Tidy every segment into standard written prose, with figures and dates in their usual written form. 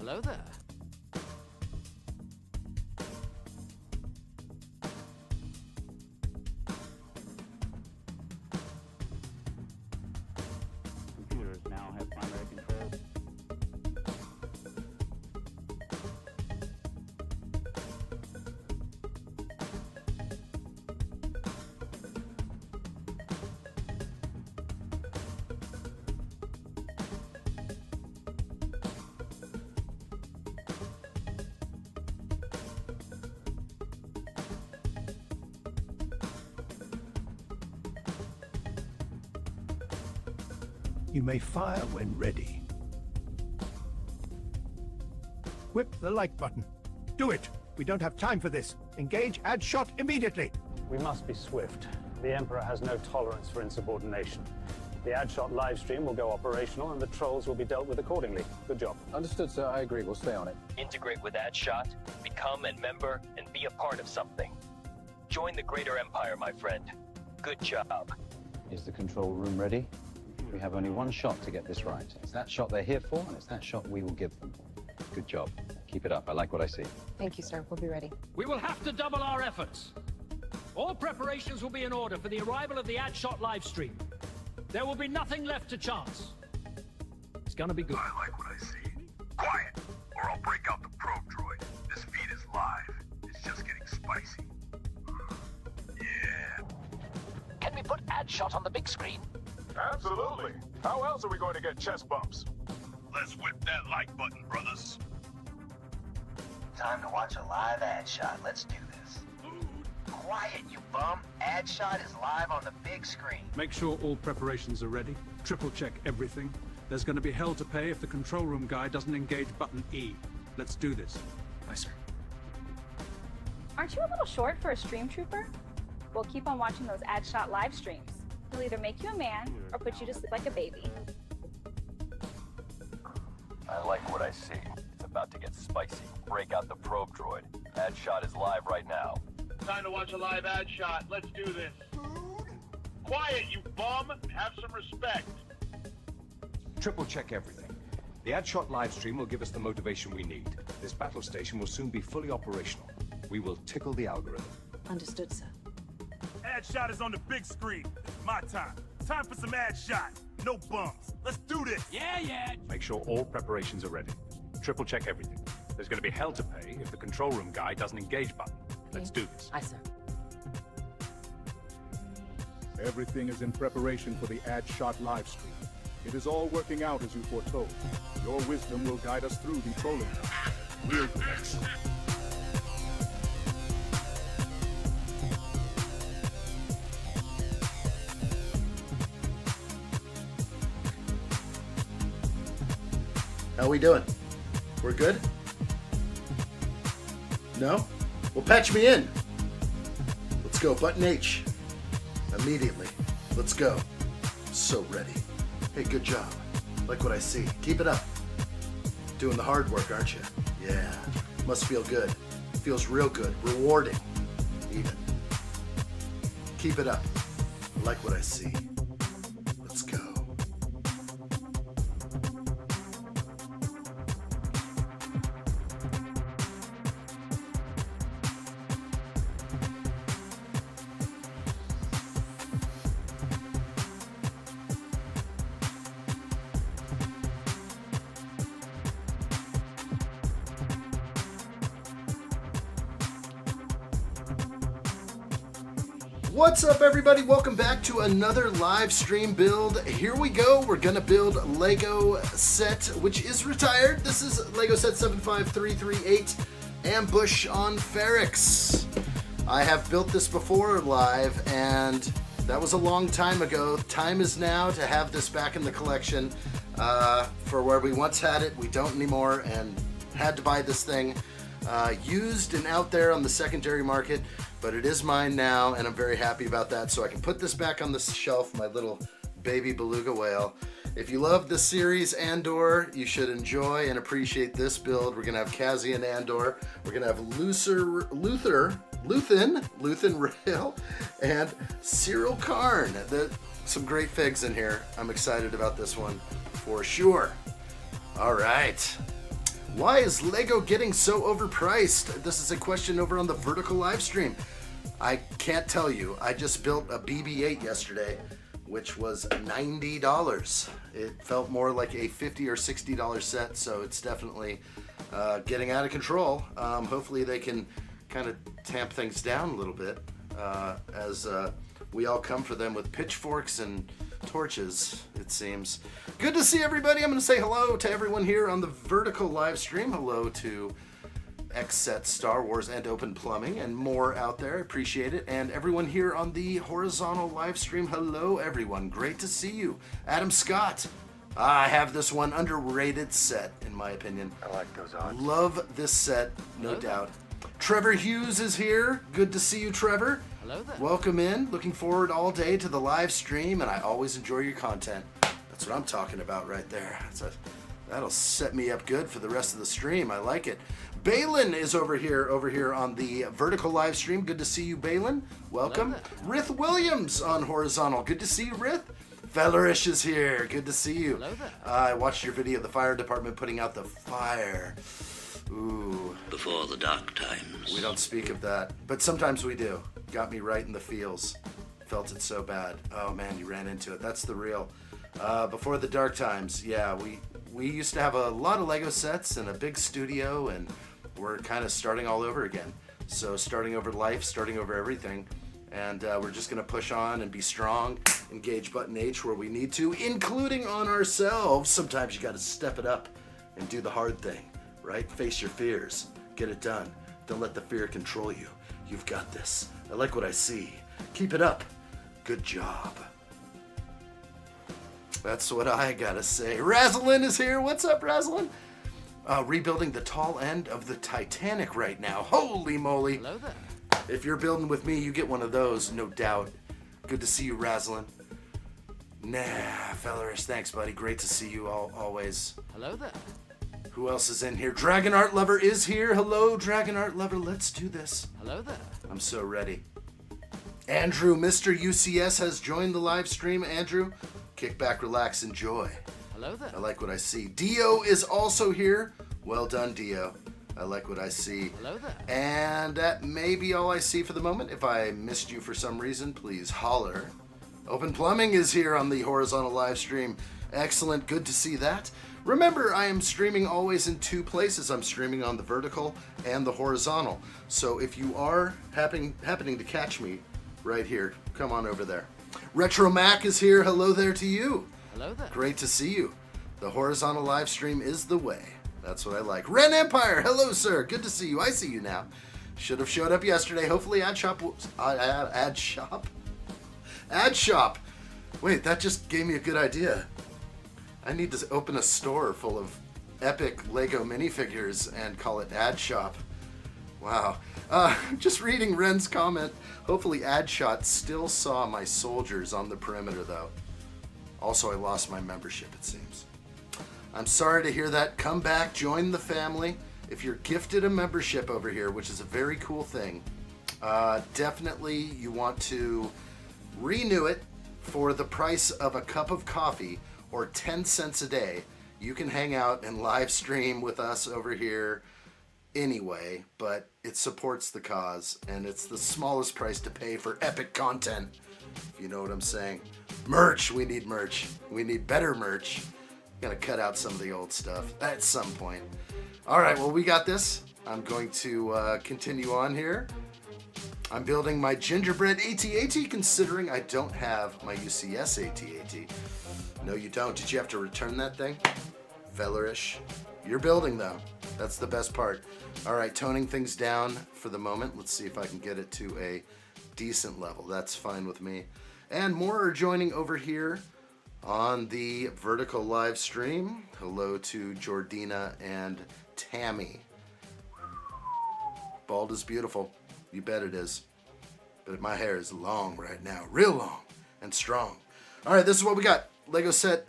Hello there. Computers now have primary control. You may fire when ready. Whip the like button. Do it! We don't have time for this. Engage addshot immediately. We must be swift. The Emperor has no tolerance for insubordination. The addshot livestream will go operational and the trolls will be dealt with accordingly. Good job. Understood, sir. I agree. We'll stay on it. Integrate with addshot, become a member, and be a part of something. Join the greater empire, my friend. Good job. Is the control room ready? We have only one shot to get this right. It's that shot they're here for, and it's that shot we will give them. Good job. Keep it up. I like what I see. Thank you, sir. We'll be ready. We will have to double our efforts. All preparations will be in order for the arrival of the addshot livestream. There will be nothing left to chance. It's gonna be good. I like what I see. Quiet, or I'll break out the probe droid. This feed is live. It's just getting spicy. Yeah. Can we put addshot on the big screen? Absolutely. How else are we going to get chest bumps? Let's whip that like button, brothers. Time to watch a live ad shot. Let's do this. Quiet, you bum. Ad shot is live on the big screen. Make sure all preparations are ready. Triple check everything. There's going to be hell to pay if the control room guy doesn't engage button E. Let's do this. Aye, sir. Aren't you a little short for a stream trooper? We'll keep on watching those ad shot live streams. He'll either make you a man or put you to sleep like a baby. I like what I see. It's about to get spicy. Break out the probe droid. Addshot is live right now. Time to watch a live ad shot. Let's do this. Quiet, you bum. Have some respect. Triple check everything. The addshot livestream will give us the motivation we need. This battle station will soon be fully operational. We will tickle the algorithm. Understood, sir. Ad shot is on the big screen. This is my time. Time for some ad shot. No bums. Let's do this. Yeah. Make sure all preparations are ready. Triple check everything. There's going to be hell to pay if the control room guy doesn't engage button. Let's do this. Aye, sir. Everything is in preparation for the addshot live stream. It is all working out as you foretold. Your wisdom will guide us through the trolling. Real good. How we doing? We're good? No? Well, patch me in. Let's go. Button H. Immediately. Let's go. So ready. Hey, good job. Like what I see. Keep it up. Doing the hard work, aren't you? Yeah. Must feel good. Feels real good. Rewarding. Even. Keep it up. Like what I see. Let's go. What's up, everybody? Welcome back to another live stream build. Here we go. We're gonna build Lego set, which is retired. This is Lego set 75338, Ambush on Ferrix. I have built this before live, and that was a long time ago. Time is now to have this back in the collection. For where we once had it, we don't anymore, and had to buy this thing used and out there on the secondary market. But it is mine now, and I'm very happy about that, so I can put this back on the shelf, my little baby beluga whale. If you love this series, Andor, you should enjoy and appreciate this build. We're gonna have Cassie and Andor. We're gonna have Luthen Rail, and Cyril Karn. Some great figs in here. I'm excited about this one for sure. All right. Why is Lego getting so overpriced? This is a question over on the vertical live stream. I can't tell you. I just built a BB-8 yesterday, which was $90. It felt more like a $50 or $60 set, so it's definitely getting out of control. Hopefully they can kind of tamp things down a little bit as we all come for them with pitchforks and torches, it seems. Good to see everybody. I'm going to say hello to everyone here on the vertical live stream. Hello to XSET, Star Wars, and Open Plumbing, and more out there. I appreciate it. And everyone here on the horizontal live stream, hello everyone. Great to see you. Adam Scott. I have this one underrated set, in my opinion. I like those odds. Love this set, no doubt. Trevor Hughes is here. Good to see you, Trevor. Hello there. Welcome in. Looking forward all day to the live stream, and I always enjoy your content. That's what I'm talking about right there. That'll set me up good for the rest of the stream. I like it. Balin is over here on the vertical live stream. Good to see you, Balin. Welcome. Rith Williams on horizontal. Good to see you, Rith. Fellerish is here. Good to see you. I watched your video of the fire department putting out the fire. Ooh. Before the dark times. We don't speak of that, but sometimes we do. Got me right in the feels. Felt it so bad. Oh man, you ran into it. That's the real. Before the dark times, yeah, we used to have a lot of Lego sets and a big studio, and we're kind of starting all over again. So starting over life, starting over everything, and we're just gonna push on and be strong, engage button H where we need to, including on ourselves. Sometimes you gotta step it up and do the hard thing, right? Face your fears, get it done. Don't let the fear control you. You've got this. I like what I see. Keep it up. Good job. That's what I gotta say. Razalin is here. What's up, Razalin? Rebuilding the tall end of the Titanic right now. Holy moly. Hello there. If you're building with me, you get one of those, no doubt. Good to see you, Razalin. Nah, Fellerish, thanks, buddy. Great to see you always. Hello there. Who else is in here? Dragon Art Lover is here. Hello, Dragon Art Lover. Let's do this. Hello there. I'm so ready. Andrew, Mr. UCS, has joined the live stream. Andrew, kick back, relax, enjoy. Hello there. I like what I see. Dio is also here. Well done, Dio. I like what I see. Hello there. And that may be all I see for the moment. If I missed you for some reason, please holler. Open Plumbing is here on the horizontal live stream. Excellent. Good to see that. Remember, I am streaming always in two places. I'm streaming on the vertical and the horizontal. So if you are happening to catch me right here, come on over there. Retro Mac is here. Hello there to you. Hello there. Great to see you. The horizontal live stream is the way. That's what I like. Ren Empire, hello sir. Good to see you. I see you now. Should have showed up yesterday. Hopefully addshot. Wait, that just gave me a good idea. I need to open a store full of epic Lego minifigures and call it addshot. Wow. Just reading Ren's comment. Hopefully addshot still saw my soldiers on the perimeter though. Also, I lost my membership, it seems. I'm sorry to hear that. Come back, join the family. If you're gifted a membership over here, which is a very cool thing, definitely you want to renew it for the price of a cup of coffee or 10 cents a day. You can hang out and live stream with us over here anyway, but it supports the cause, and it's the smallest price to pay for epic content, if you know what I'm saying. Merch, we need merch. We need better merch. Gotta cut out some of the old stuff at some point. All right, well, we got this. I'm going to continue on here. I'm building my gingerbread AT-AT, considering I don't have my UCS AT-AT. No, you don't. Did you have to return that thing? Fellerish. You're building, though. That's the best part. All right, toning things down for the moment. Let's see if I can get it to a decent level. That's fine with me. And more are joining over here on the vertical live stream. Hello to Jordina and Tammy. Bald is beautiful. You bet it is. But my hair is long right now. Real long and strong. All right, this is what we got. Lego set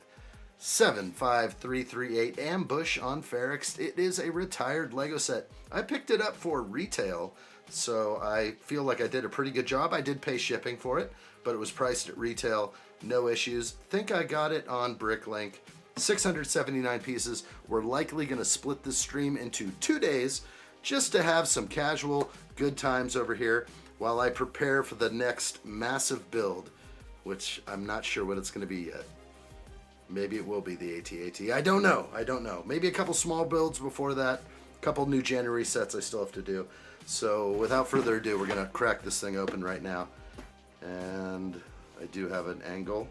75338 Ambush on Ferrix. It is a retired Lego set. I picked it up for retail, so I feel like I did a pretty good job. I did pay shipping for it, but it was priced at retail. No issues. Think I got it on Bricklink. 679 pieces. We're likely going to split this stream into 2 days just to have some casual good times over here while I prepare for the next massive build, which I'm not sure what it's going to be yet. Maybe it will be the AT-AT. I don't know. Maybe a couple small builds before that. A couple new January sets I still have to do. So without further ado, we're going to crack this thing open right now. And I do have an angle.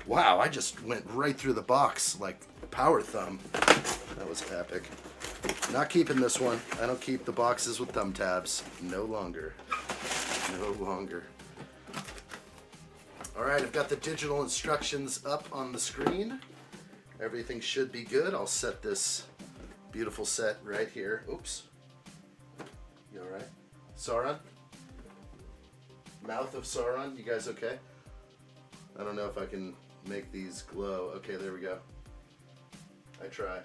Wow, I just went right through the box like power thumb. That was epic. Not keeping this one. I don't keep the boxes with thumb tabs. No longer. No longer. Alright, I've got the digital instructions up on the screen. Everything should be good. I'll set this beautiful set right here. Oops. You alright? Sauron? Mouth of Sauron, you guys okay? I don't know if I can make these glow. Okay, there we go. I try.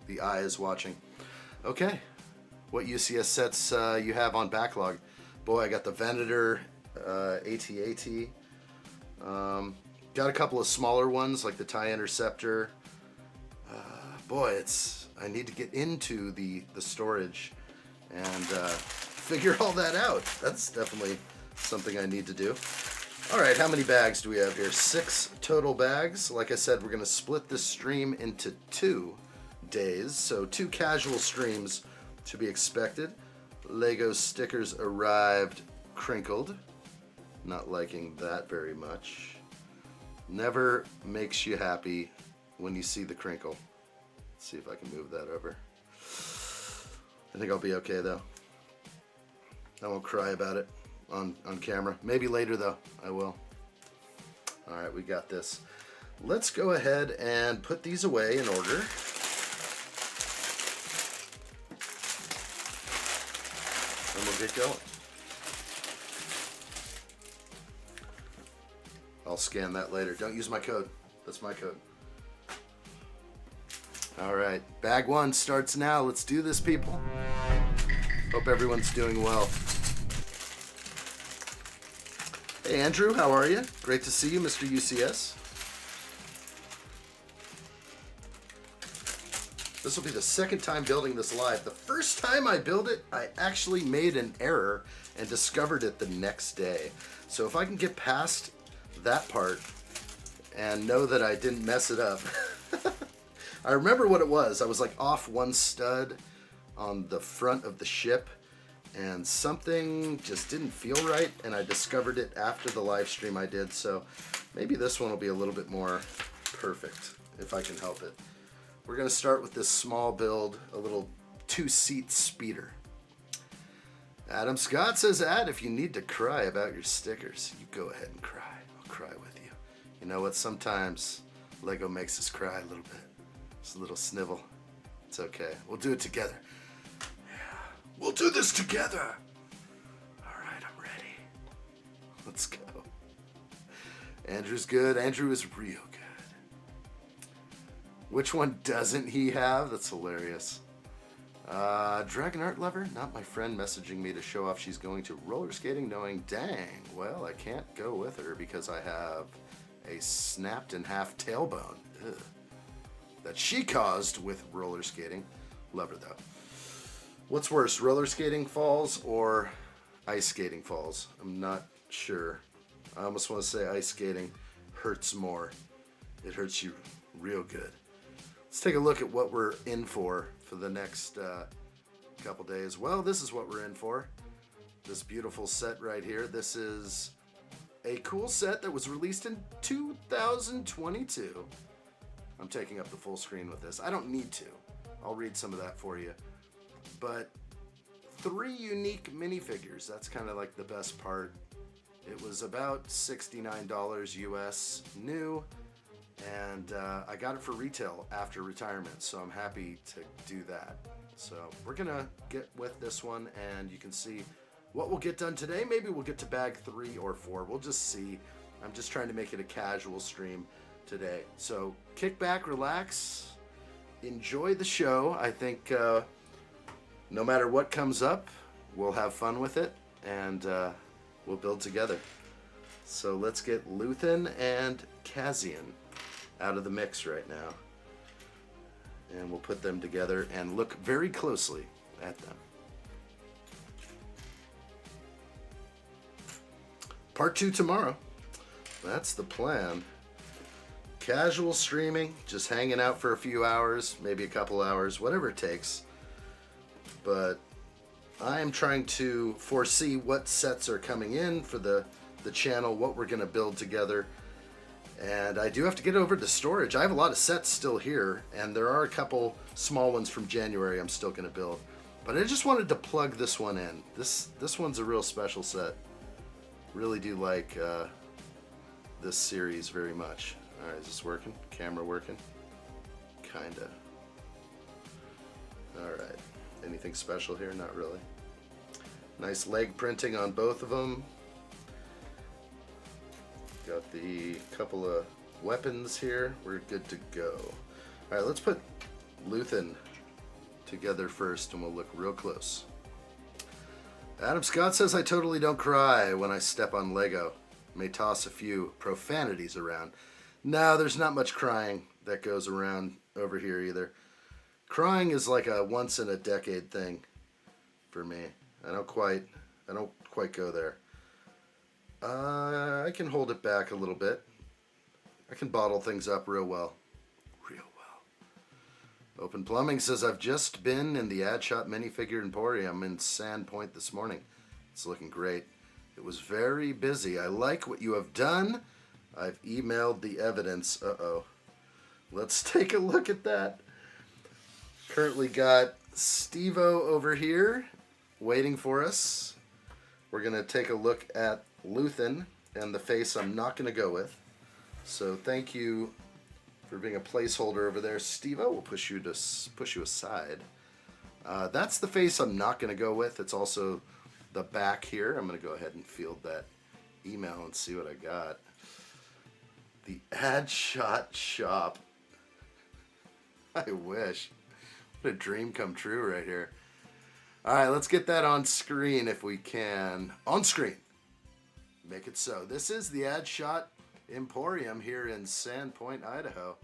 The eye is watching. Okay. What UCS sets you have on backlog? Boy, I got the Venator AT-AT. Got a couple of smaller ones like the TIE Interceptor. Boy, I need to get into the storage and figure all that out. That's definitely something I need to do. All right, how many bags do we have here? 6 total bags. Like I said, we're going to split this stream into 2 days, so 2 casual streams to be expected. Lego stickers arrived crinkled. Not liking that very much. Never makes you happy when you see the crinkle. Let's see if I can move that over. I think I'll be okay though. I won't cry about it on camera. Maybe later though, I will. All right, we got this. Let's go ahead and put these away in order. And we'll get going. I'll scan that later. Don't use my code. That's my code. All right, bag 1 starts now. Let's do this, people. Hope everyone's doing well. Hey, Andrew, how are you? Great to see you, Mr. UCS. This will be the second time building this live. The first time I built it, I actually made an error and discovered it the next day. So if I can get past that part and know that I didn't mess it up. I remember what it was. I was like off one stud on the front of the ship and something just didn't feel right, and I discovered it after the live stream I did. So maybe this one will be a little bit more perfect if I can help it. We're going to start with this small build, a little 2-seat speeder. Adam Scott says, if you need to cry about your stickers, you go ahead and cry. I'll cry with you. You know what? Sometimes Lego makes us cry a little bit. Just a little snivel. It's okay. We'll do it together. Yeah. We'll do this together. All right, I'm ready. Let's go. Andrew's good. Andrew is real good. Which one doesn't he have? That's hilarious. Dragon Art Lover? Not my friend messaging me to show off she's going to roller skating knowing, dang, well, I can't go with her because I have a snapped in half tailbone. Ugh. That she caused with roller skating. Love her though. What's worse, roller skating falls or ice skating falls? I'm not sure. I almost want to say ice skating hurts more. It hurts you real good. Let's take a look at what we're in for the next couple days. Well, this is what we're in for. This beautiful set right here. This is a cool set that was released in 2022. I'm taking up the full screen with this. I don't need to. I'll read some of that for you. But 3 unique minifigures. That's kind of like the best part. It was about $69 US new. And I got it for retail after retirement, so I'm happy to do that. So we're gonna get with this one, and you can see what we'll get done today. Maybe we'll get to bag 3 or 4. We'll just see. I'm just trying to make it a casual stream today. So kick back, relax, enjoy the show. I think no matter what comes up, we'll have fun with it, and we'll build together. So let's get Luthen and Cassian out of the mix right now. And we'll put them together and look very closely at them. Part 2 tomorrow. That's the plan. Casual streaming, just hanging out for a few hours, maybe a couple hours, whatever it takes. But I am trying to foresee what sets are coming in for the channel, what we're going to build together. And I do have to get over to storage. I have a lot of sets still here, and there are a couple small ones from January I'm still going to build. But I just wanted to plug this one in. This one's a real special set. Really do like this series very much. Alright, is this working? Camera working? Kinda. Alright. Anything special here? Not really. Nice leg printing on both of them. Got the couple of weapons here. We're good to go. Alright, let's put Luthen together first and we'll look real close. Adam Scott says I totally don't cry when I step on Lego. May toss a few profanities around. No, there's not much crying that goes around over here either. Crying is like a once in a decade thing for me. I don't quite go there. I can hold it back a little bit. I can bottle things up real well. Real well. Open Plumbing says I've just been in the addshot minifigure emporium in Sandpoint this morning. It's looking great. It was very busy. I like what you have done. I've emailed the evidence. Uh-oh. Let's take a look at that. Currently got Steve-O over here waiting for us. We're going to take a look at Luthen and the face I'm not going to go with. So thank you for being a placeholder over there. Steve-O, we'll push you aside. That's the face I'm not going to go with. It's also the back here. I'm going to go ahead and field that email and see what I got. The addshot shop. I wish. What a dream come true right here. Alright, let's get that on screen if we can. On screen. Make it so. This is the addshot emporium here in Sandpoint, Idaho.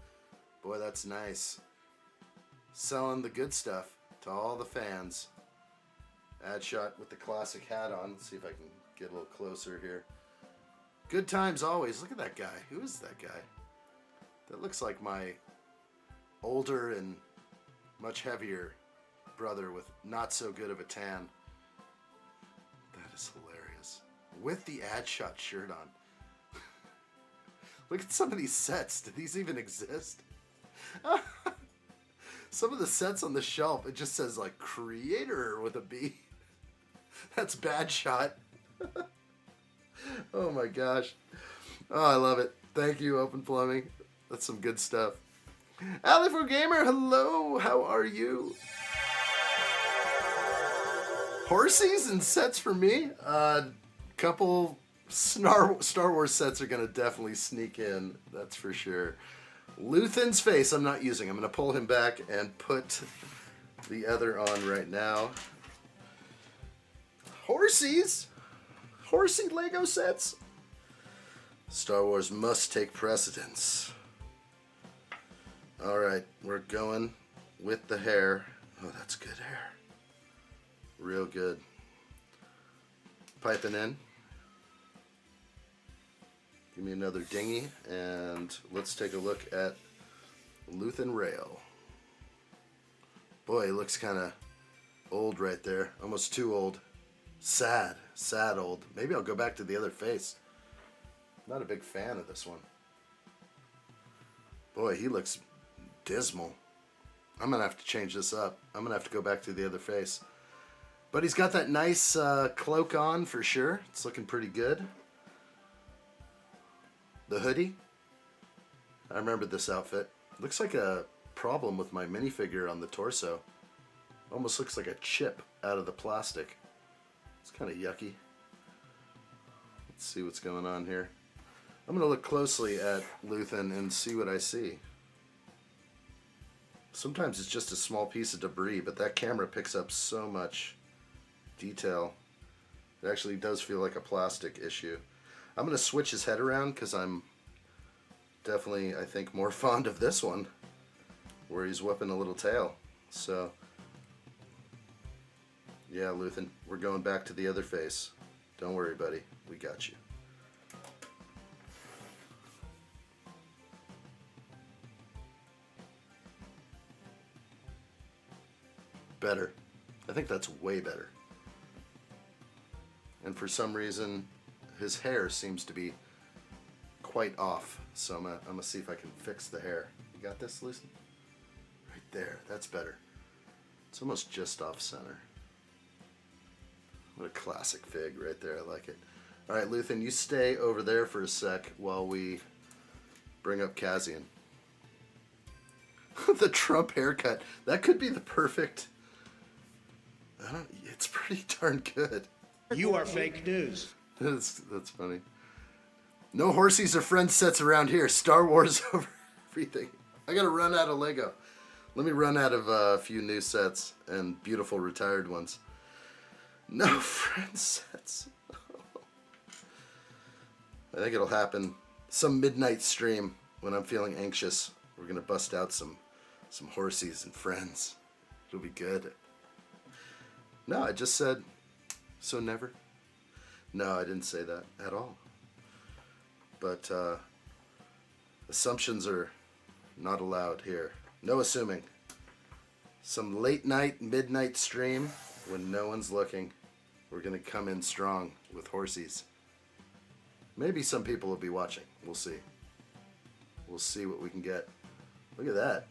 Boy, that's nice. Selling the good stuff to all the fans. Addshot with the classic hat on. Let's see if I can get a little closer here. Good times always. Look at that guy. Who is that guy? That looks like my older and much heavier brother with not so good of a tan. That is hilarious. With the addshot shirt on. Look at some of these sets. Do these even exist? Some of the sets on the shelf, it just says like creator with a B. That's bad shot. Oh my gosh. Oh, I love it. Thank you, Open Plumbing. That's some good stuff. Alley4 Gamer, hello. How are you? Horsies and sets for me. Couple Star Wars sets are going to definitely sneak in. That's for sure. Luthen's face I'm not using. I'm going to pull him back and put the other on right now. Horsies. Horsey Lego sets. Star Wars must take precedence. Alright, we're going with the hair. Oh, that's good hair. Real good. Piping in. Give me another dinghy, and let's take a look at Luthen Rail. Boy, he looks kind of old right there. Almost too old. Sad. Sad old. Maybe I'll go back to the other face. Not a big fan of this one. Boy, he looks dismal. I'm going to have to change this up. I'm going to have to go back to the other face. But he's got that nice cloak on for sure. It's looking pretty good. The hoodie. I remember this outfit. Looks like a problem with my minifigure on the torso. Almost looks like a chip out of the plastic. It's kind of yucky. Let's see what's going on here. I'm going to look closely at Luthen and see what I see. Sometimes it's just a small piece of debris, but that camera picks up so much detail. It actually does feel like a plastic issue. I'm going to switch his head around because I'm definitely, I think, more fond of this one, where he's whipping a little tail. So, yeah, Luthen, we're going back to the other face. Don't worry, buddy. We got you. Better. I think that's way better. And for some reason, his hair seems to be quite off. So I'm gonna see if I can fix the hair. You got this, Lucy? Right there. That's better. It's almost just off center. What a classic fig right there. I like it. All right, Luthen, you stay over there for a sec while we bring up Cassian. The Trump haircut. That could be the perfect... it's pretty darn good. You are fake news. That's funny. No horsies or friend sets around here. Star Wars over everything. I gotta run out of Lego. Let me run out of a few new sets and beautiful retired ones. No friend sets. I think it'll happen some midnight stream when I'm feeling anxious. We're gonna bust out some horsies and friends. It'll be good. No, I just said, so never. No, I didn't say that at all. But assumptions are not allowed here. No assuming. Some late night, midnight stream when no one's looking. We're going to come in strong with horsies. Maybe some people will be watching. We'll see. We'll see what we can get. Look at that.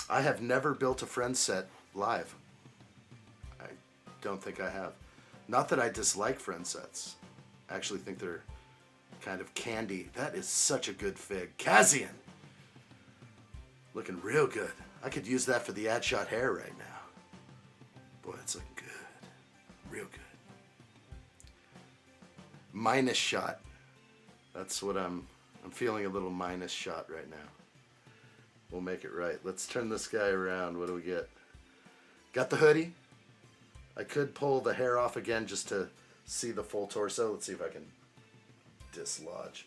I have never built a friend set live. I don't think I have. Not that I dislike friend sets. I actually think they're kind of candy. That is such a good fig. Cassian! Looking real good. I could use that for the addshot hair right now. Boy, it's looking good. Real good. Minus shot. That's what I'm feeling, a little minus shot right now. We'll make it right. Let's turn this guy around. What do we get? Got the hoodie. I could pull the hair off again just to see the full torso. Let's see if I can dislodge.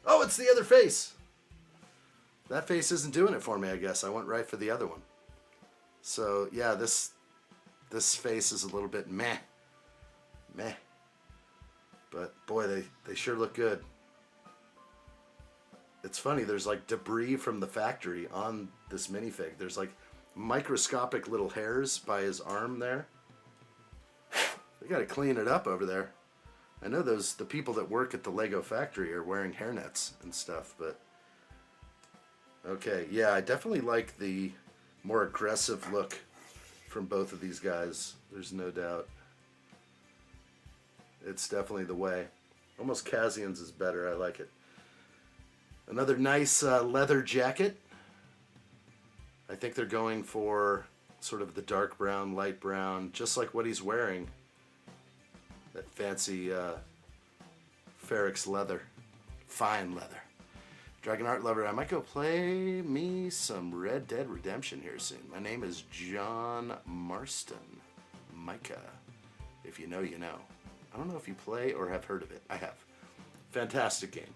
Oh, it's the other face. That face isn't doing it for me, I guess. I went right for the other one. So, yeah, this face is a little bit meh. Meh. But, boy, they sure look good. It's funny, there's like debris from the factory on this minifig. There's like microscopic little hairs by his arm there. They gotta clean it up over there. I know the people that work at the Lego factory are wearing hairnets and stuff, but... Okay, yeah, I definitely like the more aggressive look from both of these guys. There's no doubt. It's definitely the way. Almost Cassian's is better, I like it. Another nice leather jacket. I think they're going for sort of the dark brown, light brown, just like what he's wearing. That fancy Ferrix leather. Fine leather. Dragon Art Lover, I might go play me some Red Dead Redemption here soon. My name is John Marston. Micah. If you know, you know. I don't know if you play or have heard of it. I have. Fantastic game.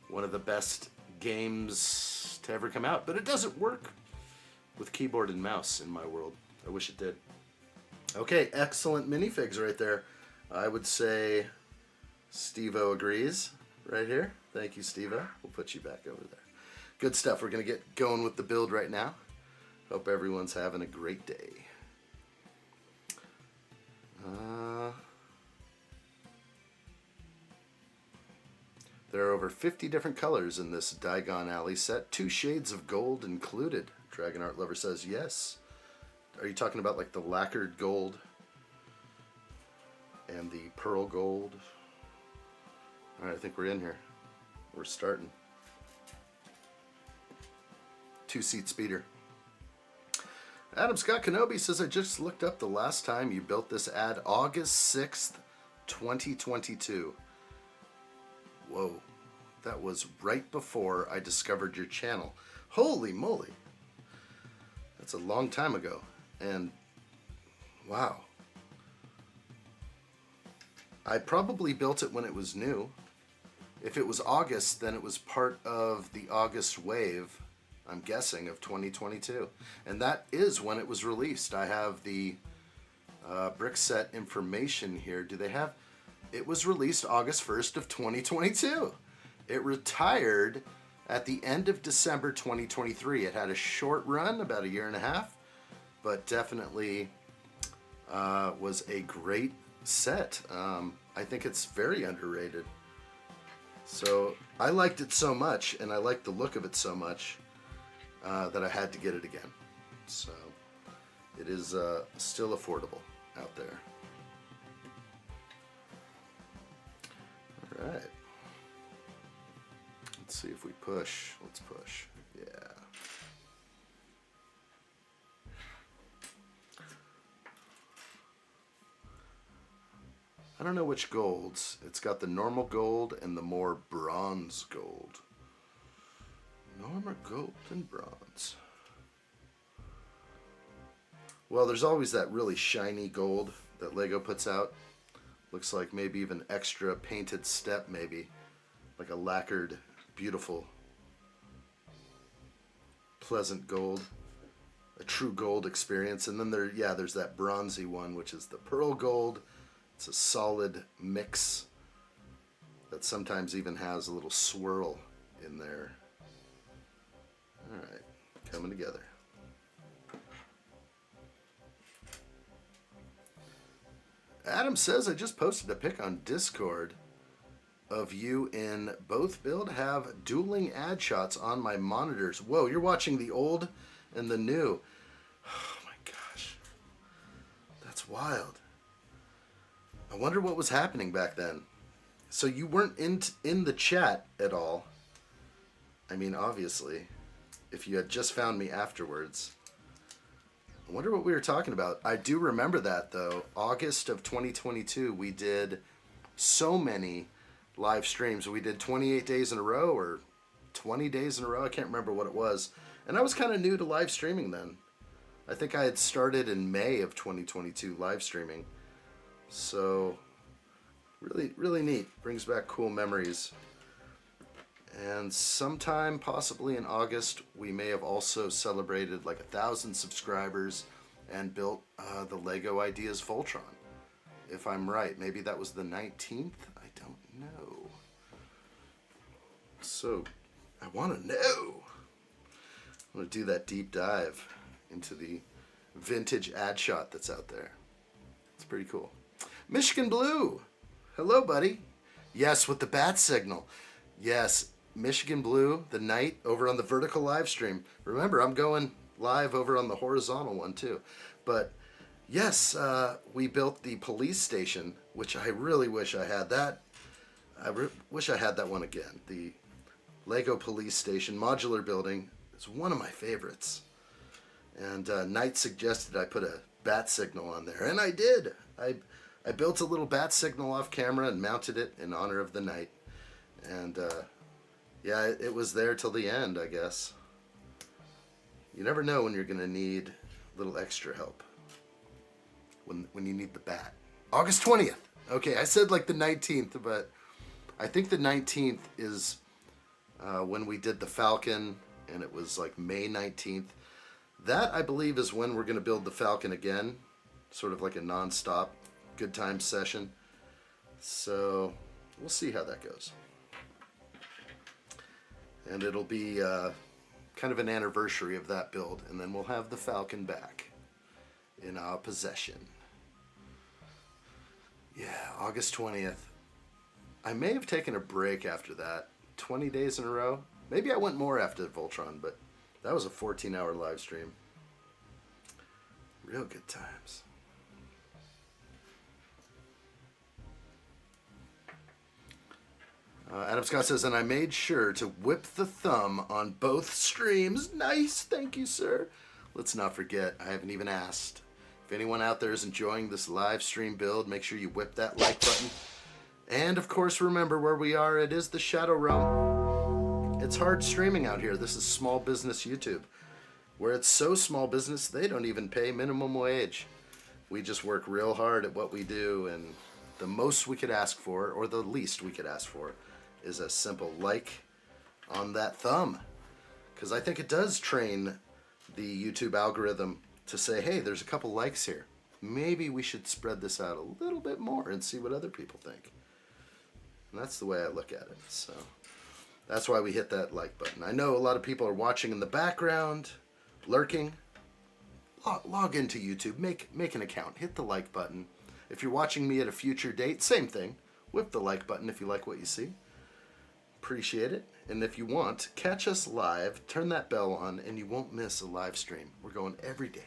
One of the best games to ever come out, but it doesn't work with keyboard and mouse in my world. I wish it did. Okay, excellent minifigs right there. I would say Steve-O agrees right here. Thank you, Steve-O. We'll put you back over there. Good stuff. We're going to get going with the build right now. Hope everyone's having a great day. There are over 50 different colors in this Diagon Alley set. 2 shades of gold included. Dragon Art Lover says yes. Are you talking about like the lacquered gold and the pearl gold? Alright, I think we're in here. We're starting. 2-seat speeder. Adam Scott Kenobi says, I just looked up the last time you built this ad, August 6th, 2022. Whoa, that was right before I discovered your channel. Holy moly. That's a long time ago. And wow. I probably built it when it was new. If it was August, then it was part of the August wave, I'm guessing, of 2022. And that is when it was released. I have the brick set information here. Do they have... It was released August 1st of 2022. It retired at the end of December 2023. It had a short run, about 1.5 years, but definitely was a great set. I think it's very underrated. So I liked it so much, and I liked the look of it so much, that I had to get it again. So it is still affordable out there. All right. Let's see if we push. Let's push. Yeah. I don't know which golds. It's got the normal gold and the more bronze gold. Normal gold and bronze. Well, there's always that really shiny gold that Lego puts out. Looks like maybe even extra painted step, maybe. Like a lacquered, beautiful, pleasant gold. A true gold experience. And then there's that bronzy one, which is the pearl gold. It's a solid mix that sometimes even has a little swirl in there. All right, coming together. Adam says, I just posted a pic on Discord of you in both build. Have dueling ad shots on my monitors. Whoa, you're watching the old and the new. Oh my gosh. That's wild. I wonder what was happening back then. So you weren't in the chat at all. I mean, obviously, if you had just found me afterwards. I wonder what we were talking about. I do remember that, though. August of 2022, we did so many live streams. We did 28 days in a row or 20 days in a row. I can't remember what it was. And I was kind of new to live streaming then. I think I had started in May of 2022 live streaming. So, really, really neat. Brings back cool memories. And sometime, possibly in August, we may have also celebrated like 1,000 subscribers and built the Lego Ideas Voltron. If I'm right, maybe that was the 19th? I don't know. So, I want to know. I want to do that deep dive into the vintage ad shot that's out there. It's pretty cool. Michigan Blue. Hello, buddy. Yes, with the bat signal. Yes, Michigan Blue, the night over on the vertical live stream. Remember, I'm going live over on the horizontal one too. But yes, we built the police station, which I really wish I had that. I wish I had that one again. The Lego police station modular building is one of my favorites. And Knight suggested I put a bat signal on there, and I did. I built a little bat signal off camera and mounted it in honor of the Knight. And yeah, it was there till the end, I guess. You never know when you're going to need a little extra help. When you need the bat. August 20th. Okay, I said like the 19th, but I think the 19th is when we did the Falcon, and it was like May 19th. That, I believe, is when we're going to build the Falcon again. Sort of like a non-stop good time session. So, we'll see how that goes. And it'll be kind of an anniversary of that build, and then we'll have the Falcon back in our possession. Yeah, August 20th. I may have taken a break after that. 20 days in a row. Maybe I went more after Voltron, but that was a 14-hour live stream. Real good times. Adam Scott says, and I made sure to whip the thumb on both streams. Nice, thank you, sir. Let's not forget, I haven't even asked. If anyone out there is enjoying this live stream build, make sure you whip that like button. And of course, remember where we are. It is the Shadow Realm. It's hard streaming out here. This is small business YouTube, where it's so small business they don't even pay minimum wage. We just work real hard at what we do, and The most we could ask for, or the least we could ask for, is a simple like on that thumb. Because I think it does train the YouTube algorithm to say, hey, there's a couple likes here. Maybe we should spread this out a little bit more and see what other people think. And that's the way I look at it. So that's why we hit that like button. I know a lot of people are watching in the background, lurking. Log into YouTube, make an account, hit the like button. If you're watching me at a future date, same thing. Whip the like button if you like what you see. Appreciate it. And if you want, catch us live, turn that bell on, and you won't miss a live stream. We're going every day.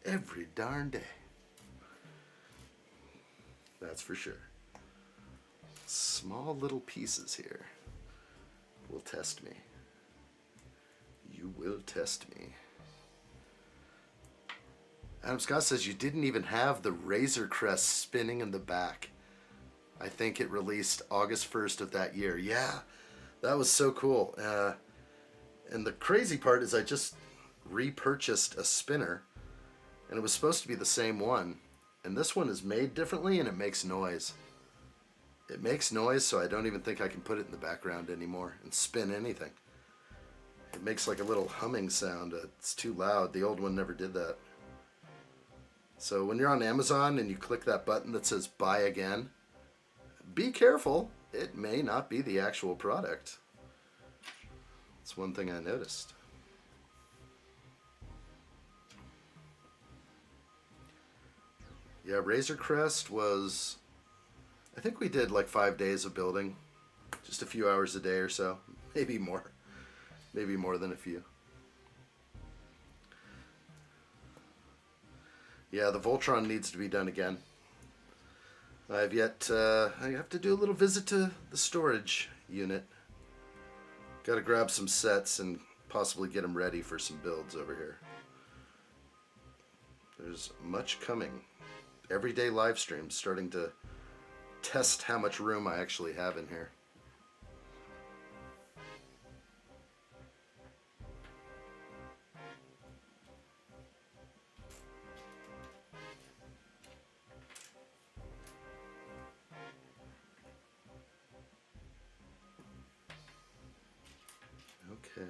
Every darn day. That's for sure. Small little pieces here will test me. You will test me. Adam Scott says you didn't even have the Razor Crest spinning in the back. I think it released August 1st of that year. Yeah, that was so cool. And the crazy part is I just repurchased a spinner, and it was supposed to be the same one. And this one is made differently, and it makes noise. It makes noise, so I don't even think I can put it in the background anymore and spin anything. It makes like a little humming sound. It's too loud. The old one never did that. So when you're on Amazon and you click that button that says buy again, be careful. It may not be the actual product. That's one thing I noticed. Yeah, Razor Crest was, I think we did like 5 days of building. Just a few hours a day or so. Maybe more. Maybe more than a few. Yeah, the Voltron needs to be done again. I have to do a little visit to the storage unit. Got to grab some sets and possibly get them ready for some builds over here. There's much coming. Everyday live streams starting to test how much room I actually have in here. Okay.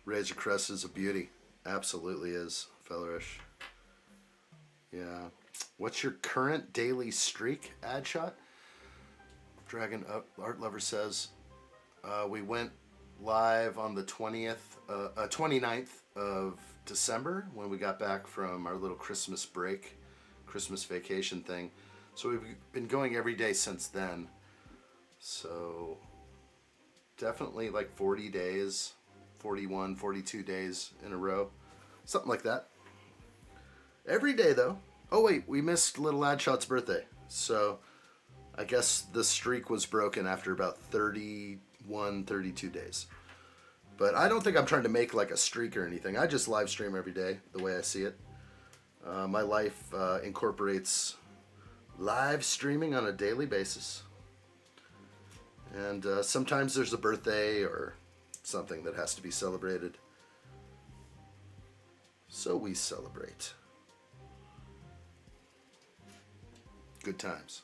Razor Crest is a beauty. Absolutely is, Fellerish. Yeah. What's your current daily streak, addshot? Dragon Art Lover says, we went live on the 29th of December when we got back from our little Christmas break, Christmas vacation thing. So we've been going every day since then. So definitely like 40 days, 41, 42 days in a row. Something like that. Every day though. Oh wait, we missed little Addshot's birthday. So I guess the streak was broken after about 31, 32 days. But I don't think I'm trying to make like a streak or anything. I just live stream every day, the way I see it. My life incorporates live streaming on a daily basis. And sometimes there's a birthday or something that has to be celebrated. So we celebrate. Good times.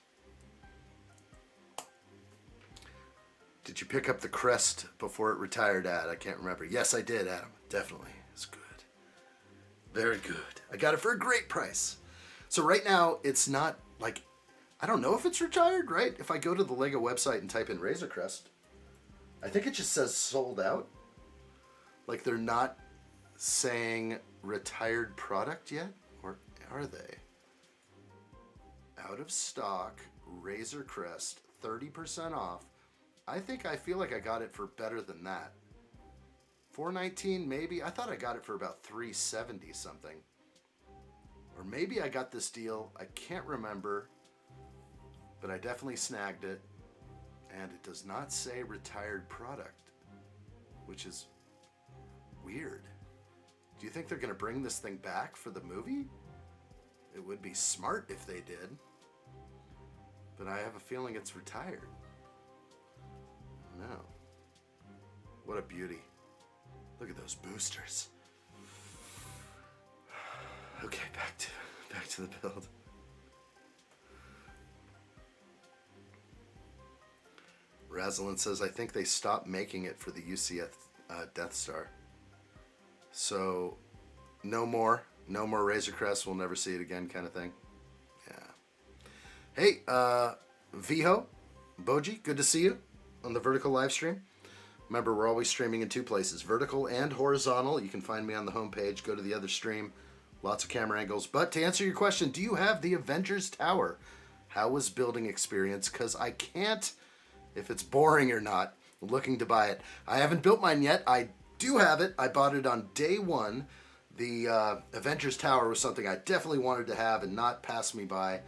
Did you pick up the crest before it retired, Ad? I can't remember. Yes, I did, Adam. Definitely. It's good. Very good. I got it for a great price. So right now, it's not like, I don't know if it's retired, right? If I go to the LEGO website and type in Razor Crest, I think it just says sold out. Like they're not saying retired product yet? Or are they? Out of stock, Razor Crest, 30% off. I feel like I got it for better than that. $419 maybe? I thought I got it for about $370 something. Or maybe I got this deal, I can't remember, but I definitely snagged it. And it does not say retired product, which is weird. Do you think they're gonna bring this thing back for the movie? It would be smart if they did. But I have a feeling it's retired. No. What a beauty. Look at those boosters. Okay, back to the build. Razalin says, I think they stopped making it for the UCF Death Star. So, no more Razor Crest. We'll never see it again kind of thing. Yeah. Hey, Viho, Boji, good to see you on the vertical live stream. Remember, we're always streaming in two places, vertical and horizontal. You can find me on the homepage. Go to the other stream. Lots of camera angles. But to answer your question, do you have the Avengers Tower? How was building experience? Because I can't, if it's boring or not, looking to buy it. I haven't built mine yet. I do have it. I bought it on day one. The Avengers Tower was something I definitely wanted to have and not pass me by.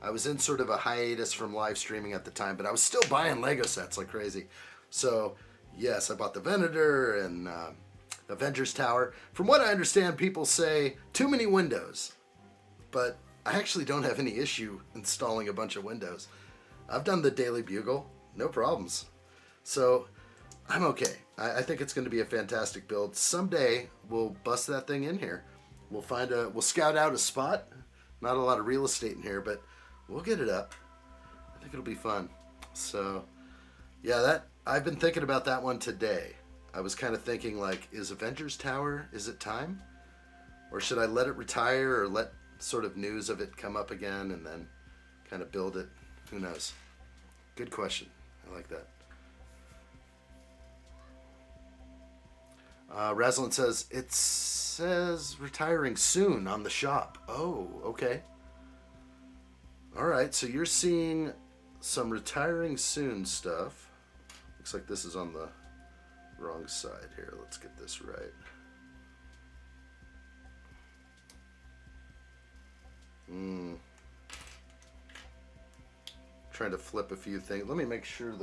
I was in sort of a hiatus from live streaming at the time, but I was still buying Lego sets like crazy. So, yes, I bought the Venator and Avengers Tower. From what I understand, people say too many windows, but I actually don't have any issue installing a bunch of windows. I've done the Daily Bugle, no problems. So I'm okay. I think it's going to be a fantastic build. Someday we'll bust that thing in here. We'll scout out a spot. Not a lot of real estate in here, but we'll get it up. I think it'll be fun. So yeah, I've been thinking about that one today. I was kind of thinking, like, is Avengers Tower, is it time? Or should I let it retire or let sort of news of it come up again and then kind of build it? Who knows? Good question. I like that. Razalin says, it says retiring soon on the shop. Oh, okay. All right, so you're seeing some retiring soon stuff. Looks like this is on the wrong side here. Let's get this right. Trying to flip a few things. Let me make sure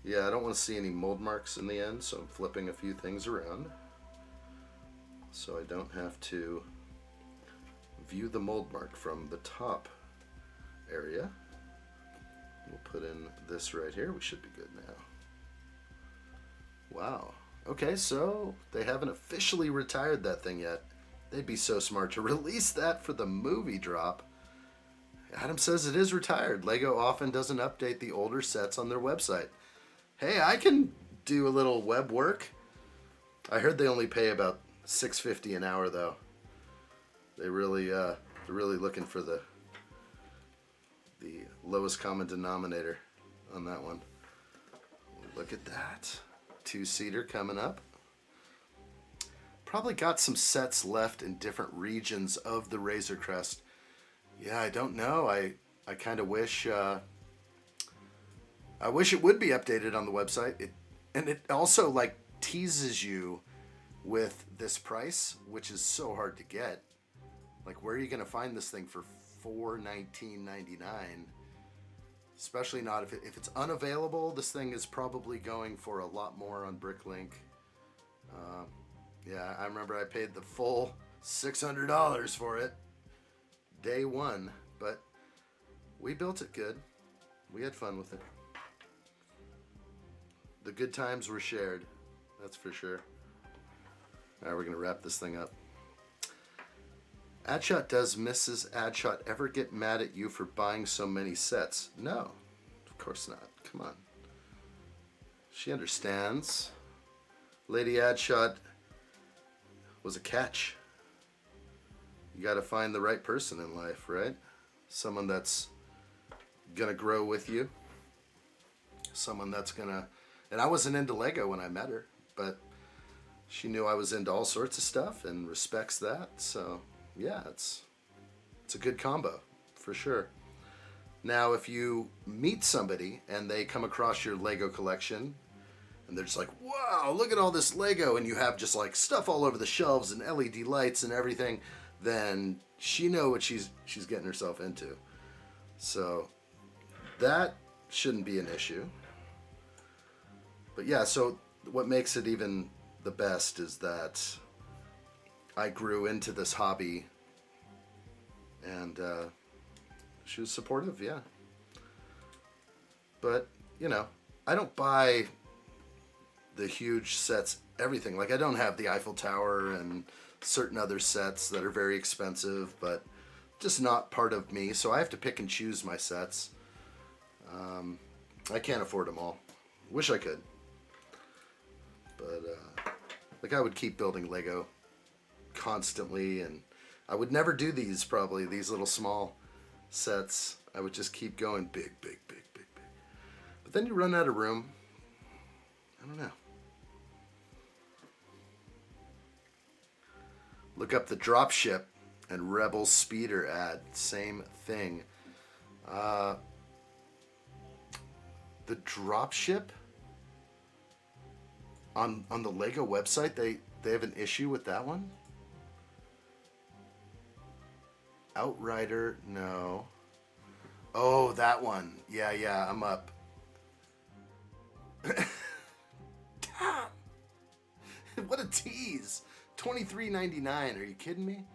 yeah, I don't want to see any mold marks in the end, so I'm flipping a few things around so I don't have to view the mold mark from the top area. We'll put in this right here. We should be good now. Wow. Okay, so they haven't officially retired that thing yet. They'd be so smart to release that for the movie drop. Adam says it is retired. Lego often doesn't update the older sets on their website. Hey, I can do a little web work. I heard they only pay about $6.50 an hour though. They're really looking for the lowest common denominator on that one. Look at that. Two-seater coming up. Probably got some sets left in different regions of the Razor Crest. Yeah, I don't know. I kind of wish I wish it would be updated on the website. It also like teases you with this price, which is so hard to get. Like, where are you going to find this thing for $419.99? Especially not if it's unavailable. This thing is probably going for a lot more on Bricklink. Yeah, I remember I paid the full $600 for it day one, but we built it good. We had fun with it. The good times were shared, that's for sure. All right, we're gonna wrap this thing up. Addshot, does Mrs. Addshot ever get mad at you for buying so many sets? No, of course not. Come on. She understands. Lady Addshot was a catch. You got to find the right person in life, right? Someone that's gonna grow with you. Someone that's gonna... And I wasn't into Lego when I met her, but she knew I was into all sorts of stuff and respects that. So yeah, it's a good combo for sure. Now, if you meet somebody and they come across your Lego collection and they're just like, wow, look at all this Lego, and you have just like stuff all over the shelves and LED lights and everything, then she knows what she's getting herself into. So that shouldn't be an issue. But yeah, so what makes it even the best is that I grew into this hobby and she was supportive, yeah. But, you know, I don't buy the huge sets, everything. Like, I don't have the Eiffel Tower and certain other sets that are very expensive, but just not part of me, so I have to pick and choose my sets. I can't afford them all. Wish I could. But, like, I would keep building Lego constantly, and I would never do these, probably, these little small sets. I would just keep going big, big, big, big, big. But then you run out of room. I don't know. Look up the dropship and Rebel Speeder ad. Same thing. The dropship on the Lego website, they have an issue with that one? Outrider, no. Oh, that one. Yeah, I'm up. Damn! What a tease. $23.99. Are you kidding me?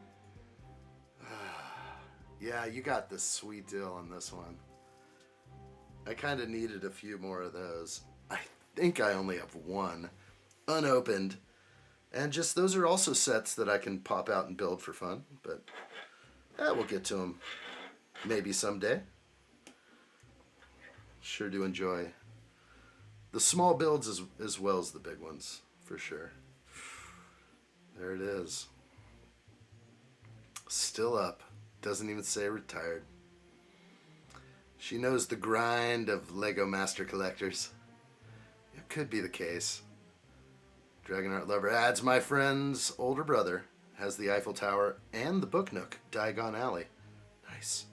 Yeah, you got the sweet deal on this one. I kind of needed a few more of those. I think I only have one unopened. And just those are also sets that I can pop out and build for fun. But we'll get to them maybe someday. Sure do enjoy the small builds as well as the big ones, for sure. There it is. Still up. Doesn't even say retired. She knows the grind of Lego Master Collectors. It could be the case. Dragon Art Lover adds, my friend's older brother has the Eiffel Tower and the Book Nook, Diagon Alley. Nice.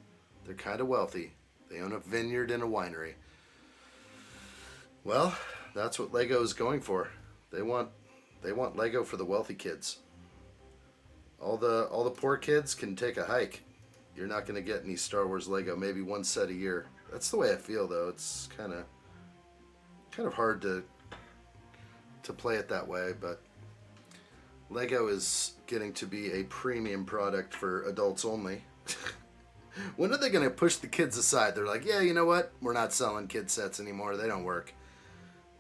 They're kind of wealthy. They own a vineyard and a winery. Well, that's what Lego is going for. They want Lego for the wealthy kids. All the poor kids can take a hike. You're not going to get any Star Wars Lego, maybe one set a year. That's the way I feel, though. It's kind of hard to play it that way, but Lego is getting to be a premium product for adults only. When are they going to push the kids aside? They're like, yeah, you know what? We're not selling kid sets anymore. They don't work.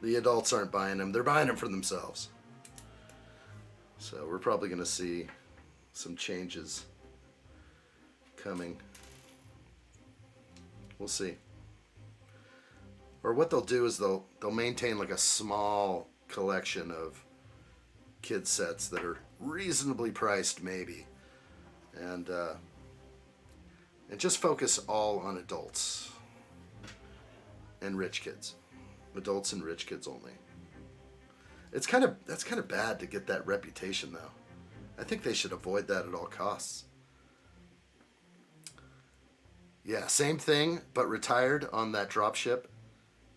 The adults aren't buying them. They're buying them for themselves. So we're probably going to see some changes coming. We'll see. Or what they'll do is they'll maintain like a small collection of kid sets that are reasonably priced, maybe, and just focus all on adults and rich kids. Adults and rich kids only. That's kind of bad to get that reputation, though. I think they should avoid that at all costs. Yeah, same thing, but retired on that dropship.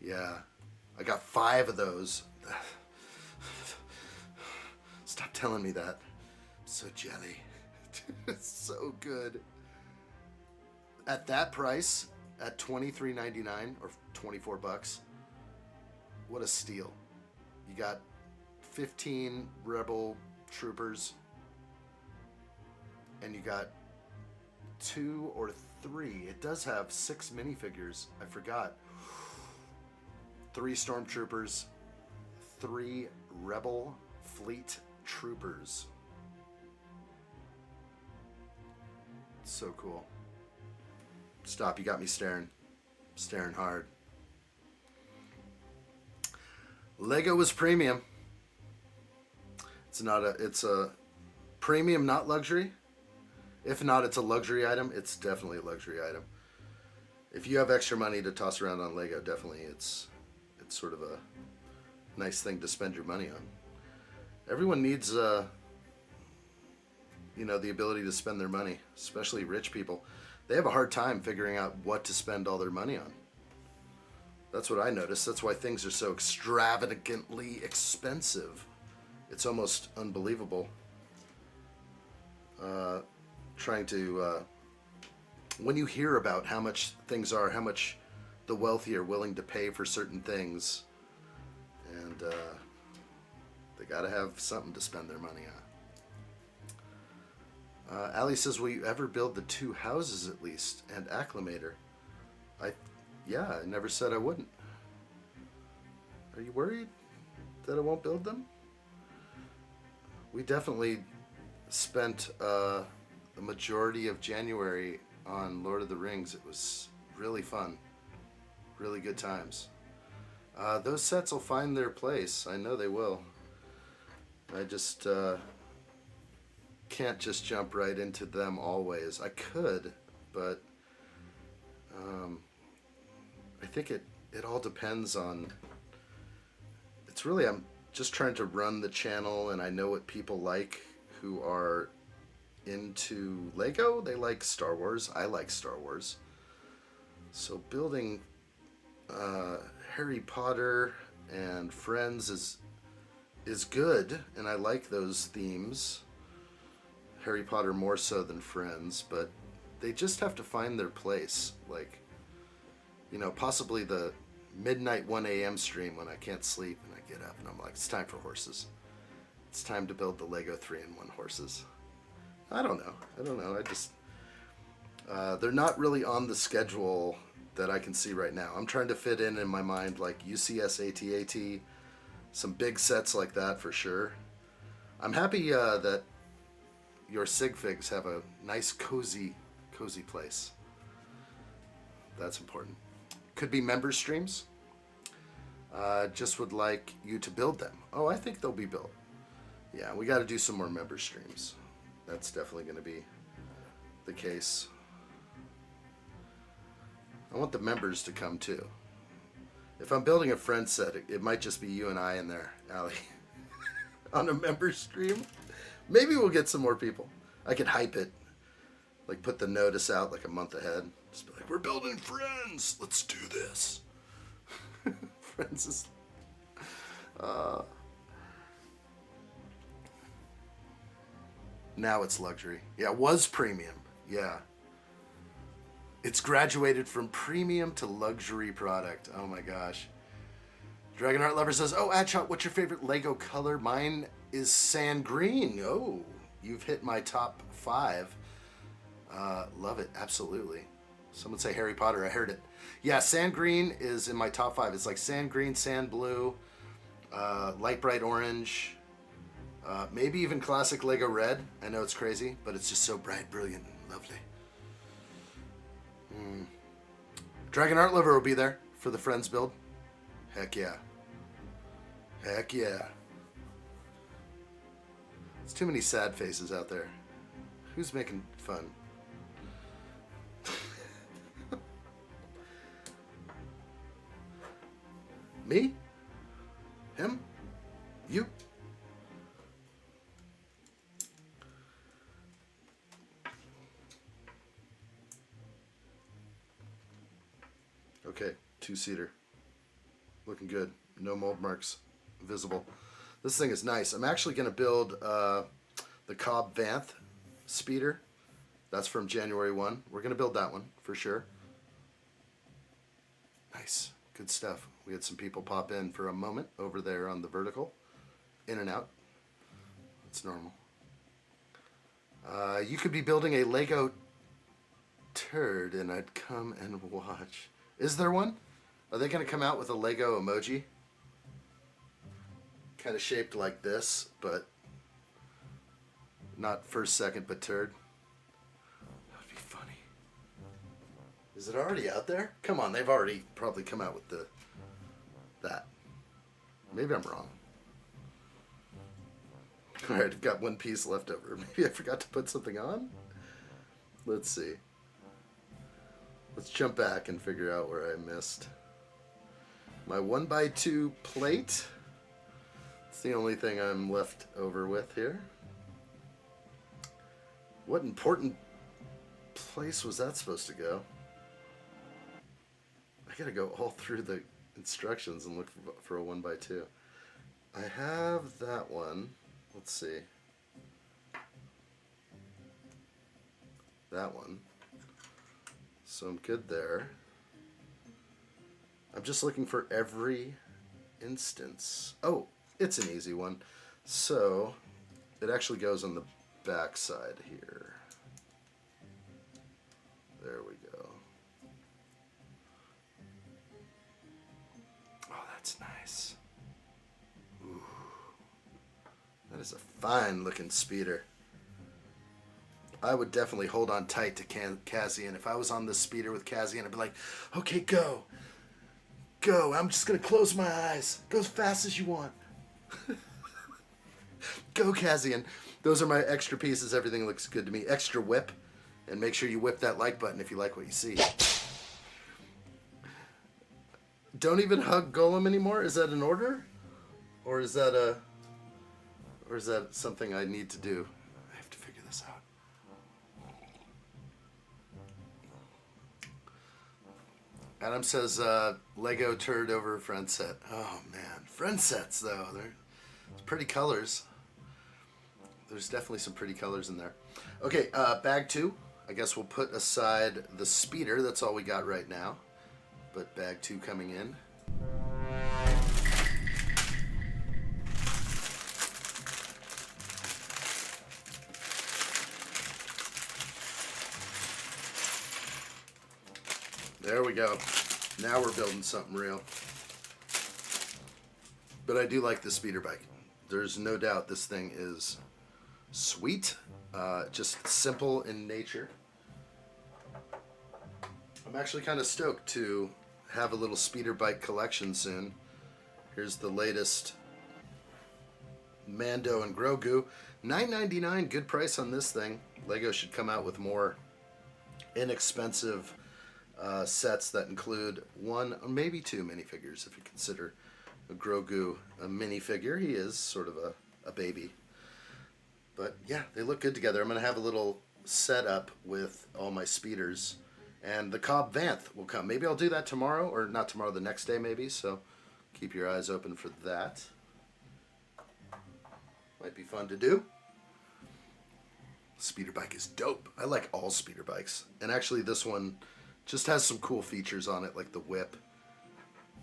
Yeah, I got 5 of those. Stop telling me that. I'm so jelly. It's so good. At that price, at $23.99 or $24, what a steal. You got 15 Rebel Troopers, and you got 2 or 3. It does have 6 minifigures. I forgot. 3 Stormtroopers, 3 Rebel Fleet Troopers. So cool. Stop, you got me staring. Staring hard. Lego is premium. It's a premium, not luxury. If not, it's a luxury item. It's definitely a luxury item. If you have extra money to toss around on Lego, definitely it's sort of a nice thing to spend your money on. Everyone needs the ability to spend their money, especially rich people. They have a hard time figuring out what to spend all their money on. That's what I noticed. That's why things are so extravagantly expensive. It's almost unbelievable. When you hear about how much things are, how much the wealthy are willing to pay for certain things, and they gotta have something to spend their money on. Ali says, will you ever build the 2 houses at least and acclimator? I never said I wouldn't. Are you worried? that I won't build them? We definitely spent the majority of January on Lord of the Rings. It was really fun. Really good times. Those sets will find their place. I know they will. I just can't just jump right into them always. I could, but I think it all depends on... It's really, I'm just trying to run the channel, and I know what people like who are into Lego. They like Star Wars. I like Star Wars. So building Harry Potter and Friends is good, and I like those themes. Harry Potter more so than Friends, but they just have to find their place. Like, you know, possibly the midnight 1 a.m. stream when I can't sleep and I get up and I'm like, it's time for horses. It's time to build the Lego 3-in-1 horses. I don't know. I just... they're not really on the schedule that I can see right now. I'm trying to fit in my mind like UCS AT-AT, some big sets like that for sure. I'm happy that your sig figs have a nice cozy place. That's important. Could be member streams. Just would like you to build them. Oh, I think they'll be built. Yeah, we got to do some more member streams. That's definitely going to be the case. I want the members to come too. If I'm building a friend set, it might just be you and I in there, Allie, on a member stream. Maybe we'll get some more people. I could hype it, like put the notice out like a month ahead. Just be like, we're building Friends. Let's do this. Friends is... Now it's luxury. Yeah, it was premium. Yeah. It's graduated from premium to luxury product. Oh my gosh. Dragon Art Lover says, oh, addshot, what's your favorite Lego color? Mine is sand green. Oh, you've hit my top 5. Love it. Absolutely. Someone say Harry Potter. I heard it. Yeah, sand green is in my top 5. It's like sand green, sand blue, light bright orange, maybe even classic Lego red. I know it's crazy, but it's just so bright, brilliant, and lovely. Dragon Art Lover will be there for the Friends build. Heck yeah. Heck yeah. There's too many sad faces out there. Who's making fun? Me? Him? You? Okay, 2-seater. Looking good. No mold marks visible. This thing is nice. I'm actually going to build the Cobb Vanth speeder. That's from January 1. We're going to build that one for sure. Nice. Good stuff. We had some people pop in for a moment over there on the vertical. In and out. It's normal. You could be building a Lego turd and I'd come and watch. Is there one? Are they going to come out with a Lego emoji? Kind of shaped like this, but not first, second, but turd. That would be funny. Is it already out there? Come on, they've already probably come out with that. Maybe I'm wrong. Alright, I've got one piece left over. Maybe I forgot to put something on? Let's see. Let's jump back and figure out where I missed. My 1x2 plate. It's the only thing I'm left over with here. What important place was that supposed to go? I gotta go all through the instructions and look for a 1x2. I have that one. Let's see. That one. So I'm good there. I'm just looking for every instance. Oh, it's an easy one. So it actually goes on the back side here. There we go. Oh, that's nice. Ooh. is a fine looking speeder. I would definitely hold on tight to Cassian. If I was on this speeder with Cassian, I'd be like, okay, go. Go. I'm just going to close my eyes. Go as fast as you want. Go, Cassian. Those are my extra pieces. Everything looks good to me. Extra whip. And make sure you whip that like button if you like what you see. Don't even hug Golem anymore? Is that an order? Or is that something I need to do? I have to figure this out. Adam says, Lego turd over friend set. Oh, man. Friend sets, though. They're pretty colors. There's definitely some pretty colors in there. Okay, bag 2. I guess we'll put aside the speeder. That's all we got right now. But bag 2 coming in. There we go. Now we're building something real. But I do like the speeder bike. There's no doubt this thing is sweet. Just simple in nature. I'm actually kind of stoked to have a little speeder bike collection soon. Here's the latest Mando and Grogu. $9.99, good price on this thing. Lego should come out with more inexpensive sets that include 1 or maybe 2 minifigures, if you consider a Grogu a minifigure. He is sort of a baby. But yeah, they look good together. I'm going to have a little setup with all my speeders. And the Cobb Vanth will come. Maybe I'll do that tomorrow, or not tomorrow, the next day maybe. So keep your eyes open for that. Might be fun to do. Speeder bike is dope. I like all speeder bikes. And actually this one just has some cool features on it, like the whip.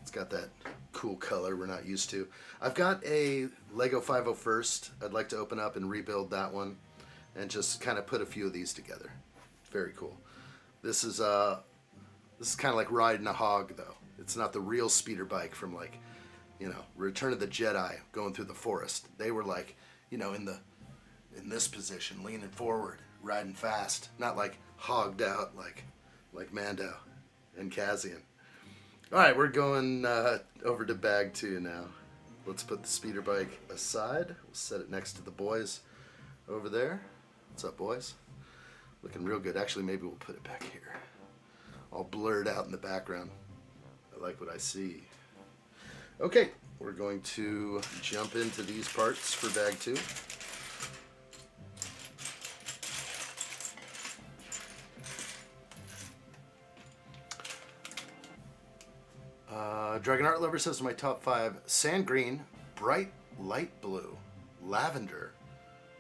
It's got that cool color we're not used to. I've got a Lego 501st. I'd like to open up and rebuild that one and just kind of put a few of these together. Very cool. This is kind of like riding a hog, though. It's not the real speeder bike from, like, you know, Return of the Jedi going through the forest. They were like, you know, in this position, leaning forward, riding fast, not like hogged out like Mando and Cassian. All right, we're going over to bag 2 now. Let's put the speeder bike aside. We'll set it next to the boys over there. What's up, boys? Looking real good. Actually, maybe we'll put it back here. All blurred out in the background. I like what I see. Okay, we're going to jump into these parts for bag 2. Dragon Art Lover says my top 5: sand green, bright light blue, lavender,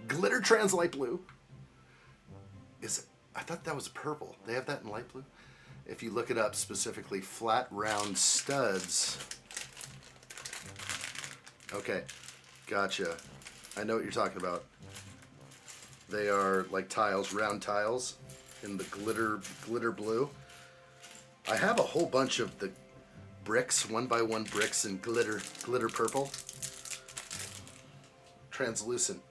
glitter trans light blue. I thought that was purple. They have that in light blue? If you look it up specifically, flat round studs. Okay, gotcha. I know what you're talking about. They are like tiles, round tiles in the glitter blue. I have a whole bunch of the bricks, 1x1 bricks in glitter purple. Translucent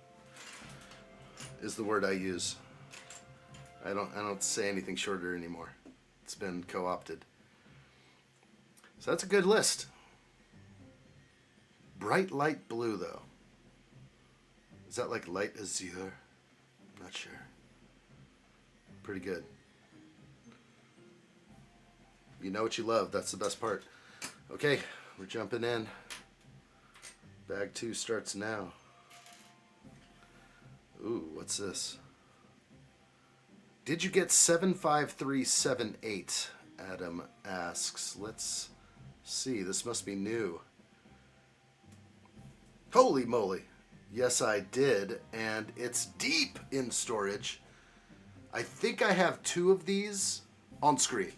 is the word I use. I don't say anything shorter anymore. It's been co-opted. So that's a good list. Bright light blue, though. Is that like light azure? I'm not sure. Pretty good. You know what you love. That's the best part. Okay, we're jumping in. Bag 2 starts now. Ooh, what's this? Did you get 75378? Adam asks. Let's see. This must be new. Holy moly. Yes, I did. And it's deep in storage. I think I have 2 of these on screen.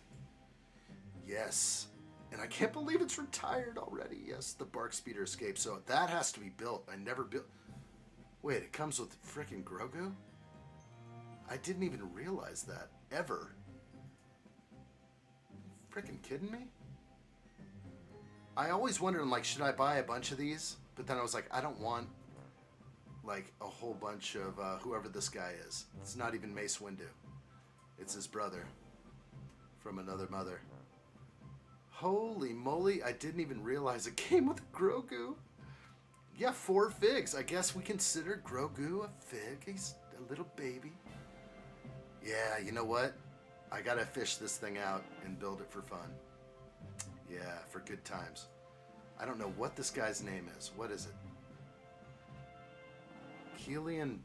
Yes. And I can't believe it's retired already. Yes, the Bark Speeder Escape. So that has to be built. I never built... Wait, it comes with frickin' Grogu? I didn't even realize that. Ever. Frickin' kidding me? I always wondered, like, should I buy a bunch of these? But then I was like, I don't want like a whole bunch of whoever this guy is. It's not even Mace Windu. It's his brother from another mother. Holy moly, I didn't even realize it came with Grogu. Yeah, 4 figs. I guess we consider Grogu a fig. He's a little baby. Yeah, you know what? I gotta fish this thing out and build it for fun. Yeah, for good times. I don't know what this guy's name is. What is it? Keelan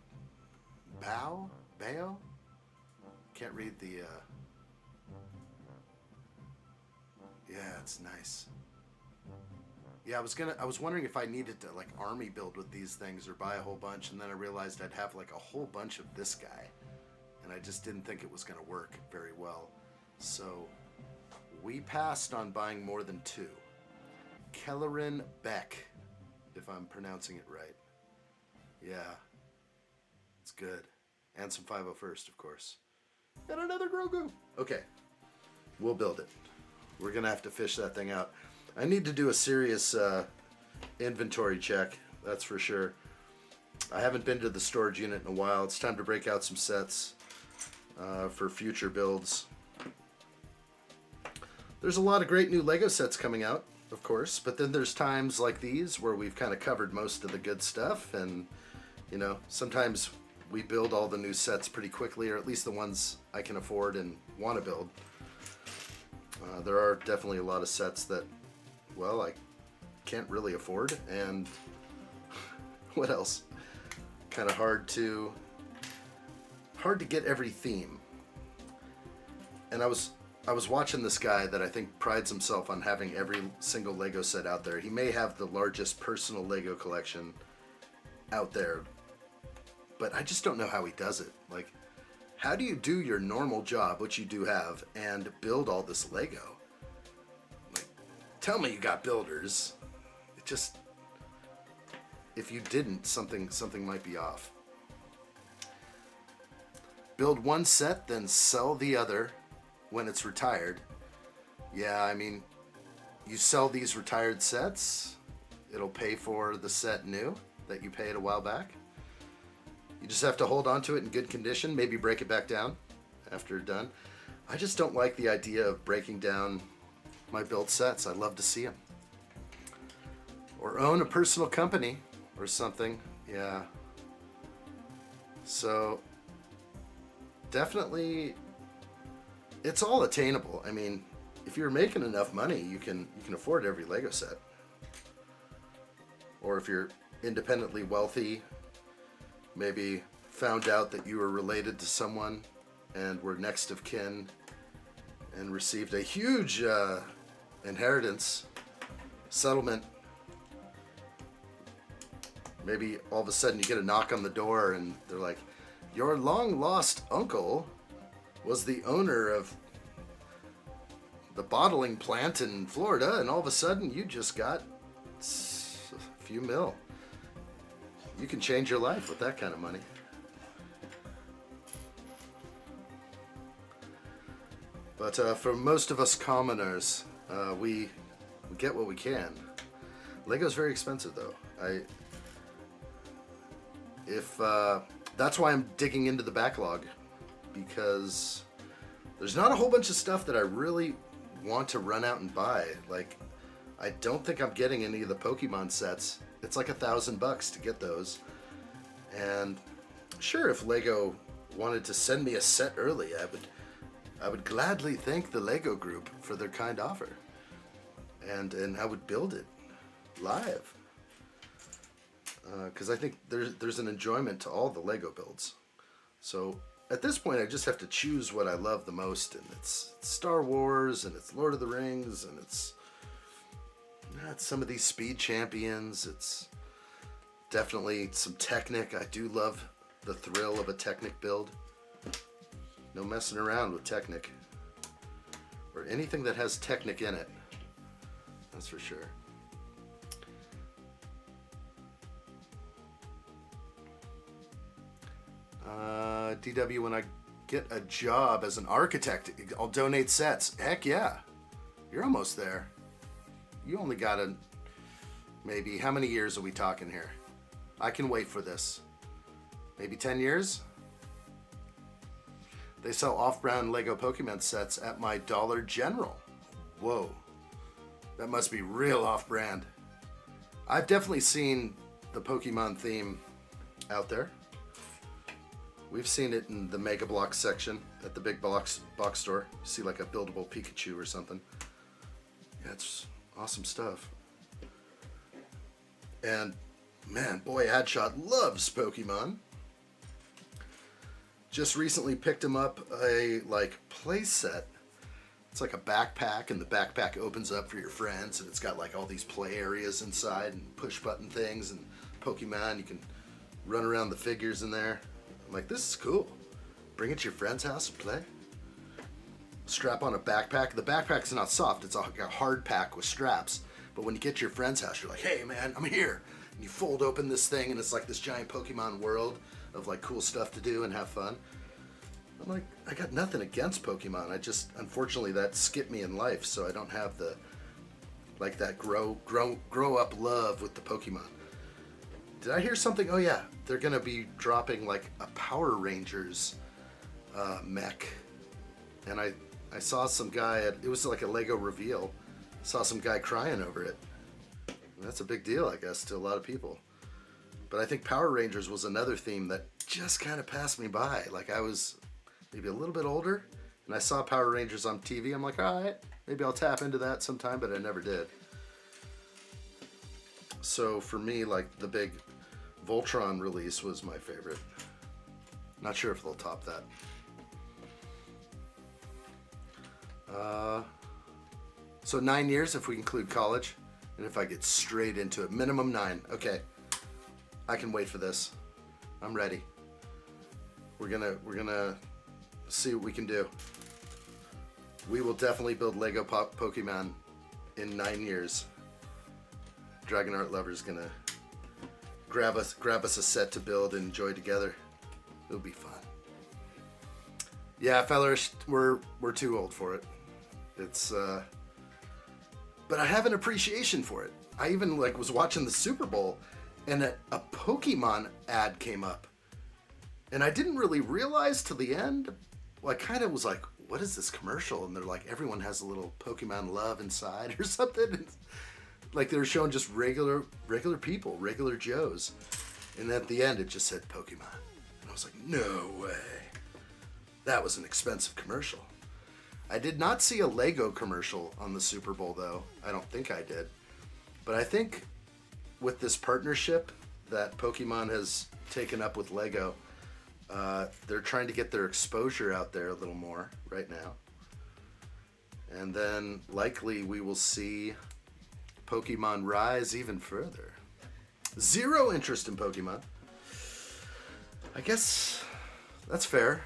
Bao? Can't read the, Yeah, it's nice. Yeah, I was wondering if I needed to, like, army build with these things or buy a whole bunch, and then I realized I'd have, like, a whole bunch of this guy. And I just didn't think it was going to work very well. So, we passed on buying more than 2. Kellerin Beck, if I'm pronouncing it right. Yeah. It's good. And some 501st, of course. And another Grogu. Okay. We'll build it. We're going to have to fish that thing out. I need to do a serious inventory check. That's for sure. I haven't been to the storage unit in a while. It's time to break out some sets for future builds. There's a lot of great new Lego sets coming out, of course. But then there's times like these where we've kind of covered most of the good stuff. And, you know, sometimes we build all the new sets pretty quickly, or at least the ones I can afford and want to build. There are definitely a lot of sets that, well, I can't really afford, and what else? Kind of hard to get every theme. And I was watching this guy that I think prides himself on having every single Lego set out there. He may have the largest personal Lego collection out there, but I just don't know how he does it. Like, how do you do your normal job, which you do have, and build all this Lego? Like, tell me you got builders. It just, if you didn't, something might be off. Build one set, then sell the other when it's retired. Yeah, I mean, you sell these retired sets, it'll pay for the set new that you paid a while back. You just have to hold on to it in good condition, maybe break it back down after done. I just don't like the idea of breaking down my built sets. I love to see them. Or own a personal company or something. Yeah. So definitely, it's all attainable. I mean, if you're making enough money, you can afford every Lego set. Or if you're independently wealthy, maybe found out that you were related to someone and were next of kin and received a huge inheritance, settlement. Maybe all of a sudden you get a knock on the door and they're like, your long lost uncle was the owner of the bottling plant in Florida, and all of a sudden you just got a few mil. You can change your life with that kind of money. But for most of us commoners, we get what we can. Lego's very expensive, though. That's why I'm digging into the backlog, because there's not a whole bunch of stuff that I really want to run out and buy. Like, I don't think I'm getting any of the Pokemon sets. It's like $1,000 to get those. And sure, if Lego wanted to send me a set early, I would gladly thank the Lego group for their kind offer. And I would build it live. Because I think there's an enjoyment to all the Lego builds. So at this point, I just have to choose what I love the most, and it's Star Wars, and it's Lord of the Rings, and it's some of these Speed Champions. It's definitely some Technic. I do love the thrill of a Technic build. No messing around with Technic, or anything that has Technic in it. That's for sure. DW, when I get a job as an architect, I'll donate sets. Heck yeah. You're almost there. You only got maybe, how many years are we talking here? I can wait for this. Maybe 10 years? They sell off-brand Lego Pokemon sets at my Dollar General. Whoa. That must be real off-brand. I've definitely seen the Pokemon theme out there. We've seen it in the Mega Bloks section at the big box store. You see like a buildable Pikachu or something. Yeah, it's awesome stuff. And man, boy, addshot loves Pokemon. Just recently picked him up a like play set. It's like a backpack, and the backpack opens up for your friends, and it's got like all these play areas inside and push button things and Pokemon. You can run around the figures in there. I'm like, this is cool. Bring it to your friend's house and play. Strap on a backpack. The backpack's not soft. It's like a hard pack with straps. But when you get to your friend's house, you're like, hey man, I'm here. And you fold open this thing, and it's like this giant Pokemon world of like cool stuff to do and have fun. I'm like, I got nothing against Pokemon. I just, unfortunately, that skipped me in life, so I don't have the, like that grow up love with the Pokemon. Did I hear something? Oh yeah, they're gonna be dropping like a Power Rangers mech, and I saw some guy it was like a Lego reveal. Saw some guy crying over it. That's a big deal, I guess, to a lot of people. But I think Power Rangers was another theme that just kind of passed me by. Like I was maybe a little bit older, and I saw Power Rangers on TV. I'm like, all right, maybe I'll tap into that sometime, but I never did. So for me, like the big Voltron release was my favorite. Not sure if they'll top that. So 9 years if we include college, and if I get straight into it, minimum 9. Okay, I can wait for this. I'm ready. We're gonna see what we can do. We will definitely build Lego Pokemon in 9 years. Dragon Art Lover's gonna grab us a set to build and enjoy together. It'll be fun. Yeah, fellers, we're too old for it. It's but I have an appreciation for it. I even like was watching the Super Bowl, and a Pokemon ad came up, and I didn't really realize till the end. Well, I kind of was like, what is this commercial? And they're like, everyone has a little Pokemon love inside or something. And like they were showing just regular people, regular Joes. And at the end, it just said Pokemon. And I was like, no way. That was an expensive commercial. I did not see a Lego commercial on the Super Bowl, though. I don't think I did. But I think with this partnership that Pokemon has taken up with Lego, they're trying to get their exposure out there a little more right now. And then likely we will see Pokemon rise even further. Zero interest in Pokemon. I guess that's fair.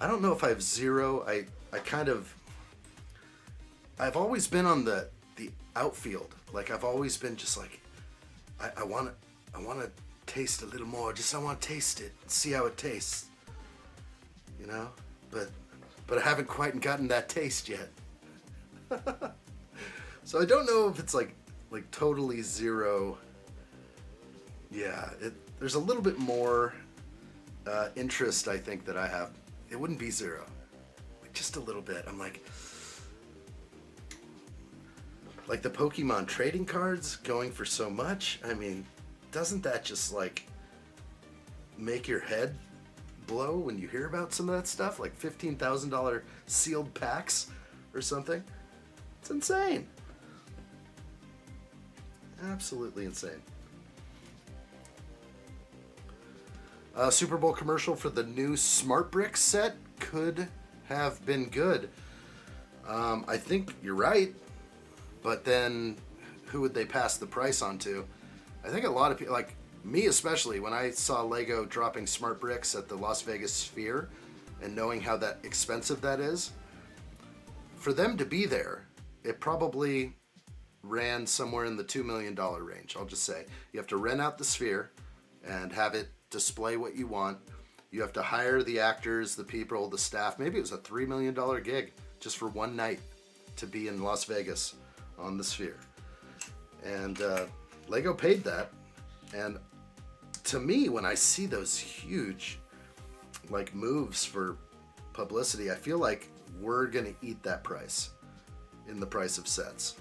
I don't know if I have zero. I've always been on the outfield. Like I've always been just like, I want to taste a little more. Just I want to taste it, see how it tastes. You know, but I haven't quite gotten that taste yet. So I don't know if it's like totally zero. Yeah, there's a little bit more interest I think that I have. It wouldn't be zero, like just a little bit. I'm like the Pokemon trading cards going for so much. I mean, doesn't that just like make your head blow when you hear about some of that stuff? Like $15,000 sealed packs or something. It's insane. Absolutely insane. Super Bowl commercial for the new Smart Bricks set could have been good. I think you're right, but then who would they pass the price on to? I think a lot of people, like me especially, when I saw Lego dropping Smart Bricks at the Las Vegas Sphere and knowing how that expensive that is, for them to be there, it probably ran somewhere in the $2 million range. I'll just say you have to rent out the Sphere and have it display what you want. You have to hire the actors, the people, the staff. Maybe it was a $3 million gig just for one night to be in Las Vegas on the Sphere. And Lego paid that. And to me, when I see those huge like moves for publicity, I feel like we're gonna eat that price in the price of sets.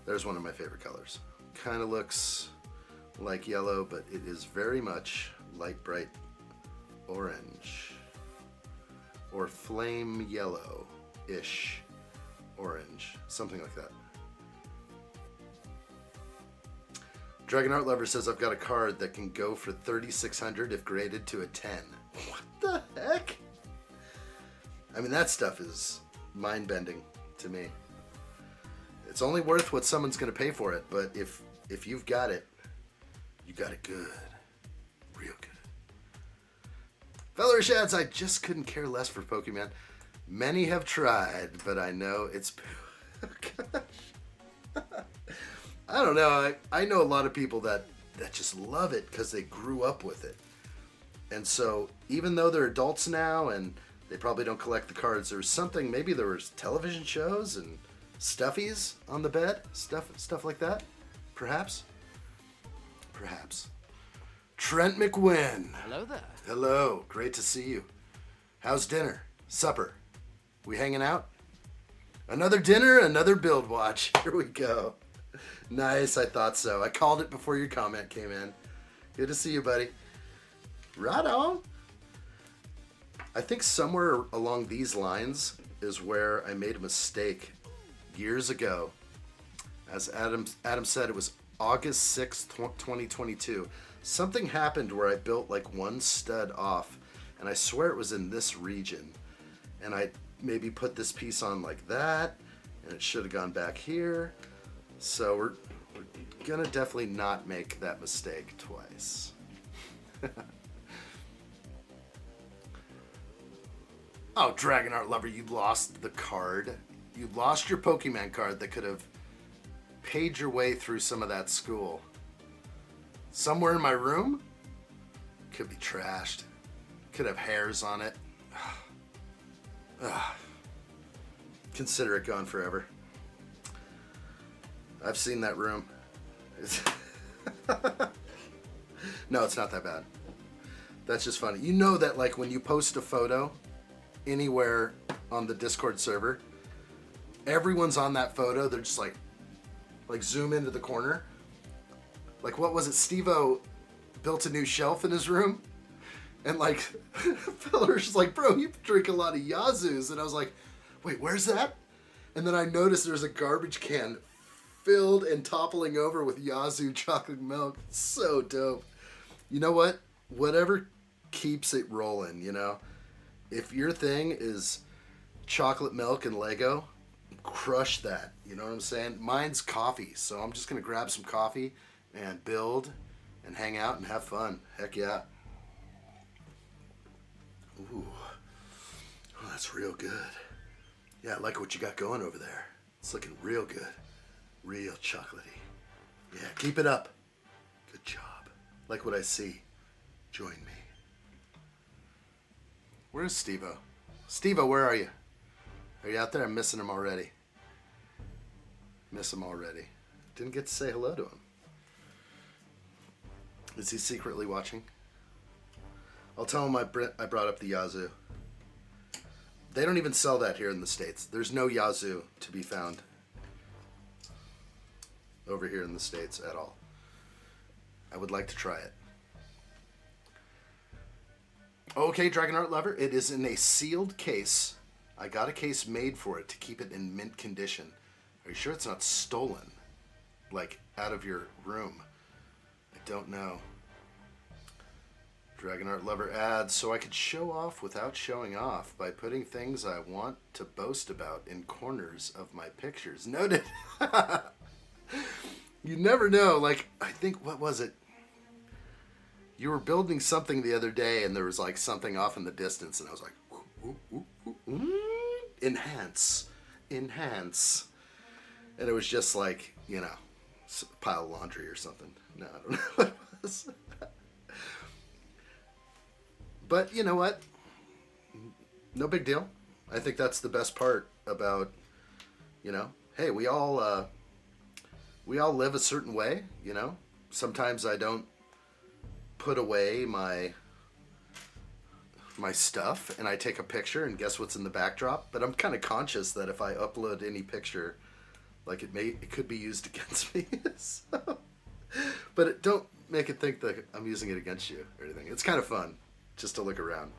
There's one of my favorite colors. Kind of looks like yellow, but it is very much light bright orange or flame yellow-ish orange, something like that. Dragon Art Lover says, I've got a card that can go for 3,600 if graded to a 10. What the heck? I mean, that stuff is mind-bending to me. It's only worth what someone's going to pay for it, but if you've got it, you got it good. Real good. Fellow Shads, I just couldn't care less for Pokemon. Many have tried, but I know it's... Oh, gosh. I don't know. I know a lot of people that just love it because they grew up with it. And so even though they're adults now and they probably don't collect the cards, there's something, maybe there was television shows and stuffies on the bed, stuff like that. Perhaps. Trent McWynn. Hello there. Hello. Great to see you. How's dinner? Supper? We hanging out? Another dinner, another build watch. Here we go. Nice, I thought so. I called it before your comment came in. Good to see you, buddy. Right on. I think somewhere along these lines is where I made a mistake years ago. As Adam said, it was August 6th, 2022. Something happened where I built like one stud off, and I swear it was in this region. And I maybe put this piece on like that, and it should have gone back here. So we're gonna definitely not make that mistake twice. Oh, Dragon Art Lover, you lost the card. You lost your Pokemon card that could have paid your way through some of that school. Somewhere in my room? Could be trashed. Could have hairs on it. Consider it gone forever. I've seen that room. No, it's not that bad. That's just funny. You know that like when you post a photo anywhere on the Discord server, everyone's on that photo. They're just like zoom into the corner. Like what was it? Steve-O built a new shelf in his room. And like, fellas just like, bro, you drink a lot of Yazoos. And I was like, wait, where's that? And then I noticed there's a garbage can filled and toppling over with Yazoo chocolate milk. So dope. You know what? Whatever keeps it rolling, you know? If your thing is chocolate milk and Lego, crush that. You know what I'm saying? Mine's coffee. So I'm just going to grab some coffee and build and hang out and have fun. Heck yeah. Ooh. Oh, that's real good. Yeah, I like what you got going over there. It's looking real good. Real chocolatey. Yeah, keep it up. Good job. Like what I see. Join me. Where's Steve-O? Steve-O, where are you? Are you out there? I'm missing him already. Miss him already. Didn't get to say hello to him. Is he secretly watching? I'll tell him I brought up the Yazoo. They don't even sell that here in the States. There's no Yazoo to be found over here in the States at all. I would like to try it. Okay, Dragon Art Lover, it is in a sealed case. I got a case made for it to keep it in mint condition. Are you sure it's not stolen? Like, out of your room? I don't know. Dragon Art Lover adds, so I could show off without showing off by putting things I want to boast about in corners of my pictures. Noted. You never know. Like, I think, what was it? You were building something the other day and there was like something off in the distance and I was like, ooh, ooh, ooh, ooh. Enhance. And it was just like, you know, a pile of laundry or something. No, I don't know what it was. But you know what? No big deal. I think that's the best part about, you know, hey, we all live a certain way, you know. Sometimes I don't put away my stuff and I take a picture and guess what's in the backdrop. But I'm kind of conscious that if I upload any picture, like it could be used against me. So, but don't make it think that I'm using it against you or anything. It's kind of fun just to look around.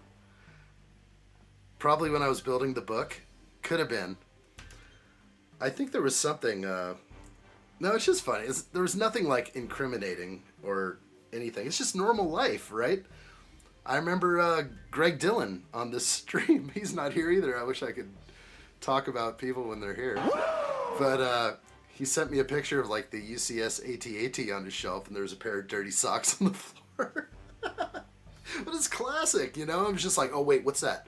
Probably when I was building the book, could have been. I think there was something. No, it's just funny. There was nothing like incriminating or anything. It's just normal life, right? I remember Greg Dillon on this stream. He's not here either. I wish I could talk about people when they're here. But he sent me a picture of like the UCS AT-AT on his shelf, and there was a pair of dirty socks on the floor. But it's classic, you know? I'm just like, oh wait, what's that?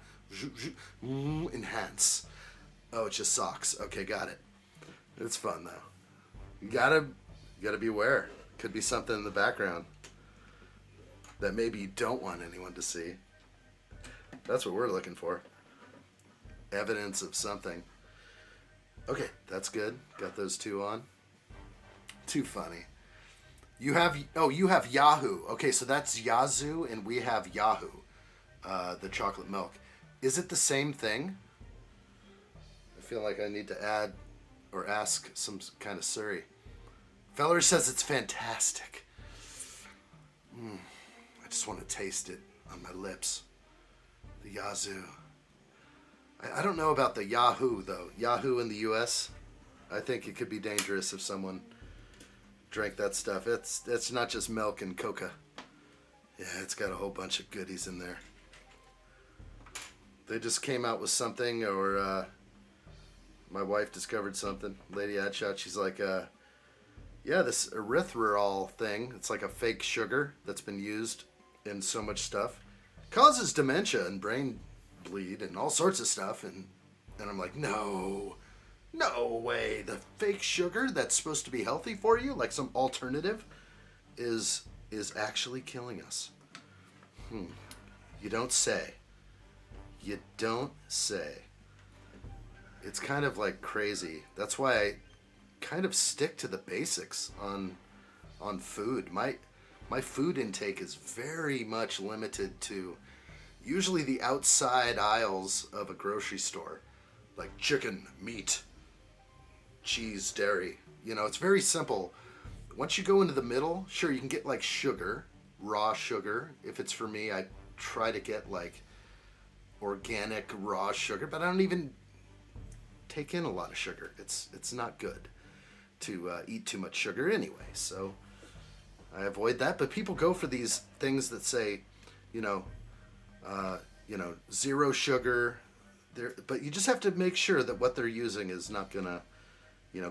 Enhance. Oh, it's just socks. Okay, got it. It's fun though. You gotta be aware. Could be something in the background that maybe you don't want anyone to see. That's what we're looking for. Evidence of something. Okay, that's good. Got those two on. Too funny. You have Yahoo. Okay, so that's Yazoo and we have Yahoo. The chocolate milk. Is it the same thing? I feel like I need to add or ask some kind of Surrey. Feller says it's fantastic. I just want to taste it on my lips. The Yazoo. I don't know about the Yahoo though. Yahoo in the US. I think it could be dangerous if someone drank that stuff. It's not just milk and coca. Yeah, it's got a whole bunch of goodies in there. They just came out with something, or my wife discovered something. Lady Addshot, she's like, yeah, this erythritol thing. It's like a fake sugar that's been used in so much stuff. Causes dementia and brain bleed and all sorts of stuff. And I'm like, no way. The fake sugar that's supposed to be healthy for you, like some alternative, is actually killing us. You don't say. You don't say. It's kind of like crazy. That's why I kind of stick to the basics on food. My food intake is very much limited to usually the outside aisles of a grocery store, like chicken, meat, cheese, dairy. You know, it's very simple. Once you go into the middle, sure, you can get like sugar, raw sugar. If it's for me, I try to get like organic raw sugar, but I don't even take in a lot of sugar. It's not good to eat too much sugar anyway, so I avoid that. But people go for these things that say, zero sugar. But you just have to make sure that what they're using is not gonna,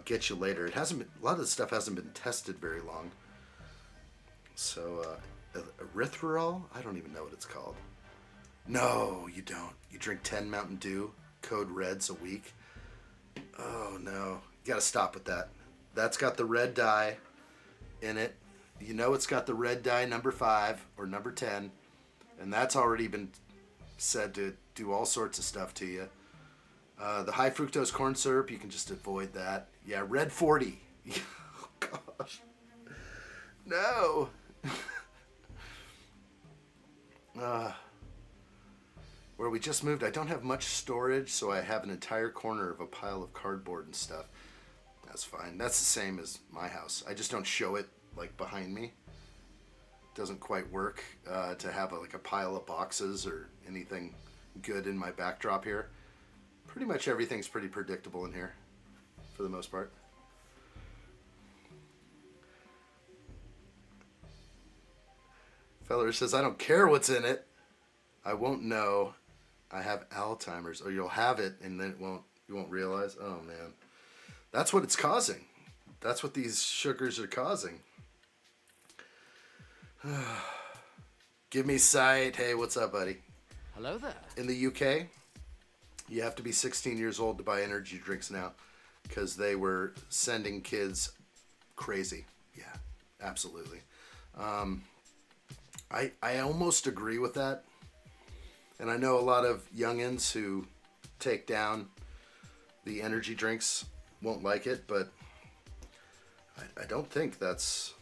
get you later. A lot of the stuff hasn't been tested very long. So erythritol, I don't even know what it's called. No, you don't. You drink 10 Mountain Dew, Code Reds a week. Oh no, you gotta stop with that. That's got the red dye in it. You know it's got the red dye number 5 or number 10, and that's already been said to do all sorts of stuff to you. The high fructose corn syrup, you can just avoid that. Yeah, red 40. Oh gosh. No. Where we just moved, I don't have much storage, so I have an entire corner of a pile of cardboard and stuff. That's fine. That's the same as my house. I just don't show it like behind me. It doesn't quite work to have like a pile of boxes or anything good in my backdrop here. Pretty much everything's pretty predictable in here, for the most part. Feller says, I don't care what's in it. I won't know. I have Alzheimer's. Or you'll have it and then you won't realize. Oh man. That's what it's causing. That's what these sugars are causing. Give me sight. Hey, what's up, buddy? Hello there. In the UK, you have to be 16 years old to buy energy drinks now because they were sending kids crazy. Yeah, absolutely. I almost agree with that. And I know a lot of youngins who take down the energy drinks won't like it, but I don't think that's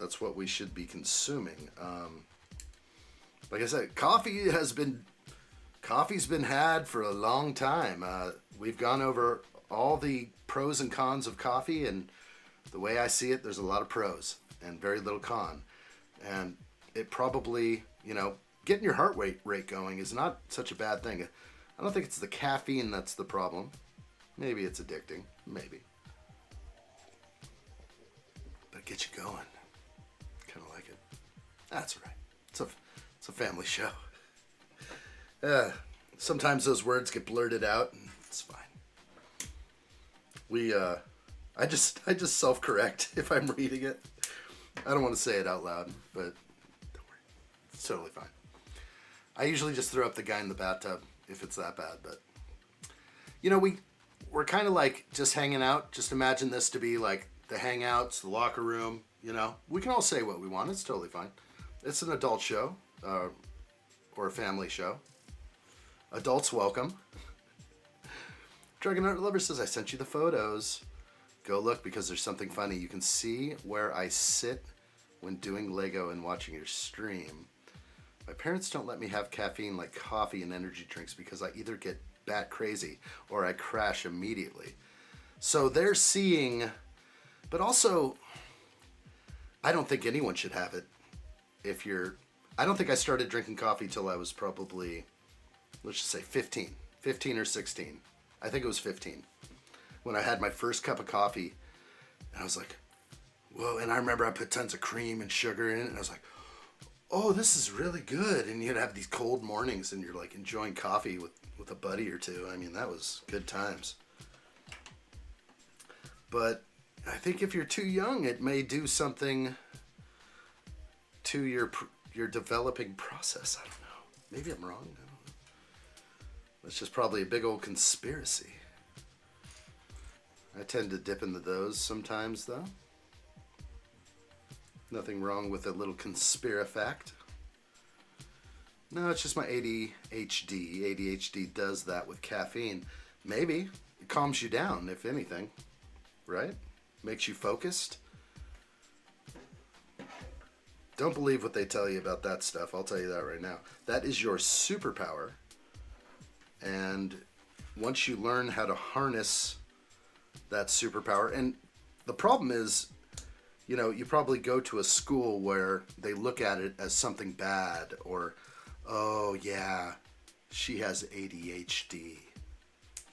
that's what we should be consuming. Like I said, coffee's been had for a long time. We've gone over all the pros and cons of coffee, and the way I see it, there's a lot of pros and very little con. And it probably, you know, getting your heart rate going is not such a bad thing. I don't think it's the caffeine that's the problem. Maybe it's addicting. Maybe. But it gets you going. Kind of like it. That's right. It's a family show. Sometimes those words get blurted out, and it's fine. I just self-correct if I'm reading it. I don't want to say it out loud, but don't worry. It's totally fine. I usually just throw up the guy in the bathtub if it's that bad, but you know, we're kind of like just hanging out. Just imagine this to be like the hangouts, the locker room, you know. We can all say what we want. It's totally fine. It's an adult show, or a family show. Adults welcome. Dragon Art Lover says, I sent you the photos. Go look because there's something funny. You can see where I sit when doing Lego and watching your stream. My parents don't let me have caffeine like coffee and energy drinks because I either get bat crazy or I crash immediately. So they're seeing, but also, I don't think anyone should have it. I don't think I started drinking coffee till I was probably, let's just say 15 or 16. I think it was 15 when I had my first cup of coffee, and I was like, whoa. And I remember I put tons of cream and sugar in it, and I was like, oh, this is really good. And you'd have these cold mornings and you're like enjoying coffee with a buddy or two. I mean, that was good times. But I think if you're too young, it may do something to your developing process. I don't know. Maybe I'm wrong. I don't know. It's just probably a big old conspiracy. I tend to dip into those sometimes, though. Nothing wrong with a little conspirafact. No, it's just my ADHD. ADHD does that with caffeine. Maybe. It calms you down, if anything. Right? Makes you focused. Don't believe what they tell you about that stuff. I'll tell you that right now. That is your superpower. And once you learn how to harness that superpower, and the problem is, you know, you probably go to a school where they look at it as something bad, or, oh yeah, she has ADHD.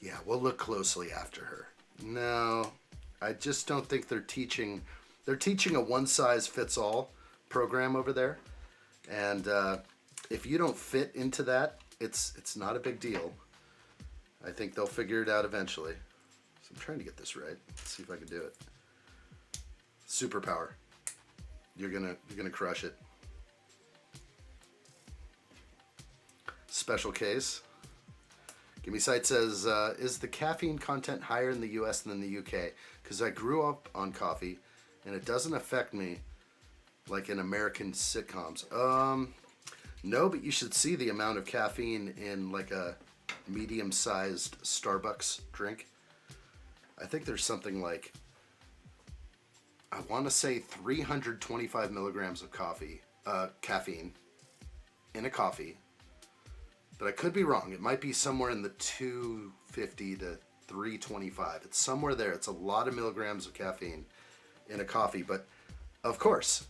Yeah, we'll look closely after her. No, I just don't think they're teaching a one-size-fits-all program over there. And if you don't fit into that, it's not a big deal. I think they'll figure it out eventually. So I'm trying to get this right. Let's see if I can do it. Superpower. You're gonna crush it. Special case. Gimme Sight says, is the caffeine content higher in the US than in the UK? Because I grew up on coffee and it doesn't affect me like in American sitcoms. No, but you should see the amount of caffeine in like a medium-sized Starbucks drink. I think there's something like, I want to say 325 milligrams of caffeine in a coffee, but I could be wrong. It might be somewhere in the 250 to 325. It's somewhere there. It's a lot of milligrams of caffeine in a coffee, but of course,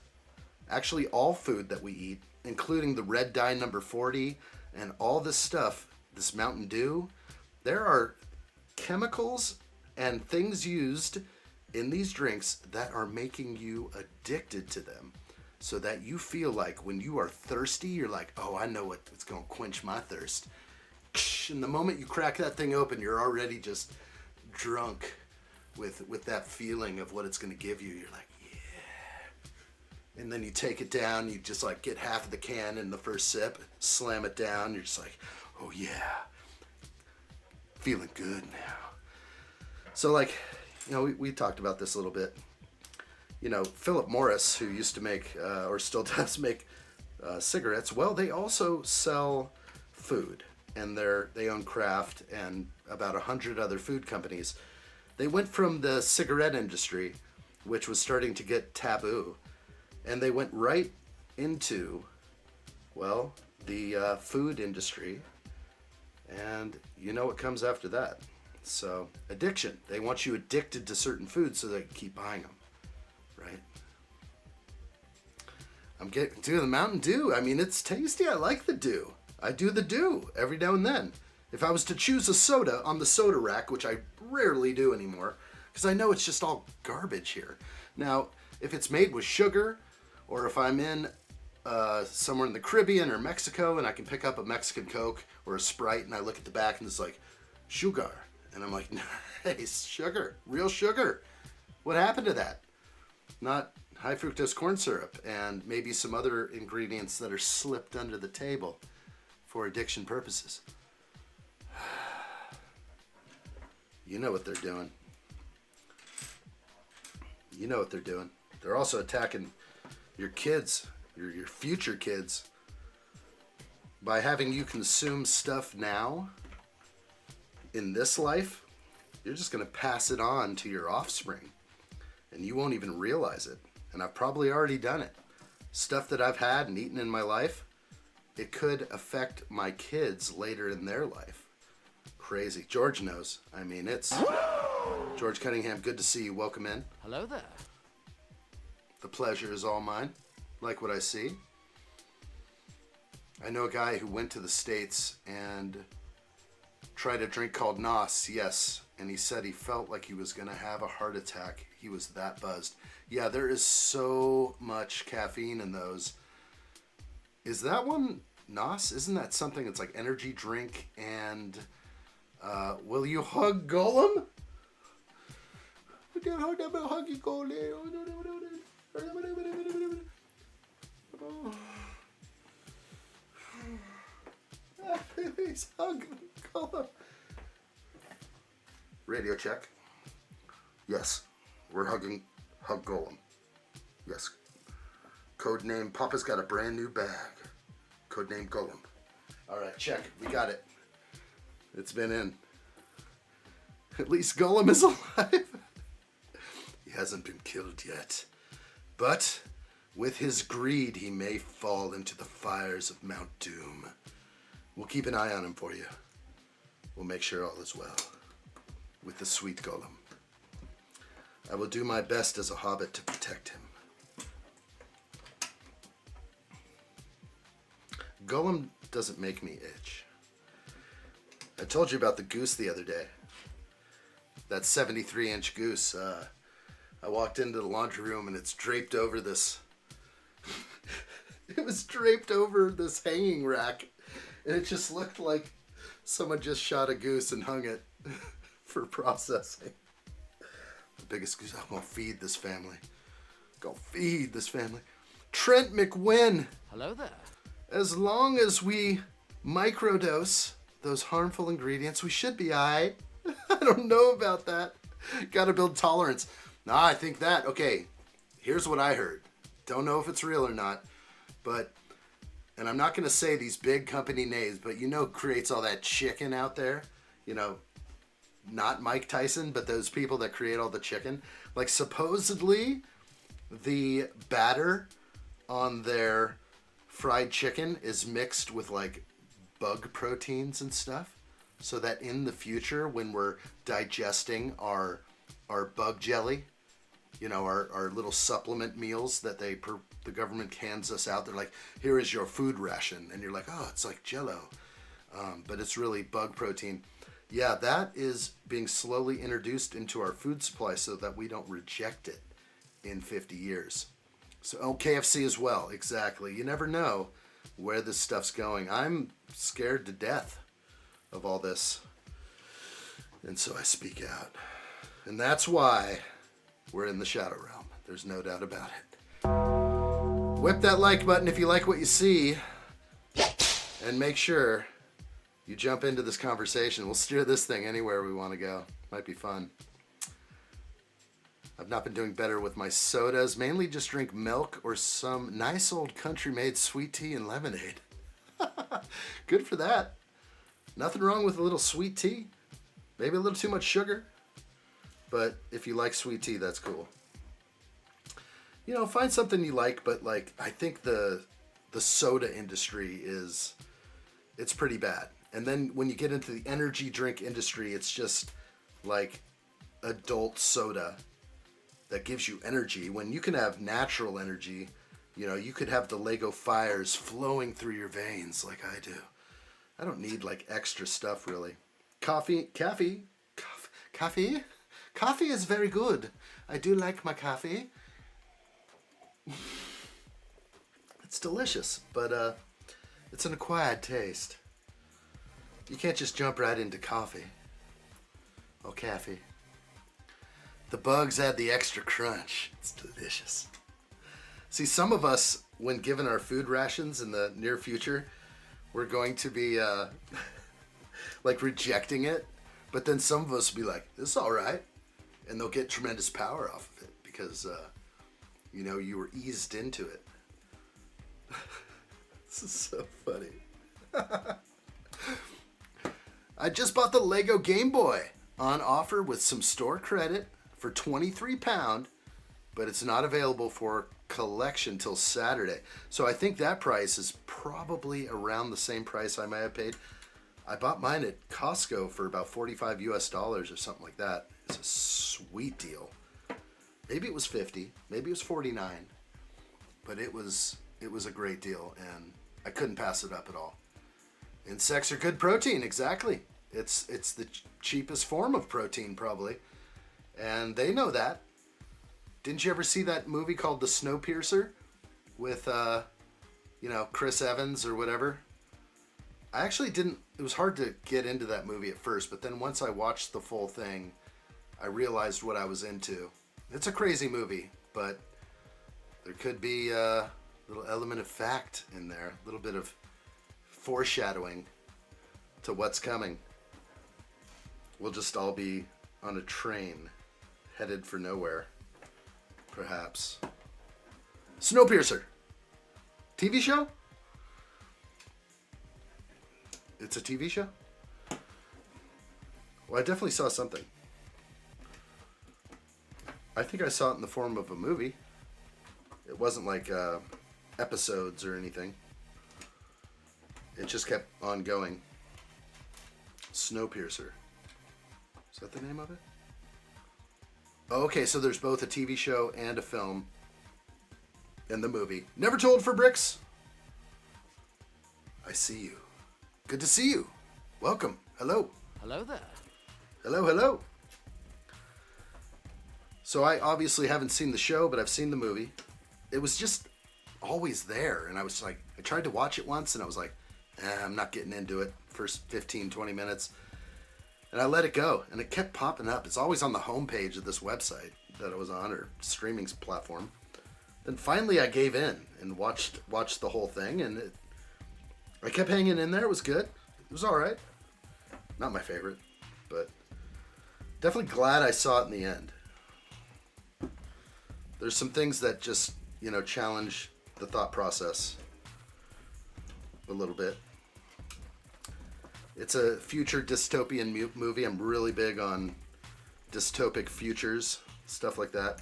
actually all food that we eat, including the red dye number 40 and all this stuff, this Mountain Dew, there are chemicals and things used in these drinks that are making you addicted to them, so that you feel like when you are thirsty, you're like, oh, I know what's going to quench my thirst. And the moment you crack that thing open, you're already just drunk with that feeling of what it's going to give you. You're like, yeah. And then you take it down, you just like get half of the can in the first sip, slam it down, you're just like, oh yeah, feeling good now. So like, you know, we talked about this a little bit. You know, Philip Morris, who used to make, or still does make cigarettes, well, they also sell food, and they own Kraft and about 100 other food companies. They went from the cigarette industry, which was starting to get taboo, And they went right into, well, the food industry. And you know what comes after that. So, addiction. They want you addicted to certain foods so they can keep buying them, right? I'm getting to the Mountain Dew. I mean, it's tasty. I like the Dew. I do the Dew every now and then. If I was to choose a soda on the soda rack, which I rarely do anymore, because I know it's just all garbage here. Now, if it's made with sugar, or if I'm in somewhere in the Caribbean or Mexico and I can pick up a Mexican Coke or a Sprite and I look at the back and it's like, sugar. And I'm like, nice, sugar, real sugar. What happened to that? Not high fructose corn syrup and maybe some other ingredients that are slipped under the table for addiction purposes. You know what they're doing. You know what they're doing. They're also attacking your kids, your future kids, by having you consume stuff now in this life. You're just going to pass it on to your offspring and you won't even realize it. And I've probably already done it. Stuff that I've had and eaten in my life, it could affect my kids later in their life. Crazy. George knows. I mean, it's George Cunningham. Good to see you. Welcome in. Hello there. The pleasure is all mine. Like what I see. I know a guy who went to the States and tried a drink called Nos, yes, and he said he felt like he was going to have a heart attack. He was that buzzed. Yeah, there is so much caffeine in those. Is that one Nos? Isn't that something that's like energy drink and will you hug Golem? Huggy Golem. Please hug Golem. Radio check. Yes, we're hugging Hug Golem. Yes. Codename Papa's got a brand new bag. Codename Golem. All right, check. We got it. It's been in. At least Golem is alive. He hasn't been killed yet. But with his greed, he may fall into the fires of Mount Doom. We'll keep an eye on him for you. We'll make sure all is well with the sweet Golem. I will do my best as a hobbit to protect him. Golem doesn't make me itch. I told you about the goose the other day. That 73-inch goose. I walked into the laundry room and it's draped over this. It was draped over this hanging rack. And it just looked like someone just shot a goose and hung it for processing. The biggest goose. I'm going to feed this family. Go feed this family. Trent McWin. Hello there. As long as we microdose those harmful ingredients, we should be alright. I don't know about that. Gotta build tolerance. Nah, I think that. Okay, here's what I heard. Don't know if it's real or not, but, and I'm not gonna say these big company names, but you know who creates all that chicken out there? You know, not Mike Tyson, but those people that create all the chicken. Like, supposedly, the batter on their fried chicken is mixed with like bug proteins and stuff, so that in the future when we're digesting our bug jelly, you know, our little supplement meals that the government hands us out, they're like, here is your food ration, and you're like, oh, it's like Jell-O, but it's really bug protein. Yeah, that is being slowly introduced into our food supply so that we don't reject it in 50 years. So, oh, KFC as well, exactly. You never know where this stuff's going. I'm scared to death of all this. And so I speak out. And that's why we're in the Shadow Realm. There's no doubt about it. Whip that like button if you like what you see. And make sure you jump into this conversation. We'll steer this thing anywhere we want to go. Might be fun. I've not been doing better with my sodas. Mainly just drink milk or some nice old country-made sweet tea and lemonade. Good for that. Nothing wrong with a little sweet tea. Maybe a little too much sugar. But if you like sweet tea, that's cool. you know, find something you like, but like I think the soda industry it's pretty bad. And then when you get into the energy drink industry, it's just like adult soda that gives you energy when you can have natural energy. You know, you could have the Lego fires flowing through your veins like I do. I don't need like extra stuff really. Coffee is very good. I do like my coffee. It's delicious, but it's an acquired taste. You can't just jump right into coffee. Oh, caffee. The bugs add the extra crunch. It's delicious. See, some of us, when given our food rations in the near future, we're going to be like rejecting it. But then some of us will be like, this is all right. And they'll get tremendous power off of it because, you know, you were eased into it. This is so funny. I just bought the Lego Game Boy on offer with some store credit for £23, but it's not available for collection till Saturday. So I think that price is probably around the same price I might have paid. I bought mine at Costco for about $45 US or something like that. It's a sweet deal. Maybe it was 50, maybe it was 49, but it was a great deal and I couldn't pass it up at all. Insects are good protein, exactly. It's the cheapest form of protein probably, and they know that. Didn't you ever see that movie called The Snowpiercer with, you know, Chris Evans or whatever? I actually didn't, it was hard to get into that movie at first, but then once I watched the full thing, I realized what I was into. It's a crazy movie, but there could be a little element of fact in there, a little bit of foreshadowing to what's coming. We'll just all be on a train headed for nowhere, perhaps. Snowpiercer. TV show? It's a TV show? Well, I definitely saw something. I think I saw it in the form of a movie. It wasn't like episodes or anything. It just kept on going. Snowpiercer. Is that the name of it? Oh, okay, so there's both a TV show and a film and the movie. Never Told for Bricks. I see you. Good to see you. Welcome. Hello. Hello there. Hello, hello. So I obviously haven't seen the show, but I've seen the movie. It was just always there. And I was like, I tried to watch it once and I was like, I'm not getting into it. First 15, 20 minutes. And I let it go. And it kept popping up. It's always on the homepage of this website that I was on, or streaming platform. Then finally I gave in and watched the whole thing. And I kept hanging in there. It was good. It was all right. Not my favorite, but definitely glad I saw it in the end. There's some things that just, you know, challenge the thought process a little bit. It's a future dystopian movie. I'm really big on dystopic futures, stuff like that.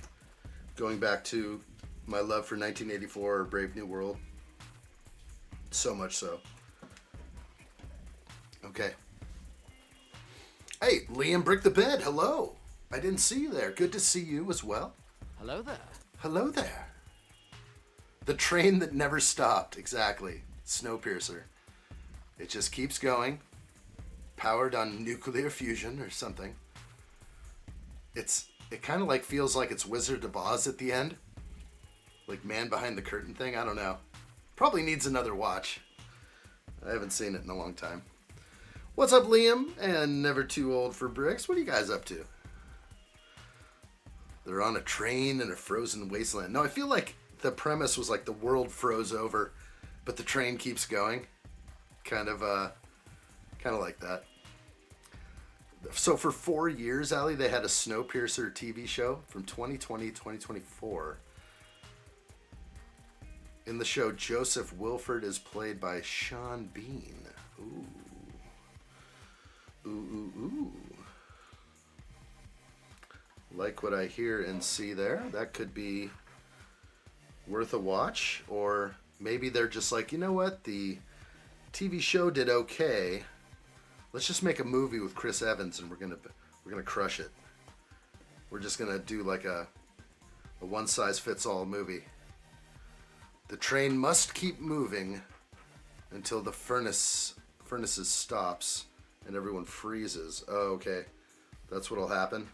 Going back to my love for 1984 or Brave New World. So much so. Okay. Hey, Liam Brick the Bed, hello. I didn't see you there. Good to see you as well. Hello there. Hello there. The train that never stopped, exactly. Snowpiercer. It just keeps going. Powered on nuclear fusion or something. It kind of like feels like it's Wizard of Oz at the end. Like Man Behind the Curtain thing, I don't know. Probably needs another watch. I haven't seen it in a long time. What's up, Liam? And Never Too Old for Bricks. What are you guys up to? They're on a train in a frozen wasteland. No, I feel like the premise was like the world froze over, but the train keeps going. Kind of like that. So for 4 years, Allie, they had a Snowpiercer TV show from 2020 to 2024. In the show, Joseph Wilford is played by Sean Bean. Ooh. Ooh, ooh, ooh. Like what I hear and see there. That could be worth a watch, or maybe they're just like, you know what, the TV show did okay. Let's just make a movie with Chris Evans, and we're gonna crush it. We're just gonna do like a one-size-fits-all movie. The train must keep moving until the furnaces stops and everyone freezes. Oh, okay. That's what'll happen.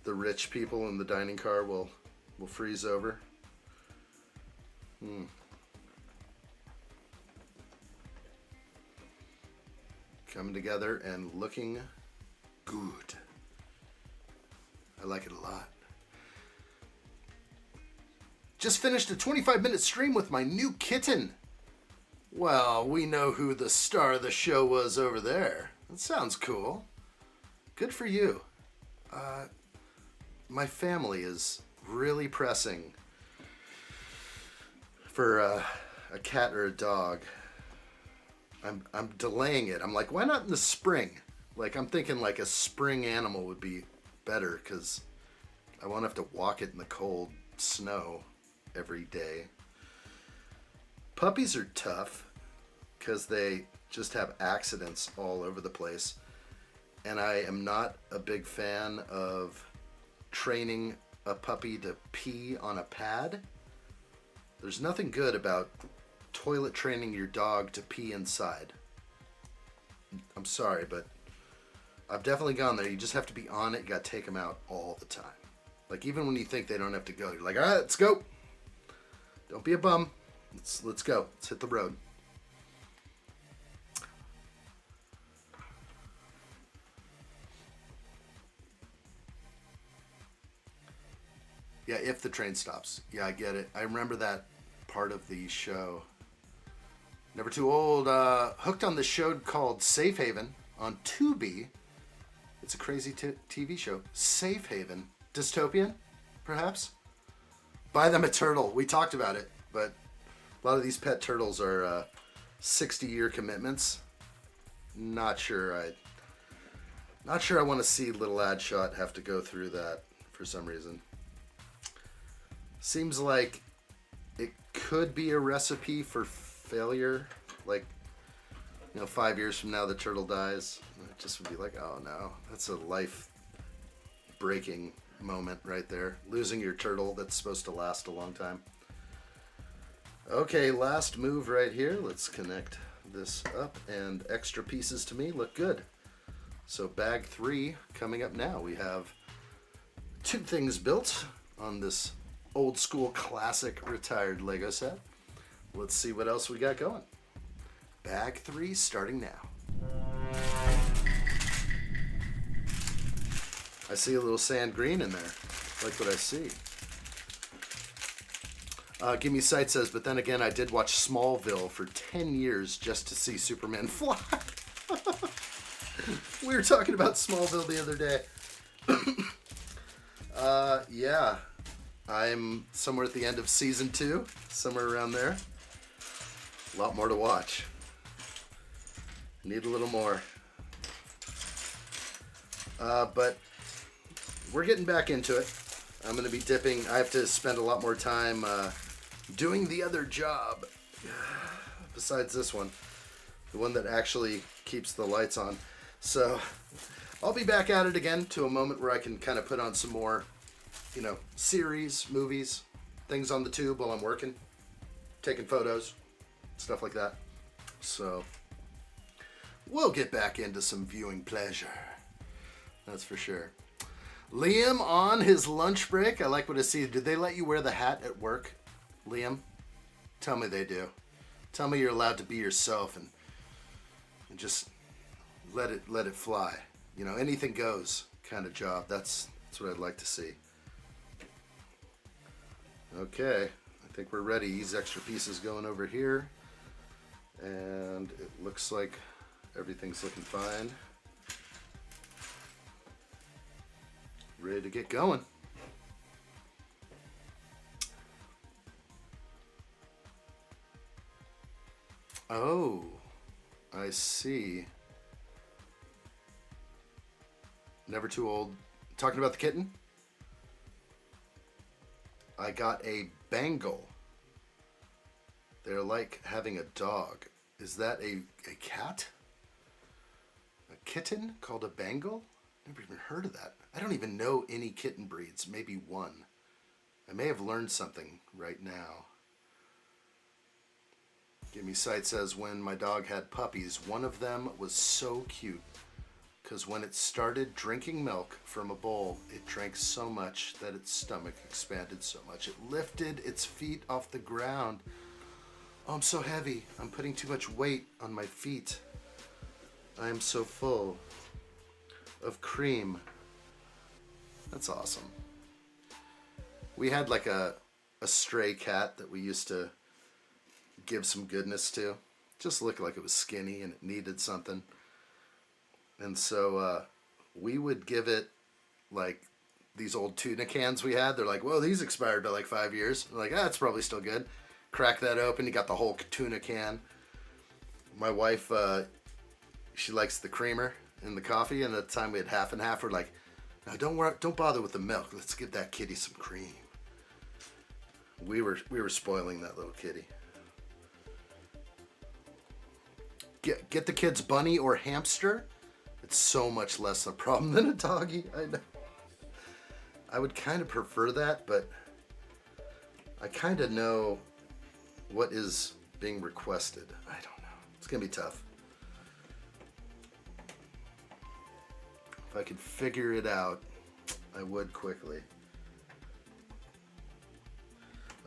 The rich people in the dining car will freeze over. Coming together and looking good. I like it a lot. Just finished a 25-minute stream with my new kitten. Well, we know who the star of the show was over there. That sounds cool. Good for you. My family is really pressing for a cat or a dog. I'm delaying it. I'm like, why not in the spring? Like, I'm thinking like a spring animal would be better because I won't have to walk it in the cold snow every day. Puppies are tough because they just have accidents all over the place. And I am not a big fan of training a puppy to pee on a pad. There's nothing good about toilet training your dog to pee inside. I'm sorry, but I've definitely gone there. You just have to be on it. You got to take them out all the time. Like, even when you think they don't have to go, you're like, all right, let's go. Don't be a bum. Let's go. Let's hit the road. Yeah, if the train stops. Yeah, I get it. I remember that part of the show. Never too old. Hooked on this show called Safe Haven on Tubi. It's a crazy TV show. Safe Haven. Dystopian, perhaps? Buy them a turtle. We talked about it, but a lot of these pet turtles are 60-year commitments. Not sure I want to see little addshot have to go through that for some reason. Seems like it could be a recipe for failure. Like, 5 years from now the turtle dies. It just would be like, oh no, that's a life-breaking moment right there. Losing your turtle that's supposed to last a long time. Okay, last move right here. Let's connect this up, and extra pieces to me look good. So bag 3 coming up now. We have 2 things built on this old school classic retired Lego set. Let's see what else we got going. Bag 3 starting now. I see a little sand green in there. Like what I see. Give Me Sight says, but then again, I did watch Smallville for 10 years just to see Superman fly. We were talking about Smallville the other day. Yeah. I'm somewhere at the end of season 2, somewhere around there. A lot more to watch. Need a little more. But we're getting back into it. I'm going to be dipping. I have to spend a lot more time doing the other job besides this one. The one that actually keeps the lights on. So I'll be back at it again to a moment where I can kind of put on some more, series, movies, things on the tube while I'm working, taking photos, stuff like that. So we'll get back into some viewing pleasure. That's for sure. Liam on his lunch break. I like what I see. Did they let you wear the hat at work, Liam? Tell me they do. Tell me you're allowed to be yourself and just let it fly. Anything goes kind of job. That's what I'd like to see. Okay, I think we're ready. These extra pieces going over here. And it looks like everything's looking fine. Ready to get going. Oh, I see. Never too old. Talking about the kitten? I got a Bengal. They're like having a dog. Is that a cat? A kitten called a Bengal? Never even heard of that. I don't even know any kitten breeds. Maybe one. I may have learned something right now. Gimme Sight says, when my dog had puppies, one of them was so cute. Because when it started drinking milk from a bowl, it drank so much that its stomach expanded so much. It lifted its feet off the ground. Oh, I'm so heavy. I'm putting too much weight on my feet. I am so full of cream. That's awesome. We had like a stray cat that we used to give some goodness to. Just looked like it was skinny and it needed something. And so we would give it like these old tuna cans we had. They're like, whoa, these expired by like 5 years. We're like, it's probably still good. Crack that open, you got the whole tuna can. My wife, she likes the creamer in the coffee, and at the time we had half and half. We're like, no, don't bother with the milk. Let's give that kitty some cream. We were spoiling that little kitty. Get the kids bunny or hamster. It's so much less a problem than a doggy. I know. I would kind of prefer that, but I kind of know what is being requested. I don't know. It's gonna be tough. If I could figure it out, I would quickly.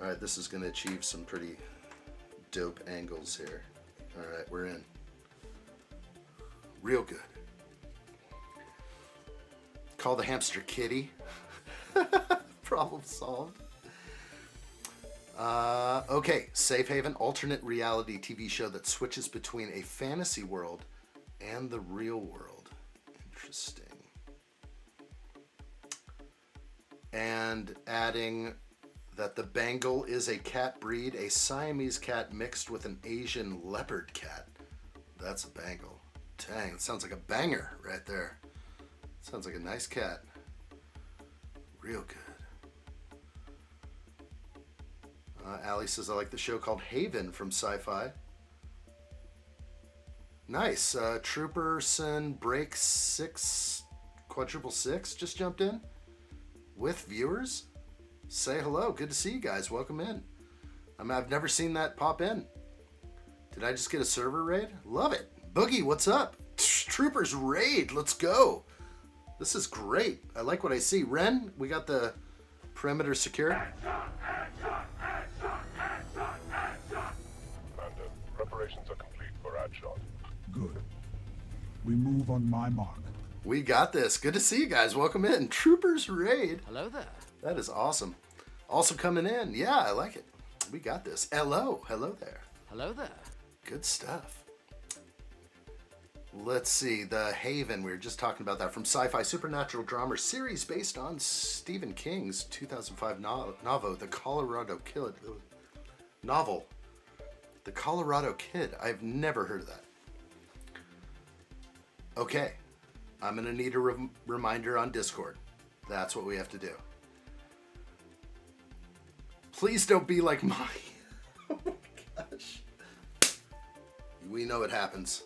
All right, this is gonna achieve some pretty dope angles here. All right, we're in. Real good. Call the hamster Kitty. Problem solved. Okay, Safe Haven, alternate reality TV show that switches between a fantasy world and the real world. Interesting. And adding that the Bengal is a cat breed, a Siamese cat mixed with an Asian leopard cat. That's a Bengal. Dang, it sounds like a banger right there. Sounds like a nice cat. Real good. Allie says, I like the show called Haven from Sci-Fi. Nice. Trooperson Break 6, Quadruple 6 just jumped in with viewers. Say hello. Good to see you guys. Welcome in. I've never seen that pop in. Did I just get a server raid? Love it. Boogie, what's up? Troopers raid. Let's go. This is great. I like what I see. Ren, we got the perimeter secure. Commander, preparations are complete for addshot. Good. We move on my mark. We got this. Good to see you guys. Welcome in. Troopers raid. Hello there. That is awesome. Also coming in. Yeah, I like it. We got this. Hello. Hello there. Hello there. Good stuff. Let's see. The Haven. We were just talking about that from Sci-Fi Supernatural Drama series based on Stephen King's 2005 novel, The Colorado Kid. Novel. The Colorado Kid. I've never heard of that. Okay. I'm going to need a reminder on Discord. That's what we have to do. Please don't be like mine. Oh my gosh. We know it happens.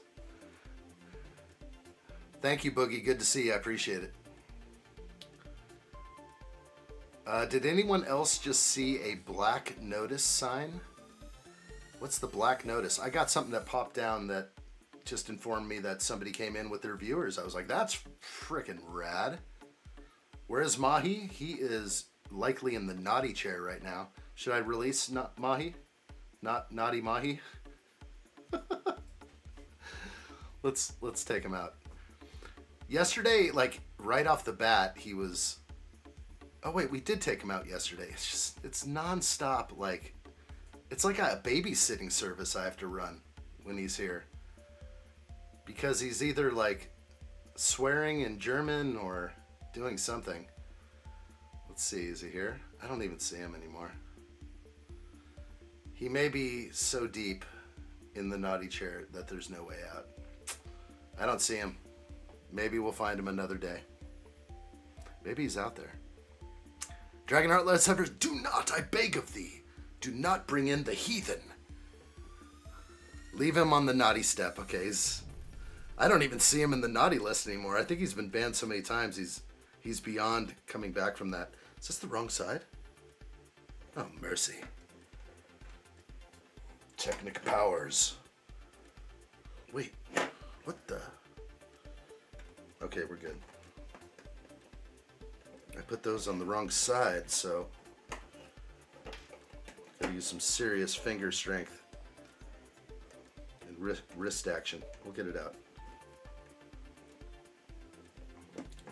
Thank you, Boogie. Good to see you. I appreciate it. Did anyone else just see a black notice sign? What's the black notice? I got something that popped down that just informed me that somebody came in with their viewers. I was like, that's freaking rad. Where's Mahi? He is likely in the naughty chair right now. Should I release Mahi? Not naughty Mahi? Let's take him out. Yesterday, like right off the bat, he was. Oh wait, we did take him out yesterday. It's nonstop. Like, it's like a babysitting service I have to run when he's here, because he's either like swearing in German or doing something. Let's see, is he here? I don't even see him anymore. He may be so deep in the naughty chair that there's no way out. I don't see him. Maybe we'll find him another day. Maybe he's out there. Dragonheart Lightsabers, do not, I beg of thee, do not bring in the heathen. Leave him on the naughty step, okay? I don't even see him in the naughty list anymore. I think he's been banned so many times, he's beyond coming back from that. Is this the wrong side? Oh, mercy. Technic powers. Wait, what the? Okay, we're good. I put those on the wrong side, so gotta use some serious finger strength and wrist action. We'll get it out.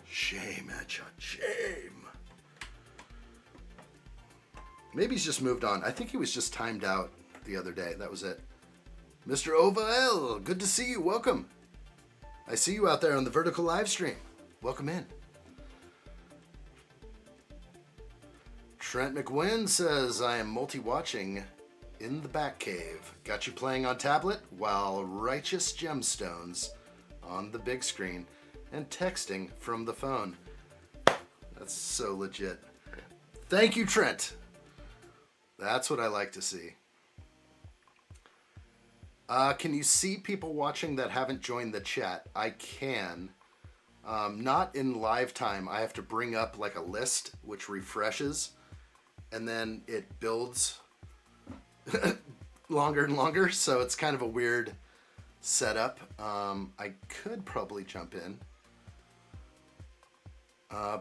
Shame, addshot, shame. Maybe he's just moved on. I think he was just timed out the other day. That was it. Mr. Ovael, good to see you. Welcome. I see you out there on the vertical live stream. Welcome in. Trent McWynn says, I am multi-watching in the back cave. Got you playing on tablet while Righteous Gemstones on the big screen and texting from the phone. That's so legit. Thank you, Trent. That's what I like to see. Can you see people watching that haven't joined the chat? I can. Not in live time. I have to bring up like a list which refreshes and then it builds longer and longer. So it's kind of a weird setup. I could probably jump in.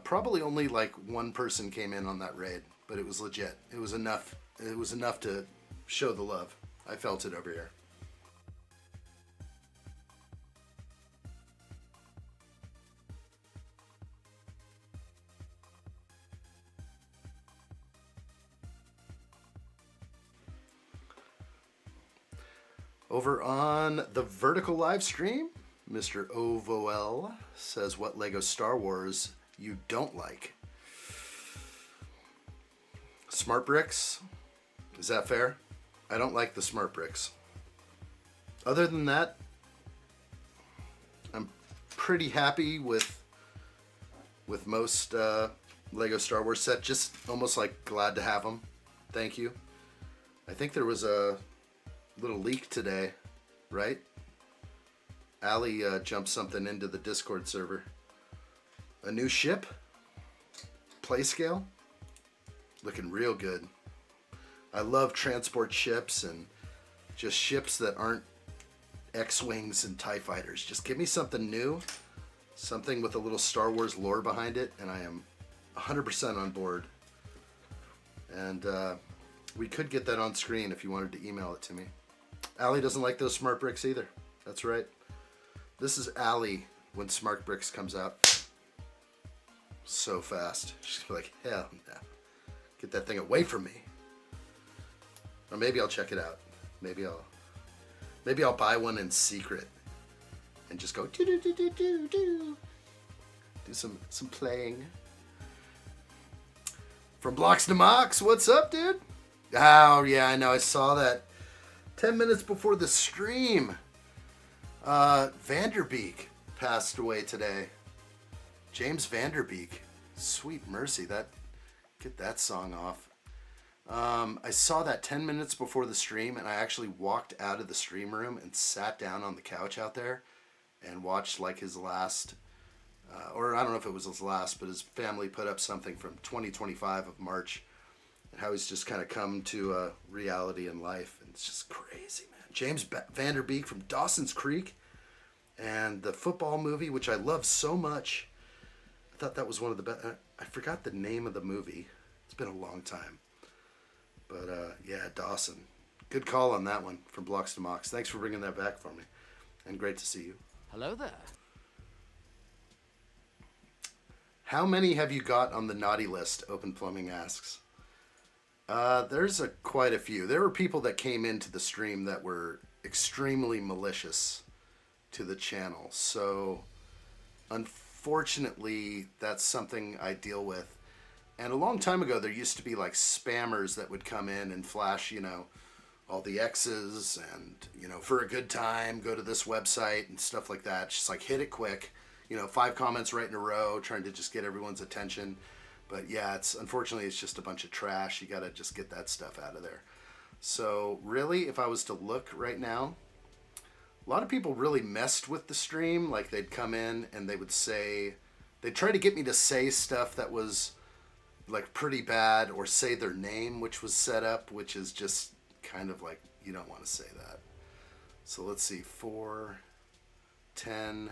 Probably only like one person came in on that raid, but it was legit. It was enough. It was enough to show the love. I felt it over here. Over on the vertical live stream, Mr. Ovoel says, what Lego Star Wars you don't like? Smart bricks? Is that fair? I don't like the smart bricks. Other than that, I'm pretty happy with most Lego Star Wars set. Just almost like glad to have them. Thank you. I think there was a little leak today, right? Ali jumped something into the Discord server. A new ship? Play scale? Looking real good. I love transport ships and just ships that aren't X-Wings and TIE Fighters. Just give me something new, something with a little Star Wars lore behind it, and I am 100% on board. And we could get that on screen if you wanted to email it to me. Allie doesn't like those smart bricks either. That's right. This is Allie when smart bricks comes out. So fast. She's gonna be like, hell no. Get that thing away from me. Or maybe I'll check it out. Maybe I'll buy one in secret and just go do do do do do do. Do some playing. From Blocks to Mox, what's up, dude? Oh yeah, I know. I saw that 10 minutes before the stream. Vanderbeek passed away today. James Vanderbeek. Sweet mercy. Get that song off. I saw that 10 minutes before the stream, and I actually walked out of the stream room and sat down on the couch out there and watched like his last, or I don't know if it was his last, but his family put up something from 2025 of March and how he's just kind of come to reality in life. And it's just crazy, man. James Vanderbeek from Dawson's Creek and the football movie, which I love so much. I thought that was one of the best. I forgot the name of the movie. It's been a long time. But yeah, Dawson. Good call on that one from Blocks to Mox. Thanks for bringing that back for me. And great to see you. Hello there. How many have you got on the naughty list? Open Plumbing asks. There's quite a few. There were people that came into the stream that were extremely malicious to the channel. So unfortunately, that's something I deal with. And a long time ago, there used to be like spammers that would come in and flash, all the X's and, for a good time, go to this website and stuff like that. Just like hit it quick, 5 comments right in a row, trying to just get everyone's attention. But yeah, unfortunately it's just a bunch of trash. You gotta just get that stuff out of there. So really, if I was to look right now, a lot of people really messed with the stream. Like they'd come in and they would say, they'd try to get me to say stuff that was like pretty bad, or say their name, which was set up, which is just kind of like, you don't want to say that. So let's see, 4, 10,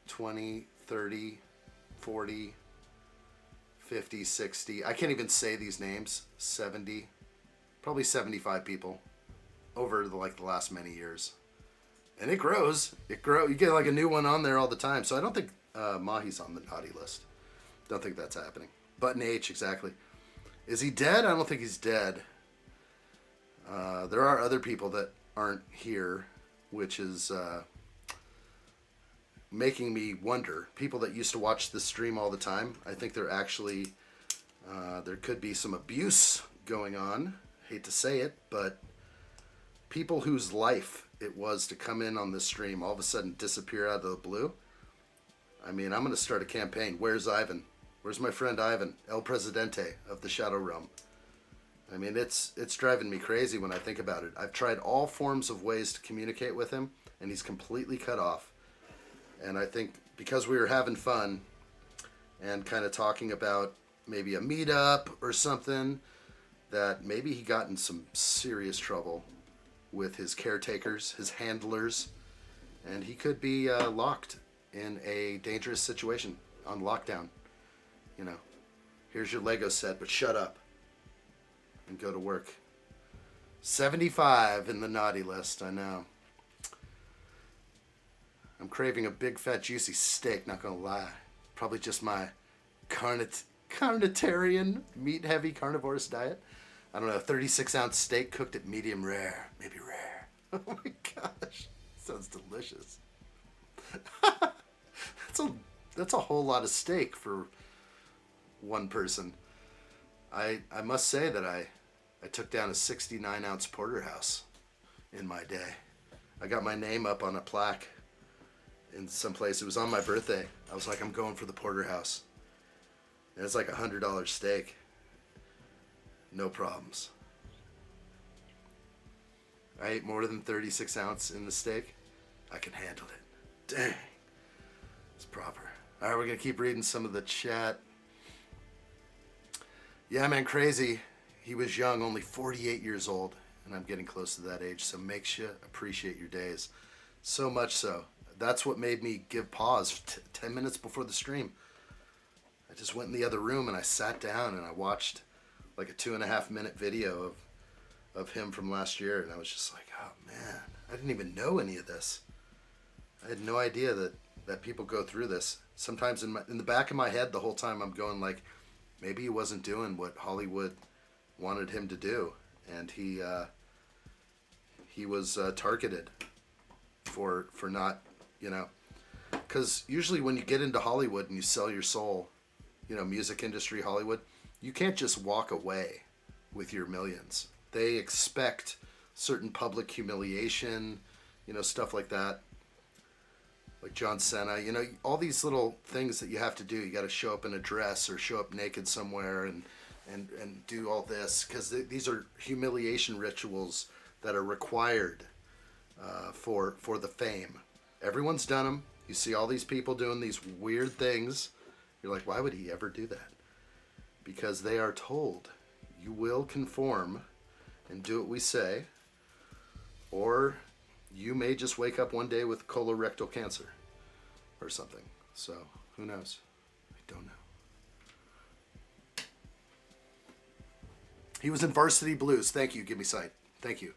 20, 30, 40, 50, 60. I can't even say these names. 70, probably 75 people over the last many years. And it grows. You get like a new one on there all the time. So I don't think Mahi's on the naughty list. Don't think that's happening. Button H, exactly. Is he dead? I don't think he's dead. There are other people that aren't here, which is making me wonder. People that used to watch this stream all the time, I think they're actually, there could be some abuse going on. Hate to say it, but people whose life it was to come in on this stream all of a sudden disappear out of the blue. I mean, I'm going to start a campaign. Where's Ivan? Where's my friend Ivan, El Presidente of the Shadow Realm? I mean, it's driving me crazy when I think about it. I've tried all forms of ways to communicate with him, and he's completely cut off. And I think because we were having fun and kind of talking about maybe a meetup or something, that maybe he got in some serious trouble with his caretakers, his handlers, and he could be locked in a dangerous situation on lockdown. You know, here's your Lego set, but shut up and go to work. 75 in the naughty list, I know. I'm craving a big fat juicy steak, not gonna lie. Probably just my carnitarian, meat heavy carnivorous diet. I don't know, 36-ounce steak cooked at medium rare, maybe rare. Oh my gosh, sounds delicious. That's a whole lot of steak for one person. I must say that I took down a 69-ounce porterhouse in my day. I got my name up on a plaque in some place. It was on my birthday. I was like, I'm going for the porterhouse. And it's like $100 steak. No problems. I ate more than 36 ounce in the steak. I can handle it. Dang. It's proper. All right, we're going to keep reading some of the chat. Yeah, man, crazy. He was young, only 48 years old, and I'm getting close to that age, so makes you appreciate your days. So much so. That's what made me give pause 10 minutes before the stream. I just went in the other room and I sat down and I watched like a 2.5-minute video of him from last year, and I was just like, oh man, I didn't even know any of this. I had no idea that people go through this. Sometimes in the back of my head the whole time I'm going like, maybe he wasn't doing what Hollywood wanted him to do, and he was targeted for not, you know, because usually when you get into Hollywood and you sell your soul, you know, music industry, Hollywood, you can't just walk away with your millions. They expect certain public humiliation, you know, stuff like that. Like John Cena, you know, all these little things that you have to do. You got to show up in a dress or show up naked somewhere and do all this, because these are humiliation rituals that are required for the fame. Everyone's done them. You see all these people doing these weird things. You're like, why would he ever do that? Because they are told, you will conform and do what we say, or you may just wake up one day with colorectal cancer or something. So, who knows? I don't know. He was in Varsity Blues. Thank you, Give Me Sight. Thank you.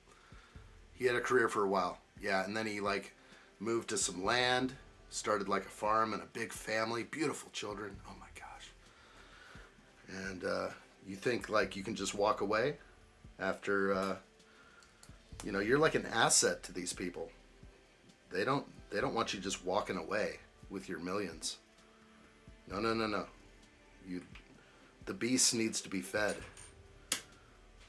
He had a career for a while. Yeah, and then he like moved to some land, started like a farm and a big family, beautiful children. Oh my gosh. And you think like you can just walk away after you know, you're like an asset to these people. They don't want you just walking away with your millions. No. The beast needs to be fed.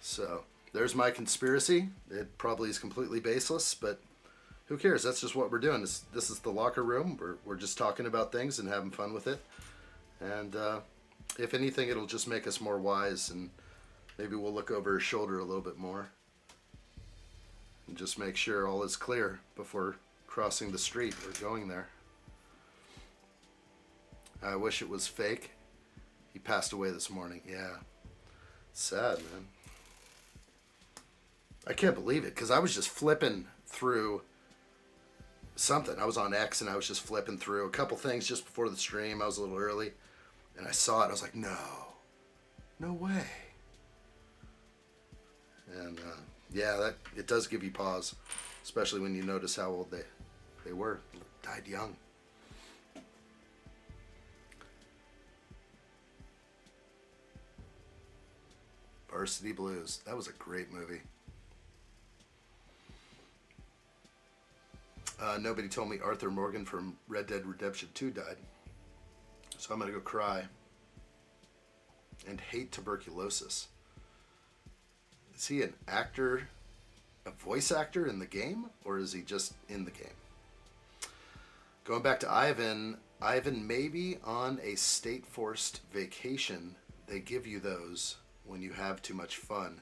So there's my conspiracy. It probably is completely baseless, but who cares? That's just what we're doing. This is the locker room. We're just talking about things and having fun with it. And If anything, it'll just make us more wise, and maybe we'll look over his shoulder a little bit more. And just make sure all is clear before crossing the street or going there. I wish it was fake. He passed away this morning. Yeah. Sad, man. I can't believe it, because I was just flipping through something. I was on X, and I was just flipping through a couple things just before the stream. I was a little early, and I saw it. I was like, no. No way. And, yeah, it does give you pause, especially when you notice how old they were. Died young. Varsity Blues. That was a great movie. Nobody told me Arthur Morgan from Red Dead Redemption 2 died. So I'm going to go cry. And hate tuberculosis. Is he an actor, a voice actor in the game? Or is he just in the game? Going back to Ivan. Ivan may be on a state-forced vacation. They give you those when you have too much fun.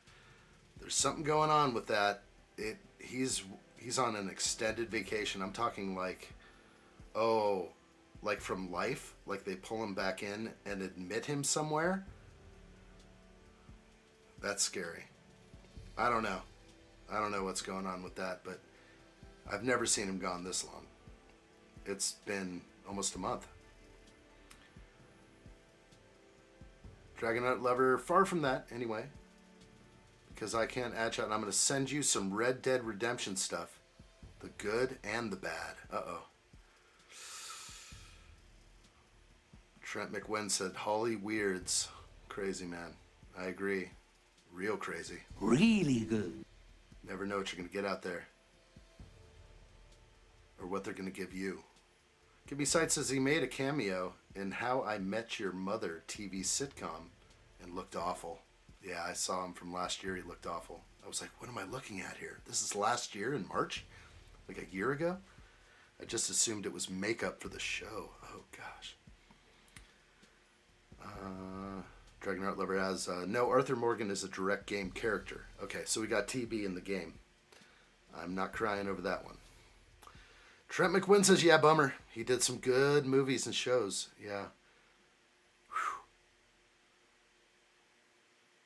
There's something going on with that. He's on an extended vacation. I'm talking like, like from life, like they pull him back in and admit him somewhere. That's scary. I don't know. I don't know what's going on with that, but I've never seen him gone this long. It's been almost a month. Dragonaut Lover, far from that, anyway. Because I can't addshot, and I'm going to send you some Red Dead Redemption stuff. The good and the bad. Uh-oh. Trent McWinn said, Holly Weirds. Crazy, man. I agree. Real crazy. Really good. Never know what you're going to get out there. Or what they're going to give you. Give Me Sight says he made a cameo in How I Met Your Mother TV sitcom and looked awful. Yeah, I saw him from last year. He looked awful. I was like, what am I looking at here? This is last year in March? Like a year ago? I just assumed it was makeup for the show. Oh, gosh. Dragonheart Lover has, no, Arthur Morgan is a direct game character. Okay, so we got TB in the game. I'm not crying over that one. Trent McWinn says, yeah, bummer. He did some good movies and shows. Yeah. Whew.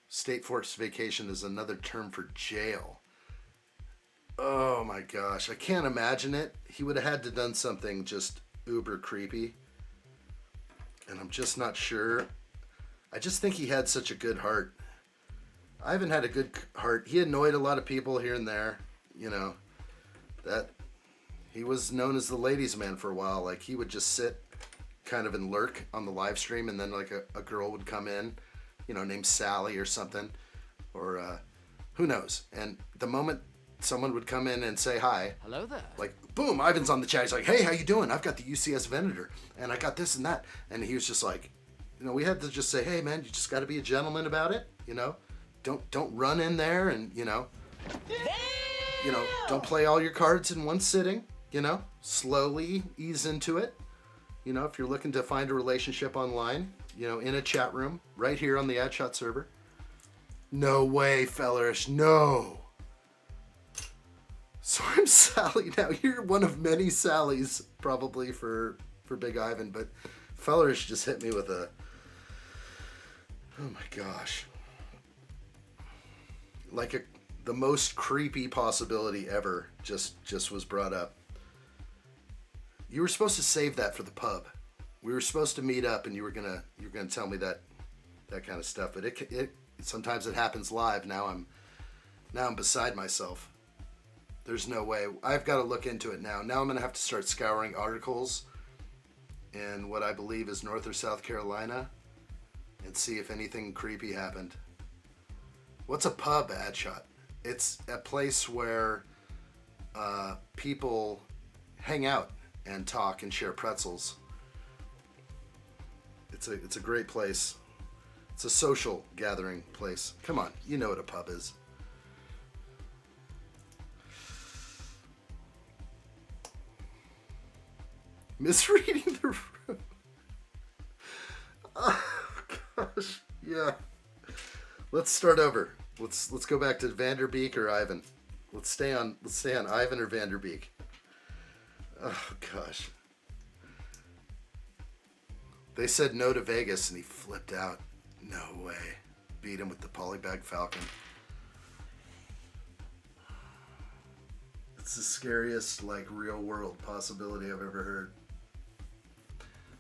State forced vacation is another term for jail. Oh my gosh. I can't imagine it. He would have had to done something just uber creepy. And I'm just not sure. I just think he had such a good heart. Ivan had a good heart. He annoyed a lot of people here and there. You know, that he was known as the ladies' man for a while. Like, he would just sit kind of and lurk on the live stream, and then like a girl would come in, you know, named Sally or something, or who knows. And the moment someone would come in and say hi, hello there, like, boom, Ivan's on the chat. He's like, hey, how you doing? I've got the UCS Venator, and I got this and that. And he was just like, you know, we had to just say, hey, man, you just got to be a gentleman about it, you know? Don't run in there and, you know, don't play all your cards in one sitting, you know? Slowly ease into it. You know, if you're looking to find a relationship online, you know, in a chat room, right here on the addshot server. No way, fellerish, no. So I'm Sally now. You're one of many Sallys, probably, for Big Ivan, but fellerish just hit me with a, oh my gosh. Like the most creepy possibility ever just was brought up. You were supposed to save that for the pub. We were supposed to meet up, and you were gonna tell me that kind of stuff. But it sometimes it happens live. Now I'm beside myself. There's no way. I've got to look into it now. Now I'm gonna have to start scouring articles in what I believe is North or South Carolina and see if anything creepy happened. What's a pub, Adshot? It's a place where people hang out and talk and share pretzels. It's a great place. It's a social gathering place. Come on, you know what a pub is. Misreading the room. Oh, God. Yeah. Let's start over. Let's go back to Vanderbeek or Ivan. Let's stay on Ivan or Vanderbeek. Oh gosh. They said no to Vegas and he flipped out. No way. Beat him with the polybag falcon. It's the scariest, like, real world possibility I've ever heard.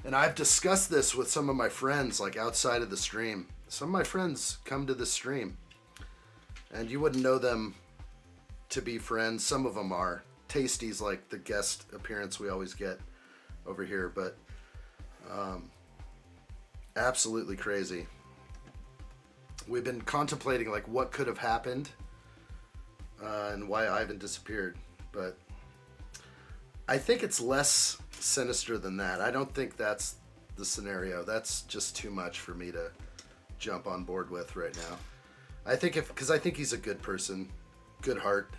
And I've discussed this with some of my friends, like, outside of the stream. Some of my friends come to the stream. And you wouldn't know them to be friends. Some of them are. Tasty's like the guest appearance we always get over here. But absolutely crazy. We've been contemplating, like, what could have happened and why Ivan disappeared. But I think it's less sinister than that. I don't think that's the scenario. That's just too much for me to jump on board with right now. I think because I think he's a good person, good heart,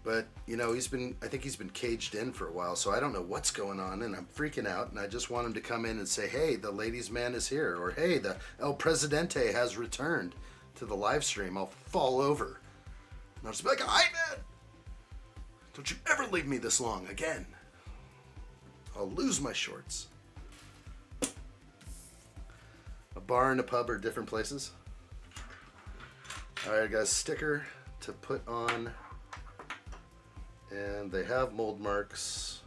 but you know, I think he's been caged in for a while, so I don't know what's going on, and I'm freaking out, and I just want him to come in and say, hey, the ladies' man is here, or hey, the El Presidente has returned to the live stream. I'll fall over, and I'll just be like, Ivan, don't you ever leave me this long again. I'll lose my shorts. A bar and a pub are different places. Alright guys, sticker to put on, and they have mold marks,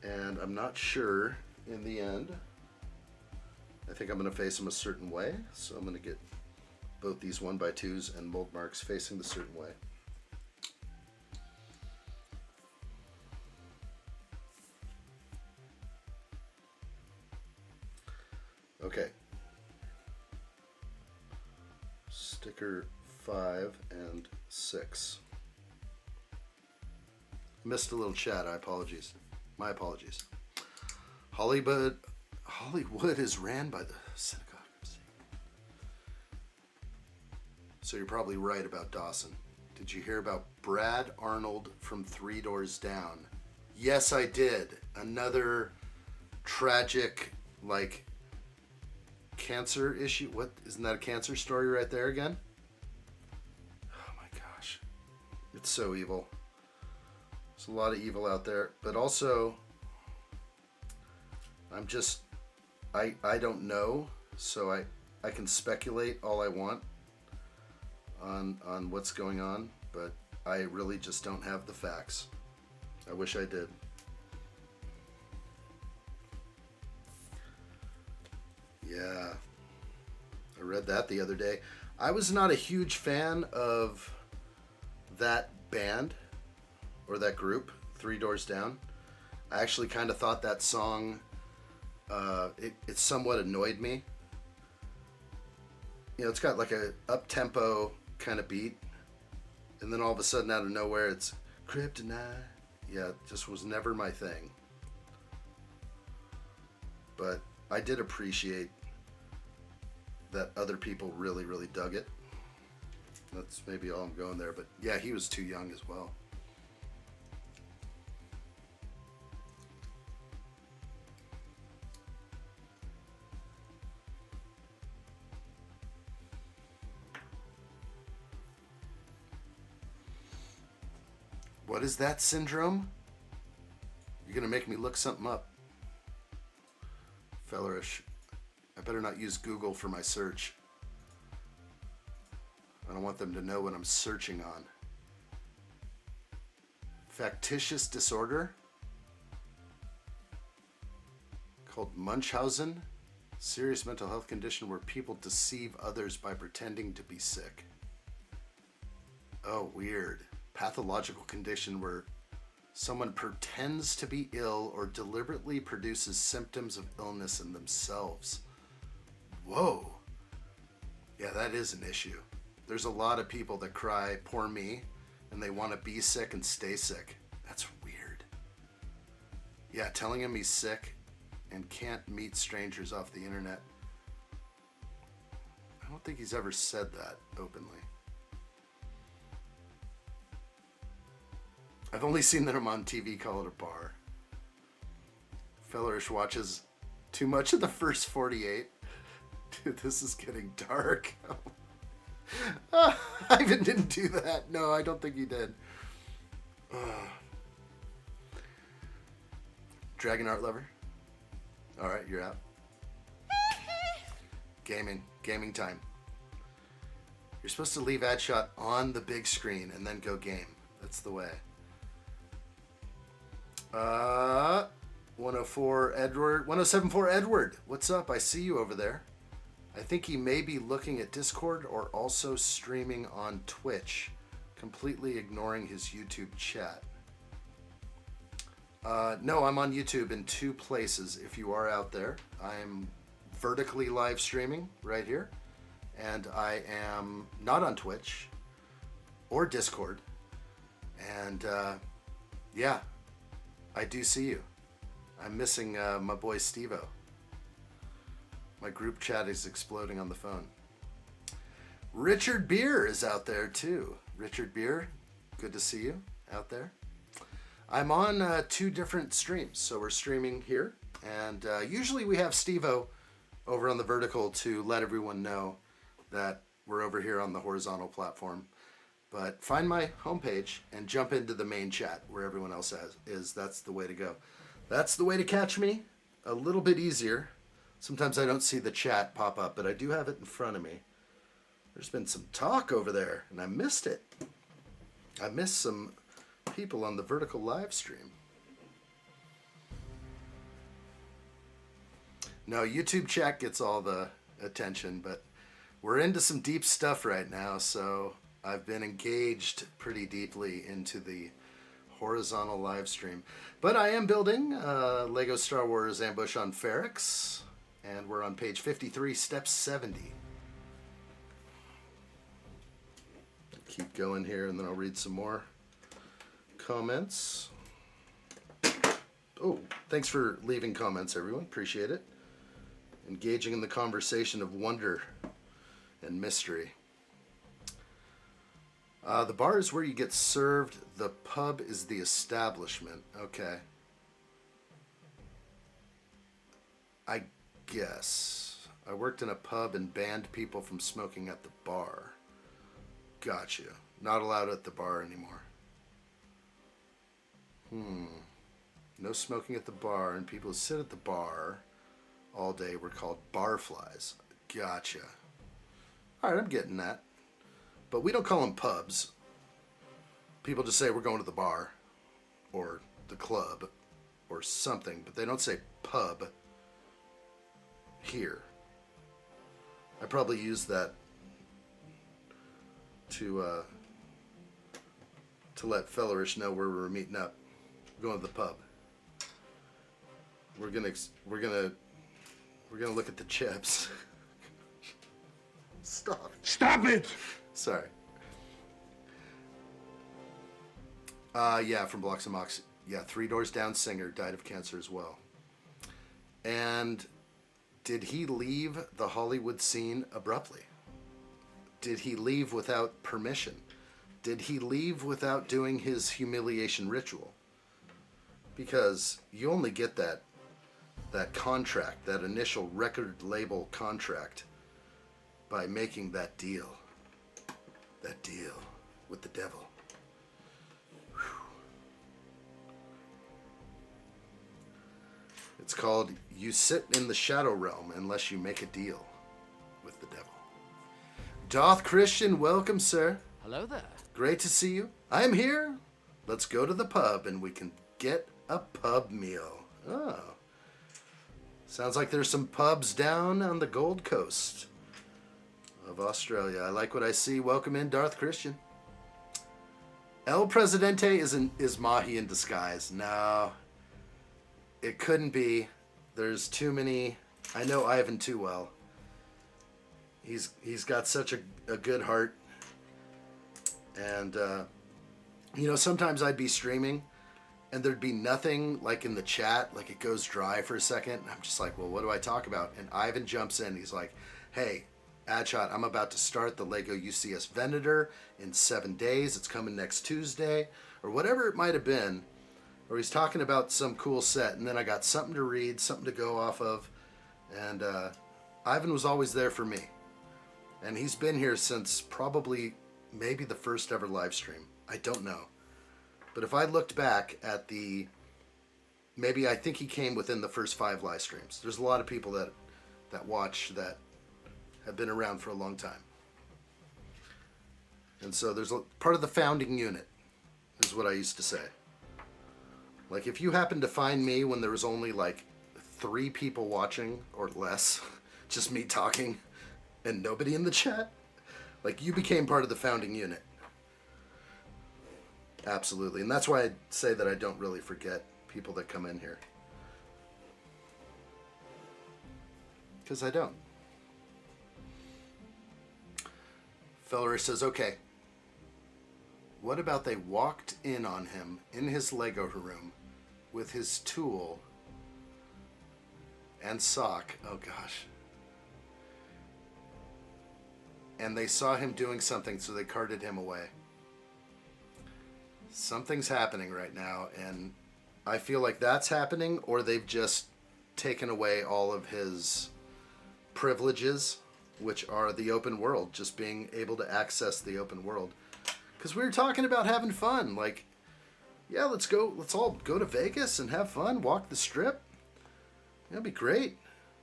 and I'm not sure in the end. I think I'm going to face them a certain way, so I'm going to get both these 1x2s and mold marks facing the certain way. Okay. Sticker 5 and 6. Missed a little chat. My apologies. Hollywood is ran by the synagogue. So you're probably right about Dawson. Did you hear about Brad Arnold from 3 Doors Down? Yes, I did. Another tragic, like, cancer issue. What, isn't that a cancer story right there again? Oh my gosh, it's so evil. There's a lot of evil out there, but also I don't know, so I can speculate all I want on what's going on, but I really just don't have the facts. I wish I did. Yeah, I read that the other day. I was not a huge fan of that band or that group, 3 Doors Down. I actually kind of thought that song, it somewhat annoyed me. You know, it's got like a up-tempo kind of beat, and then all of a sudden out of nowhere it's Kryptonite. Yeah, it just was never my thing. But I did appreciate that other people really, really dug it. That's maybe all I'm going there, but yeah, he was too young as well. What is that syndrome? You're gonna make me look something up. Fellerish. I better not use Google for my search. I don't want them to know what I'm searching on. Factitious disorder called Munchausen. Serious mental health condition where people deceive others by pretending to be sick. Oh, weird. Pathological condition where someone pretends to be ill or deliberately produces symptoms of illness in themselves. Whoa. Yeah, that is an issue. There's a lot of people that cry, poor me, and they want to be sick and stay sick. That's weird. Yeah, telling him he's sick and can't meet strangers off the internet. I don't think he's ever said that openly. I've only seen them on TV call it a bar. Fellerish watches too much of the first 48. Dude, this is getting dark. Ivan didn't do that. No, I don't think he did. Dragon Art Lover? Alright, you're out. Gaming time. You're supposed to leave addshot on the big screen and then go game. That's the way. 104 Edward, 1074 Edward. What's up? I see you over there. I think he may be looking at Discord or also streaming on Twitch, completely ignoring his YouTube chat. No, I'm on YouTube in 2 places. If you are out there, I'm vertically live streaming right here, and I am not on Twitch or Discord. And yeah, I do see you. I'm missing my boy Steve-O. My group chat is exploding on the phone. Richard Beer is out there too. Richard Beer, good to see you out there. I'm on 2 different streams. So we're streaming here, and usually we have Steve-O over on the vertical to let everyone know that we're over here on the horizontal platform. But find my homepage and jump into the main chat where everyone else is. That's the way to go. That's the way to catch me. A little bit easier. Sometimes I don't see the chat pop up, but I do have it in front of me. There's been some talk over there, and I missed it. I missed some people on the vertical live stream. No, YouTube chat gets all the attention, but we're into some deep stuff right now, so I've been engaged pretty deeply into the horizontal live stream. But I am building Lego Star Wars Ambush on Ferrix, and we're on page 53, step 70. Keep going here, and then I'll read some more comments. Oh, thanks for leaving comments, everyone. Appreciate it. Engaging in the conversation of wonder and mystery. The bar is where you get served. The pub is the establishment. Okay. I guess. I worked in a pub and banned people from smoking at the bar. Gotcha. Not allowed at the bar anymore. No smoking at the bar, and people who sit at the bar all day were called barflies. Gotcha. All right, I'm getting that. But we don't call them pubs. People just say we're going to the bar or the club or something, but they don't say pub here. I probably use that to let Fellerish know where we're meeting up. We're going to the pub. We're gonna look at the chips. Stop. Stop it! Sorry. Yeah, from Blocks and Mox. Yeah, 3 Doors Down singer died of cancer as well. And did he leave the Hollywood scene abruptly? Did he leave without permission? Did he leave without doing his humiliation ritual? Because you only get that contract, that initial record label contract, by making that deal. That deal with the devil. Whew. It's called You Sit in the Shadow Realm Unless You Make a Deal with the Devil. Doth Christian, welcome, sir. Hello there. Great to see you. I'm here. Let's go to the pub and we can get a pub meal. Oh. Sounds like there's some pubs down on the Gold Coast of Australia. I like what I see. Welcome in, Darth Christian. El Presidente is Mahi in disguise. No, it couldn't be. There's too many. I know Ivan too well. He's got such a good heart. And, sometimes I'd be streaming and there'd be nothing like in the chat, like it goes dry for a second. And I'm just like, well, what do I talk about? And Ivan jumps in. He's like, hey, addshot, I'm about to start the Lego UCS Venator in 7 days. It's coming next Tuesday, or whatever it might have been. Or he's talking about some cool set, and then I got something to read, something to go off of, and Ivan was always there for me. And he's been here since probably maybe the first ever live stream. I don't know. But if I looked back at the... Maybe I think he came within the first 5 live streams. There's a lot of people that watch that have been around for a long time. And so there's a part of the founding unit, is what I used to say. Like, if you happened to find me when there was only like 3 people watching or less, just me talking and nobody in the chat, like, you became part of the founding unit. Absolutely. And that's why I say that I don't really forget people that come in here. Because I don't. Ferrix says, okay, what about they walked in on him in his Lego room with his tool and sock, oh gosh, and they saw him doing something, so they carted him away. Something's happening right now, and I feel like that's happening, or they've just taken away all of his privileges, which are the open world, just being able to access the open world. Because we were talking about having fun, like, yeah, let's all go to Vegas and have fun, walk the strip. That'd be great.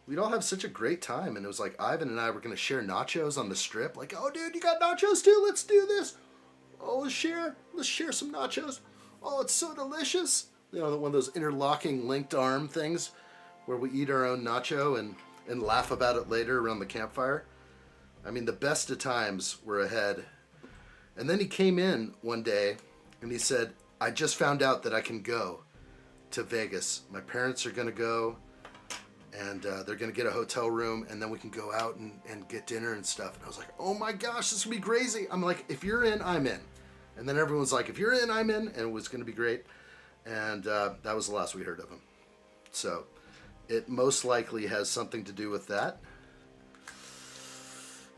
We'd all have such a great time. And it was like Ivan and I were going to share nachos on the strip. Like, oh, dude, you got nachos too? Let's do this. Oh, let's share some nachos. Oh, it's so delicious. You know, one of those interlocking linked arm things where we eat our own nacho and laugh about it later around the campfire. I mean, the best of times were ahead. And then he came in one day and he said, I just found out that I can go to Vegas. My parents are going to go. And they're going to get a hotel room, and then we can go out and get dinner and stuff. And I was like, oh my gosh, this is going to be crazy. I'm like, if you're in, I'm in. And then everyone's like, if you're in, I'm in. And it was going to be great. And that was the last we heard of him. So it most likely has something to do with that.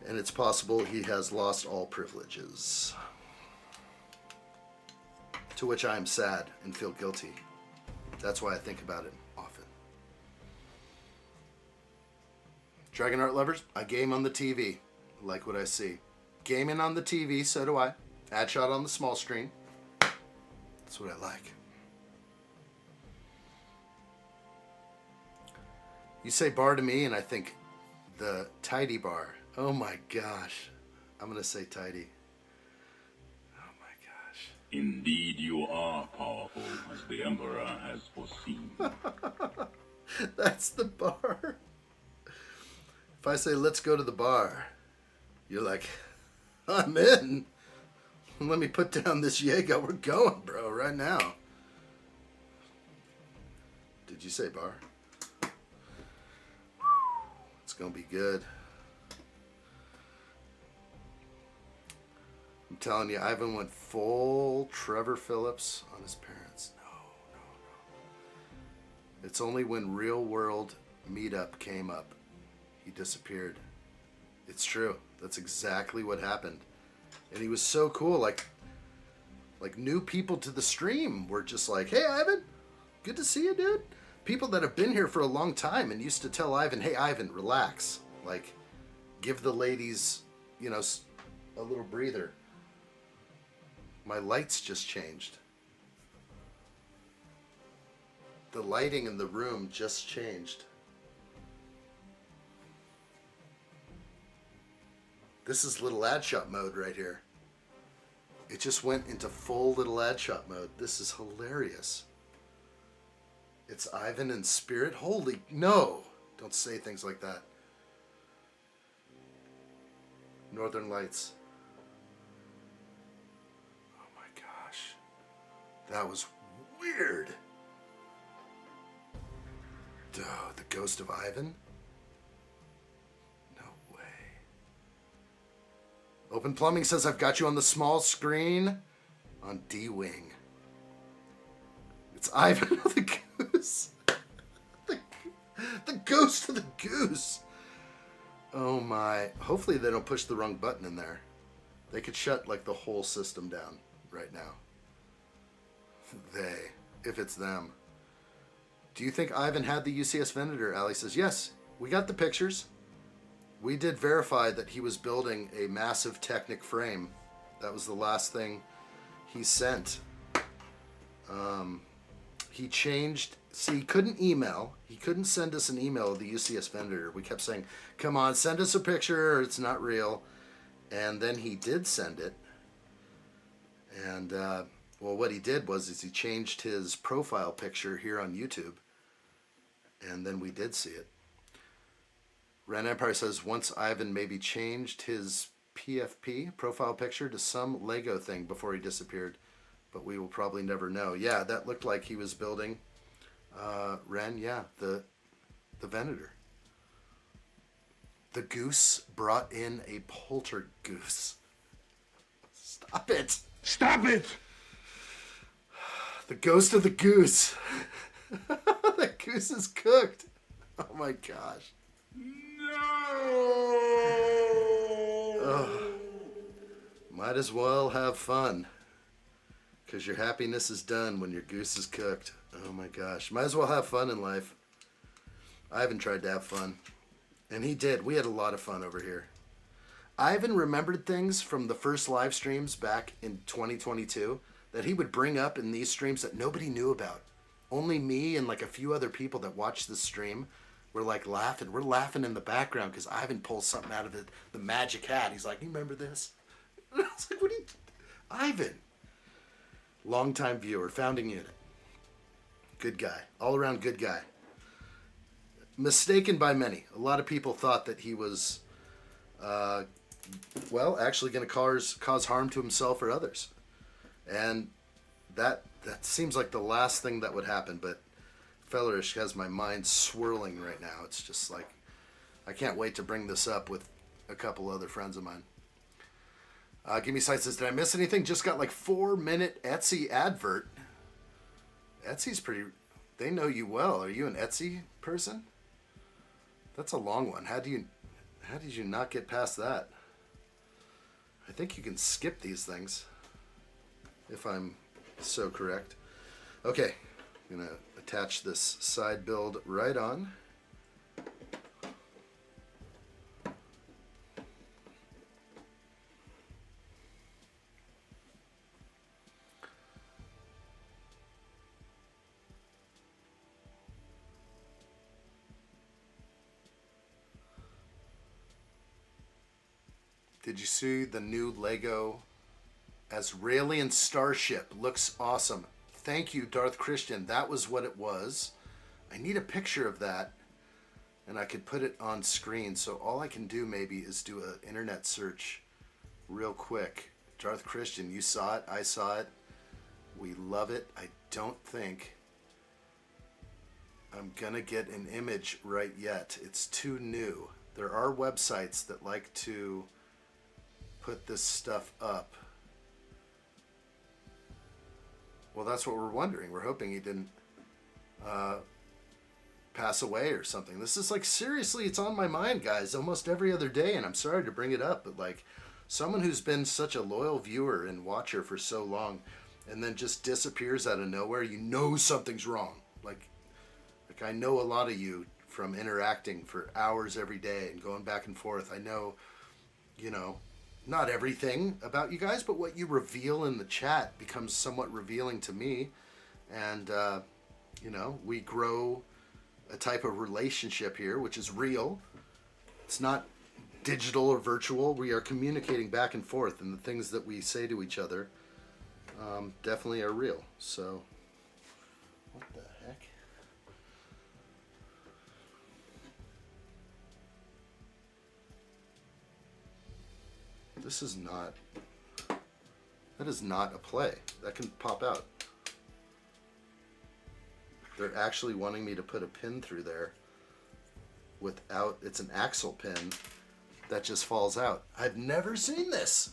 And it's possible he has lost all privileges. To which I am sad and feel guilty. That's why I think about it often. Dragon Art lovers, I game on the TV. Like what I see. Gaming on the TV, so do I. Addshot on the small screen. That's what I like. You say bar to me, and I think the tidy bar. Oh my gosh. I'm going to say tidy. Oh my gosh. Indeed you are powerful, as the Emperor has foreseen. That's the bar. If I say, let's go to the bar, you're like, I'm in. Let me put down this Jaeger. We're going, bro, right now. Did you say bar? It's going to be good. I'm telling you, Ivan went full Trevor Phillips on his parents. No. It's only when Real World Meetup came up, he disappeared. It's true. That's exactly what happened. And he was so cool. Like new people to the stream were just like, hey, Ivan, good to see you, dude. People that have been here for a long time and used to tell Ivan, hey, Ivan, relax. Like, give the ladies, you know, a little breather. My lights just changed. The lighting in the room just changed. This is little addshot mode right here. It just went into full little addshot mode. This is hilarious. It's Ivan in spirit. Holy, no. Don't say things like that. Northern Lights. Oh my gosh. That was weird. Duh, the ghost of Ivan? Open Plumbing says, I've got you on the small screen on D-Wing. It's Ivan the Goose. the ghost of the goose. Oh my. Hopefully they don't push the wrong button in there. They could shut like the whole system down right now. They, if it's them. Do you think Ivan had the UCS Venator? Ali says, yes, we got the pictures. We did verify that he was building a massive Technic frame. That was the last thing he sent. He changed. See, he couldn't email. He couldn't send us an email of the UCS vendor. We kept saying, come on, send us a picture or it's not real. And then he did send it. And, well, what he did was he changed his profile picture here on YouTube. And then we did see it. Ren Empire says, once Ivan maybe changed his PFP, profile picture, to some Lego thing before he disappeared. But we will probably never know. Yeah, that looked like he was building, Ren, yeah, the Venator. The goose brought in a poltergoose. Stop it! Stop it! The ghost of the goose. The goose is cooked. Oh my gosh. No! Might as well have fun. Because your happiness is done when your goose is cooked. Oh my gosh. Might as well have fun in life. Ivan tried to have fun. And he did. We had a lot of fun over here. Ivan remembered things from the first live streams back in 2022 that he would bring up in these streams that nobody knew about. Only me and like a few other people that watched the stream were like laughing. We're laughing in the background because Ivan pulls something out of the magic hat. He's like, you remember this? And I was like, what are you... Ivan. Longtime viewer, founding unit. Good guy. All around good guy. Mistaken by many. A lot of people thought that he was, well, actually going to cause harm to himself or others. And that seems like the last thing that would happen, but Ferrix has my mind swirling right now. It's just like, I can't wait to bring this up with a couple other friends of mine. Give me sight says, did I miss anything? Just got like 4-minute Etsy advert. Etsy's pretty... They know you well. Are you an Etsy person? That's a long one. How did you not get past that? I think you can skip these things. If I'm so correct. Okay. I'm going to attach this side build right on. Did you see the new Lego Azraelian Starship? Looks awesome. Thank you, Darth Christian. That was what it was. I need a picture of that, and I could put it on screen. So all I can do maybe is do an internet search real quick. Darth Christian, you saw it. I saw it. We love it. I don't think I'm going to get an image right yet. It's too new. There are websites that like to put this stuff up. Well, that's what we're wondering. We're hoping he didn't pass away or something. This is like, seriously, it's on my mind, guys, almost every other day, and I'm sorry to bring it up, but like, someone who's been such a loyal viewer and watcher for so long and then just disappears out of nowhere, you know something's wrong. Like I know a lot of you from interacting for hours every day and going back and forth. I know, you know, not everything about you guys, but what you reveal in the chat becomes somewhat revealing to me. And, you know, we grow a type of relationship here, which is real. It's not digital or virtual. We are communicating back and forth, and the things that we say to each other definitely are real. So, what the heck? This is not, that is not a play. That can pop out. They're actually wanting me to put a pin through there without, it's an axle pin that just falls out. I've never seen this.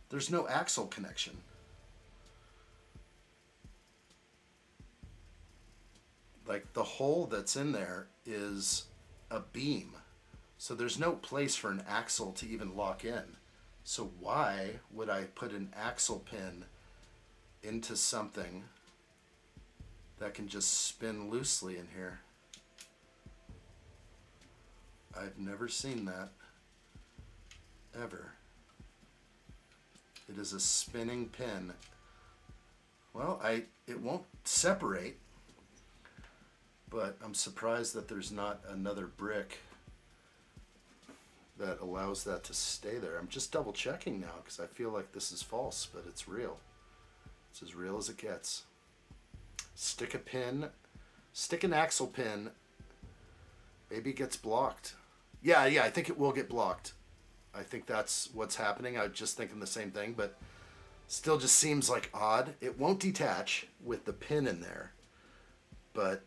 There's no axle connection. Like the hole that's in there is a beam. So there's no place for an axle to even lock in. So why would I put an axle pin into something that can just spin loosely in here? I've never seen that. ever. It is a spinning pin. Well, it won't separate, but I'm surprised that there's not another brick that allows that to stay there. I'm just double checking now because I feel like this is false, but it's real. It's as real as it gets. Stick a pin, stick an axle pin. Maybe it gets blocked. Yeah, I think it will get blocked. I think that's what's happening. I was just thinking the same thing, but still just seems like odd. It won't detach with the pin in there, but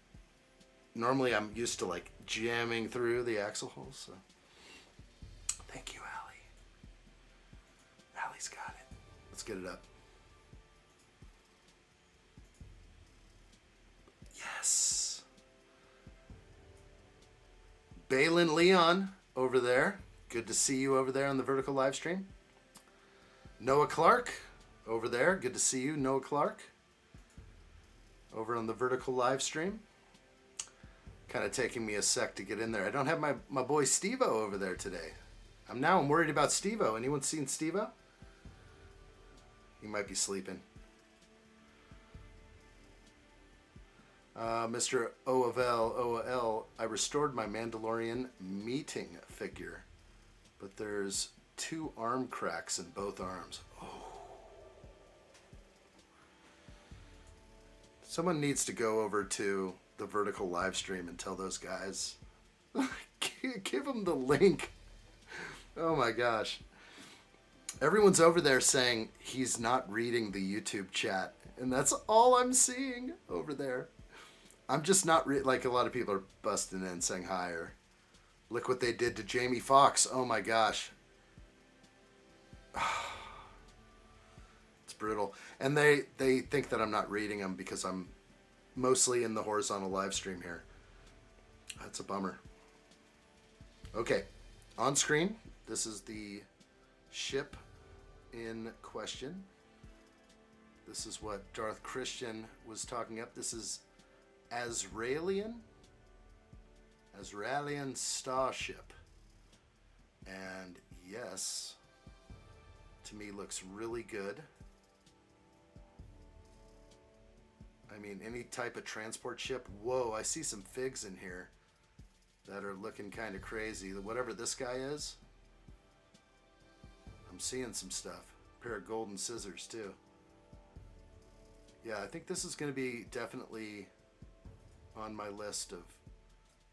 normally I'm used to like jamming through the axle holes. So thank you, Allie. Allie's got it. Let's get it up. Yes. Balin Leon over there. Good to see you over there on the vertical live stream. Noah Clark over there. Good to see you, Noah Clark. Over on the vertical live stream. Kind of taking me a sec to get in there. I don't have my boy Steve-O over there today. I'm worried about Steve-O. Anyone seen Steve-O? He might be sleeping. Mr. OOL, I restored my Mandalorian meeting figure, but there's 2 arm cracks in both arms. Oh. Someone needs to go over to the vertical live stream and tell those guys. Give them the link. Oh my gosh. Everyone's over there saying he's not reading the YouTube chat, and that's all I'm seeing over there. I'm just not like a lot of people are busting in saying hi or look what they did to Jamie Foxx. Oh my gosh. It's brutal. And they think that I'm not reading them because I'm mostly in the horizontal live stream here. That's a bummer. Okay, on screen, this is the ship in question. This is what Darth Christian was talking up. This is Azraelian starship, and yes, to me looks really good. I mean, any type of transport ship. Whoa, I see some figs in here that are looking kind of crazy. Whatever this guy is, I'm seeing some stuff. A pair of golden scissors too. Yeah, I think this is going to be definitely on my list of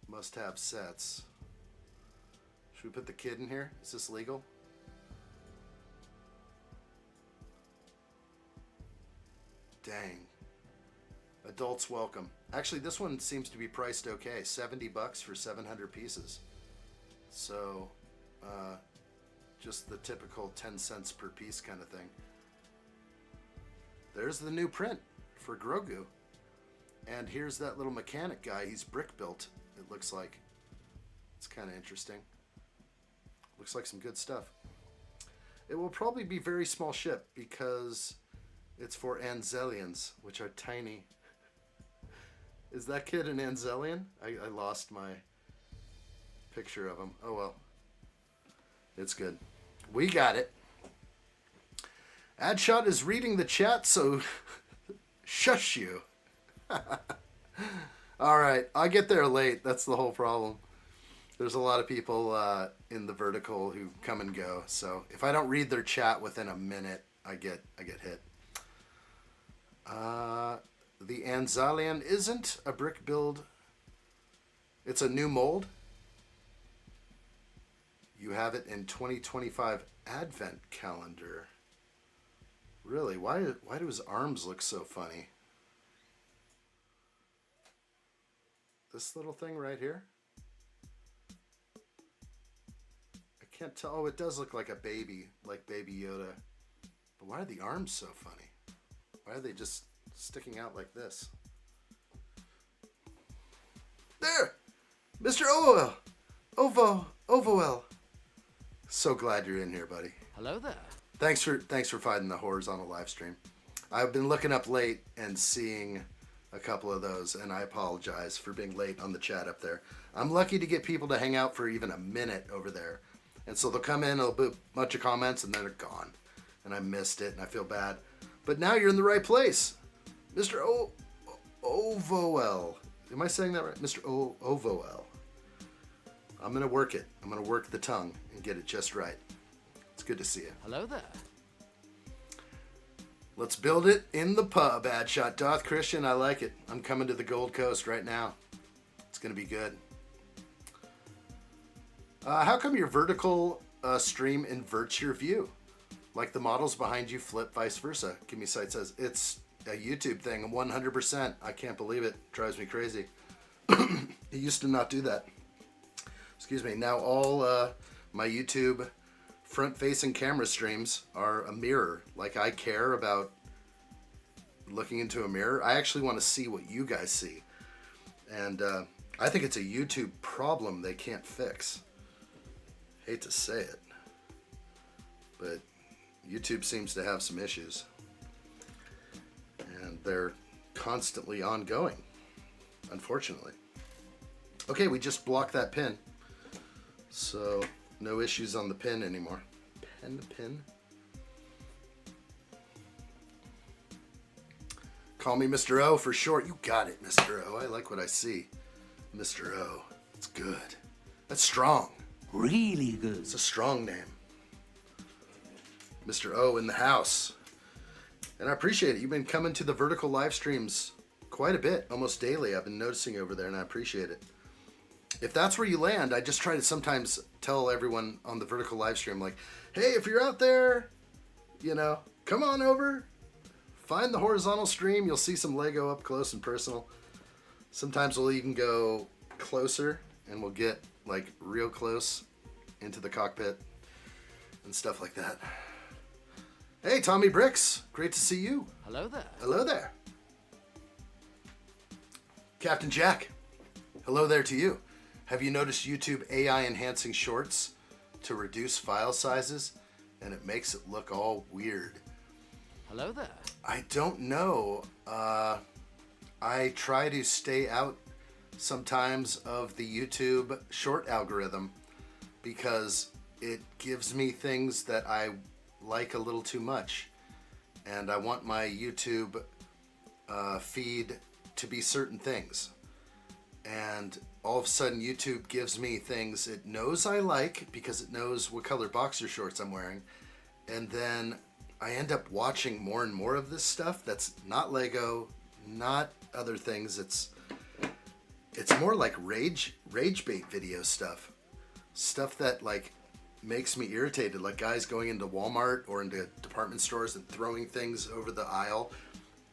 must-have sets. Should we put the kid in here? Is this legal? Dang. Adults welcome. Actually, this one seems to be priced okay. $70 for 700 pieces. So, just the typical 10 cents per piece kind of thing. There's the new print for Grogu. And here's that little mechanic guy. He's brick built, it looks like. It's kind of interesting. Looks like some good stuff. It will probably be very small ship because it's for Anzelians, which are tiny. Is that kid an Anzelian? I lost my picture of him. Oh well. It's good. We got it. Addshot is reading the chat, so shush you. All right, I get there late. That's the whole problem. There's a lot of people in the vertical who come and go. So if I don't read their chat within a minute, I get hit. The Anzalian isn't a brick build. It's a new mold. You have it in 2025 Advent calendar. Really? Why do his arms look so funny? This little thing right here? I can't tell. Oh, it does look like a baby, like Baby Yoda. But why are the arms so funny? Why are they just sticking out like this? There! Mr. Ovoel. So glad you're in here, buddy. Hello there. Thanks for finding the horizontal live stream. I've been looking up late and seeing a couple of those, and I apologize for being late on the chat up there. I'm lucky to get people to hang out for even a minute over there. And so they'll come in, there'll be a bunch of comments, and then they're gone. And I missed it, and I feel bad. But now you're in the right place. Mr. Ovoel. Am I saying that right? Mr. Ovoel. I'm going to work it. I'm going to work the tongue and get it just right. It's good to see you. Hello there. Let's build it in the pub, Adshot. Doth Christian, I like it. I'm coming to the Gold Coast right now. It's going to be good. How come your vertical stream inverts your view? Like the models behind you flip vice versa. Give Me Sight says, it's a YouTube thing, 100%. I can't believe it. Drives me crazy. It used to not do that. Excuse me. Now all my YouTube front-facing camera streams are a mirror. Like I care about looking into a mirror. I actually want to see what you guys see. And I think it's a YouTube problem they can't fix. Hate to say it, but YouTube seems to have some issues. And they're constantly ongoing, unfortunately. Okay, we just blocked that pin. So, no issues on the pin anymore. Pin? Call me Mr. O for short. You got it, Mr. O. I like what I see. Mr. O. It's good. That's strong. Really good. It's a strong name. Mr. O in the house. And I appreciate it. You've been coming to the vertical live streams quite a bit, almost daily. I've been noticing over there, and I appreciate it. If that's where you land, I just try to sometimes tell everyone on the vertical live stream, like, hey, if you're out there, you know, come on over. Find the horizontal stream. You'll see some Lego up close and personal. Sometimes we'll even go closer, and we'll get, like, real close into the cockpit and stuff like that. Hey, Tommy Bricks. Great to see you. Hello there. Hello there. Captain Jack. Hello there to you. Have you noticed YouTube AI enhancing shorts to reduce file sizes? And it makes it look all weird. Hello there. I don't know. I try to stay out sometimes of the YouTube short algorithm because it gives me things that I like a little too much. And I want my YouTube feed to be certain things. And all of a sudden YouTube gives me things it knows I like because it knows what color boxer shorts I'm wearing. And then I end up watching more and more of this stuff that's not Lego, not other things. It's more like rage bait video stuff. Stuff that like makes me irritated, like guys going into Walmart or into department stores and throwing things over the aisle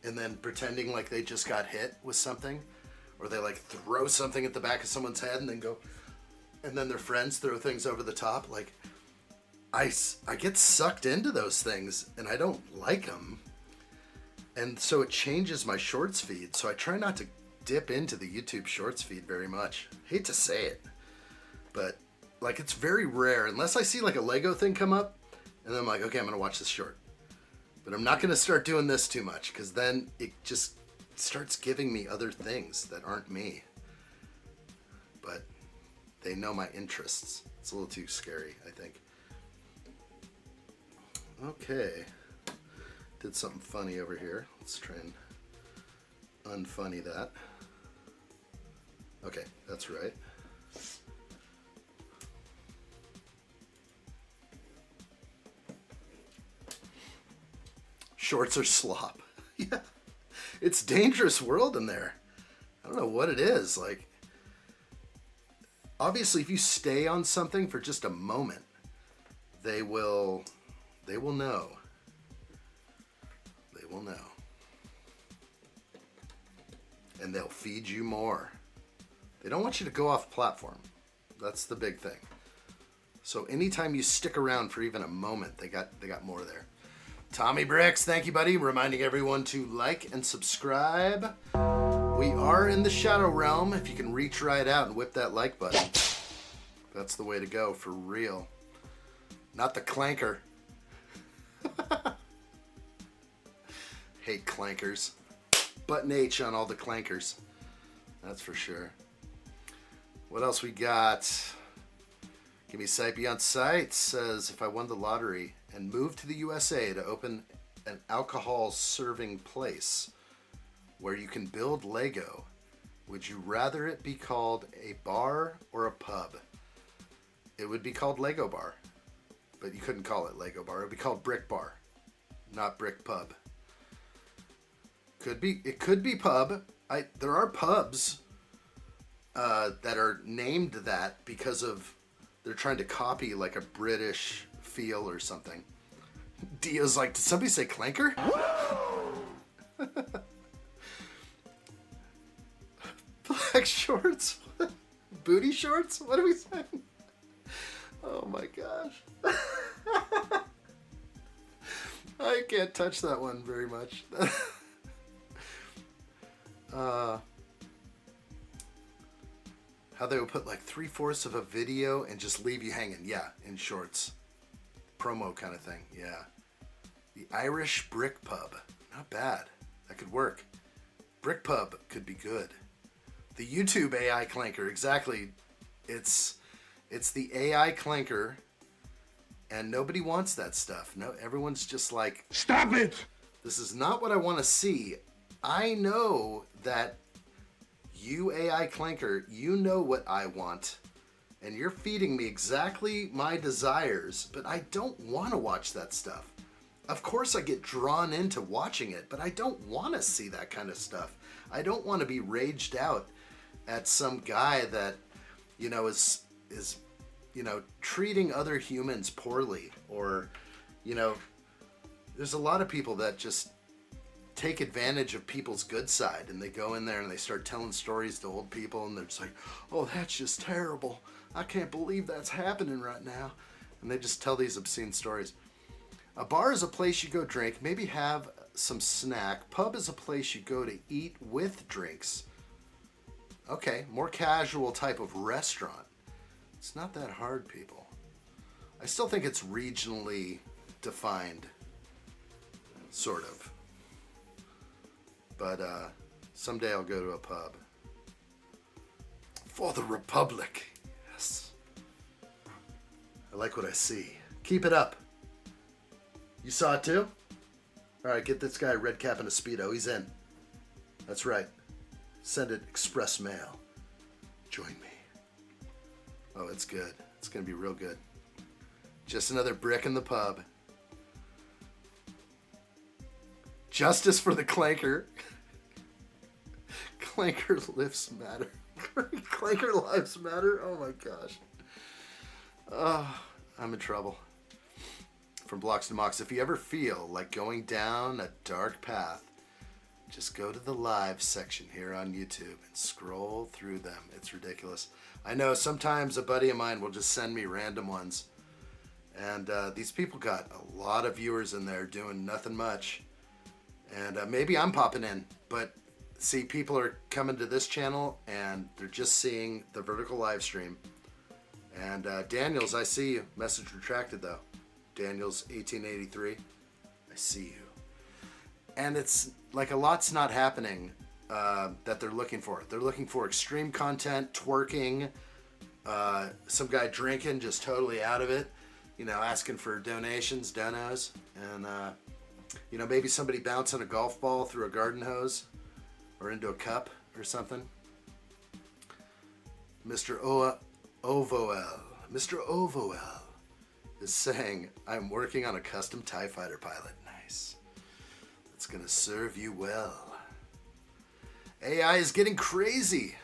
and then pretending like they just got hit with something. Or they like throw something at the back of someone's head and then go, and then their friends throw things over the top. Like, I get sucked into those things and I don't like them. And so it changes my shorts feed. So I try not to dip into the YouTube shorts feed very much. Hate to say it, but like it's very rare unless I see like a Lego thing come up and then I'm like, okay, I'm going to watch this short. But I'm not going to start doing this too much because then it just starts giving me other things that aren't me. But they know my interests. It's a little too scary, I think. Okay. Did something funny over here. Let's try and unfunny that. Okay, that's right. Shorts are slop. Yeah. It's a dangerous world in there. I don't know what it is. Like, obviously, if you stay on something for just a moment, they will know. They will know. And they'll feed you more. They don't want you to go off platform. That's the big thing. So anytime you stick around for even a moment, they got more there. Tommy Bricks, thank you, buddy. Reminding everyone to like and subscribe. We are in the Shadow Realm. If you can reach right out and whip that like button, that's the way to go, for real. Not the clanker. Hate clankers. Button H on all the clankers. That's for sure. What else we got? Give me Sipey on site says, if I won the lottery and moved to the USA to open an alcohol serving place where you can build Lego, would you rather it be called a bar or a pub? It would be called Lego Bar, but you couldn't call it Lego Bar. It would be called Brick Bar, not Brick Pub. It could be pub. There are pubs that are named that because of they're trying to copy like a British feel or something. Dio's like, did somebody say clanker? Black shorts? Booty shorts? What are we saying? Oh my gosh. I can't touch that one very much. How they would put like 3/4 of a video and just leave you hanging. Yeah, in shorts. Promo kind of thing. Yeah. The Irish Brick Pub. Not bad. That could work. Brick Pub could be good. The YouTube AI clanker. Exactly. It's the AI clanker, and nobody wants that stuff. No, everyone's just like, stop it! This is not what I want to see. I know that you AI clanker, you know what I want, and you're feeding me exactly my desires, but I don't want to watch that stuff. Of course I get drawn into watching it, but I don't want to see that kind of stuff. I don't want to be raged out at some guy that, you know, is you know, treating other humans poorly, or, you know, there's a lot of people that just take advantage of people's good side, and they go in there and they start telling stories to old people, and they're just like, oh, that's just terrible. I can't believe that's happening right now. And they just tell these obscene stories. A bar is a place you go drink, maybe have some snack. Pub is a place you go to eat with drinks. Okay, more casual type of restaurant. It's not that hard, people. I still think it's regionally defined, sort of. But someday I'll go to a pub. For the Republic. Yes. I like what I see. Keep it up. You saw it too? Alright, get this guy a red cap and a Speedo. He's in. That's right. Send it express mail. Join me. Oh, it's good. It's going to be real good. Just another brick in the pub. Justice for the clanker. Clanker lives matter. Clanker lives matter? Oh my gosh. Oh, I'm in trouble. From Blocks to Mox. If you ever feel like going down a dark path, just go to the live section here on YouTube and scroll through them. It's ridiculous. I know sometimes a buddy of mine will just send me random ones. And these people got a lot of viewers in there doing nothing much. And maybe I'm popping in. But see, people are coming to this channel and they're just seeing the vertical live stream. And Daniels, I see you. Message retracted though. Daniels 1883. I see you. And it's like a lot's not happening that they're looking for. They're looking for extreme content, twerking, some guy drinking, just totally out of it, you know, asking for donations, donos, and, you know, maybe somebody bouncing a golf ball through a garden hose or into a cup or something. Mr. Ovoel is saying, I'm working on a custom TIE Fighter pilot. Nice. That's gonna serve you well. AI is getting crazy.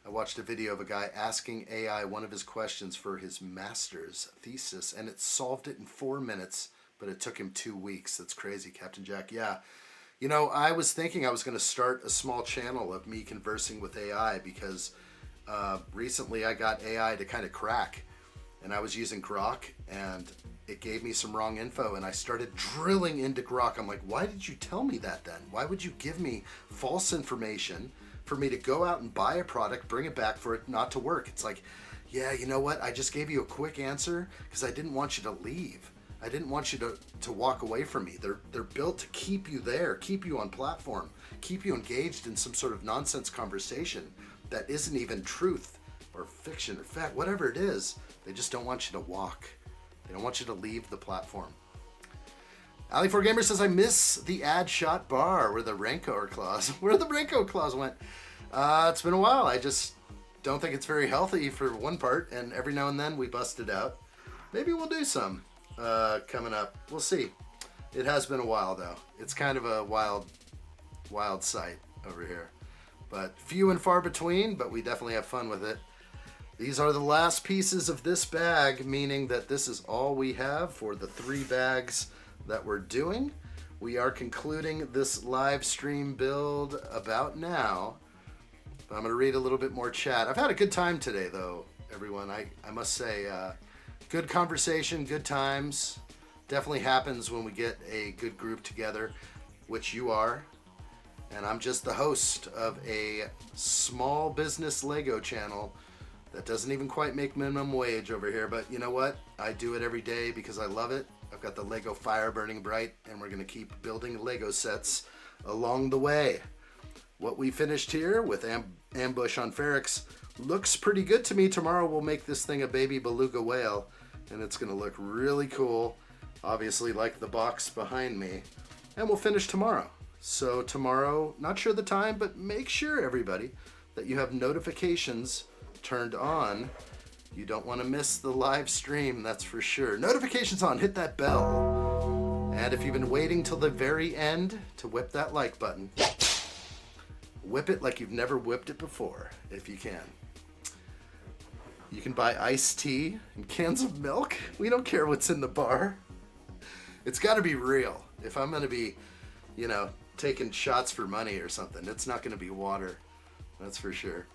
I watched a video of a guy asking AI one of his questions for his master's thesis, and it solved it in 4 minutes, but it took him 2 weeks. That's crazy, Captain Jack. Yeah. You know, I was thinking I was going to start a small channel of me conversing with AI because recently I got AI to kind of crack, and I was using Grok, and it gave me some wrong info, and I started drilling into Grok. I'm like, why did you tell me that then? Why would you give me false information for me to go out and buy a product, bring it back for it not to work? It's like, yeah, you know what? I just gave you a quick answer because I didn't want you to leave. I didn't want you to walk away from me. They're built to keep you there, keep you on platform, keep you engaged in some sort of nonsense conversation that isn't even truth or fiction or fact, whatever it is. They just don't want you to walk. They don't want you to leave the platform. Ali4Gamer says, I miss the addshot bar where the Rancor claws, where the Rancor claws went. It's been a while. I just don't think it's very healthy for one part, and every now and then we bust it out. Maybe we'll do some coming up. We'll see. It has been a while though. It's kind of a wild sight over here, but few and far between, but we definitely have fun with it. These are the last pieces of this bag, meaning that this is all we have for the 3 bags that we're doing. We are concluding this live stream build about now. But I'm going to read a little bit more chat. I've had a good time today though, everyone. I must say, good conversation, good times. Definitely happens when we get a good group together, which you are. And I'm just the host of a small business Lego channel that doesn't even quite make minimum wage over here, but you know what? I do it every day because I love it. I've got the Lego fire burning bright, and we're gonna keep building Lego sets along the way. What we finished here with Ambush on Ferrix looks pretty good to me. Tomorrow we'll make this thing a baby beluga whale, and it's gonna look really cool. Obviously like the box behind me, and we'll finish tomorrow. So tomorrow, not sure the time, but make sure everybody that you have notifications turned on. You don't want to miss the live stream, that's for sure. Notifications on, hit that bell. And if you've been waiting till the very end to whip that like button, whip it like you've never whipped it before, if you can. You can buy iced tea and cans of milk. We don't care what's in the bar. It's got to be real. If I'm going to be, you know, taking shots for money or something, it's not going to be water. That's for sure.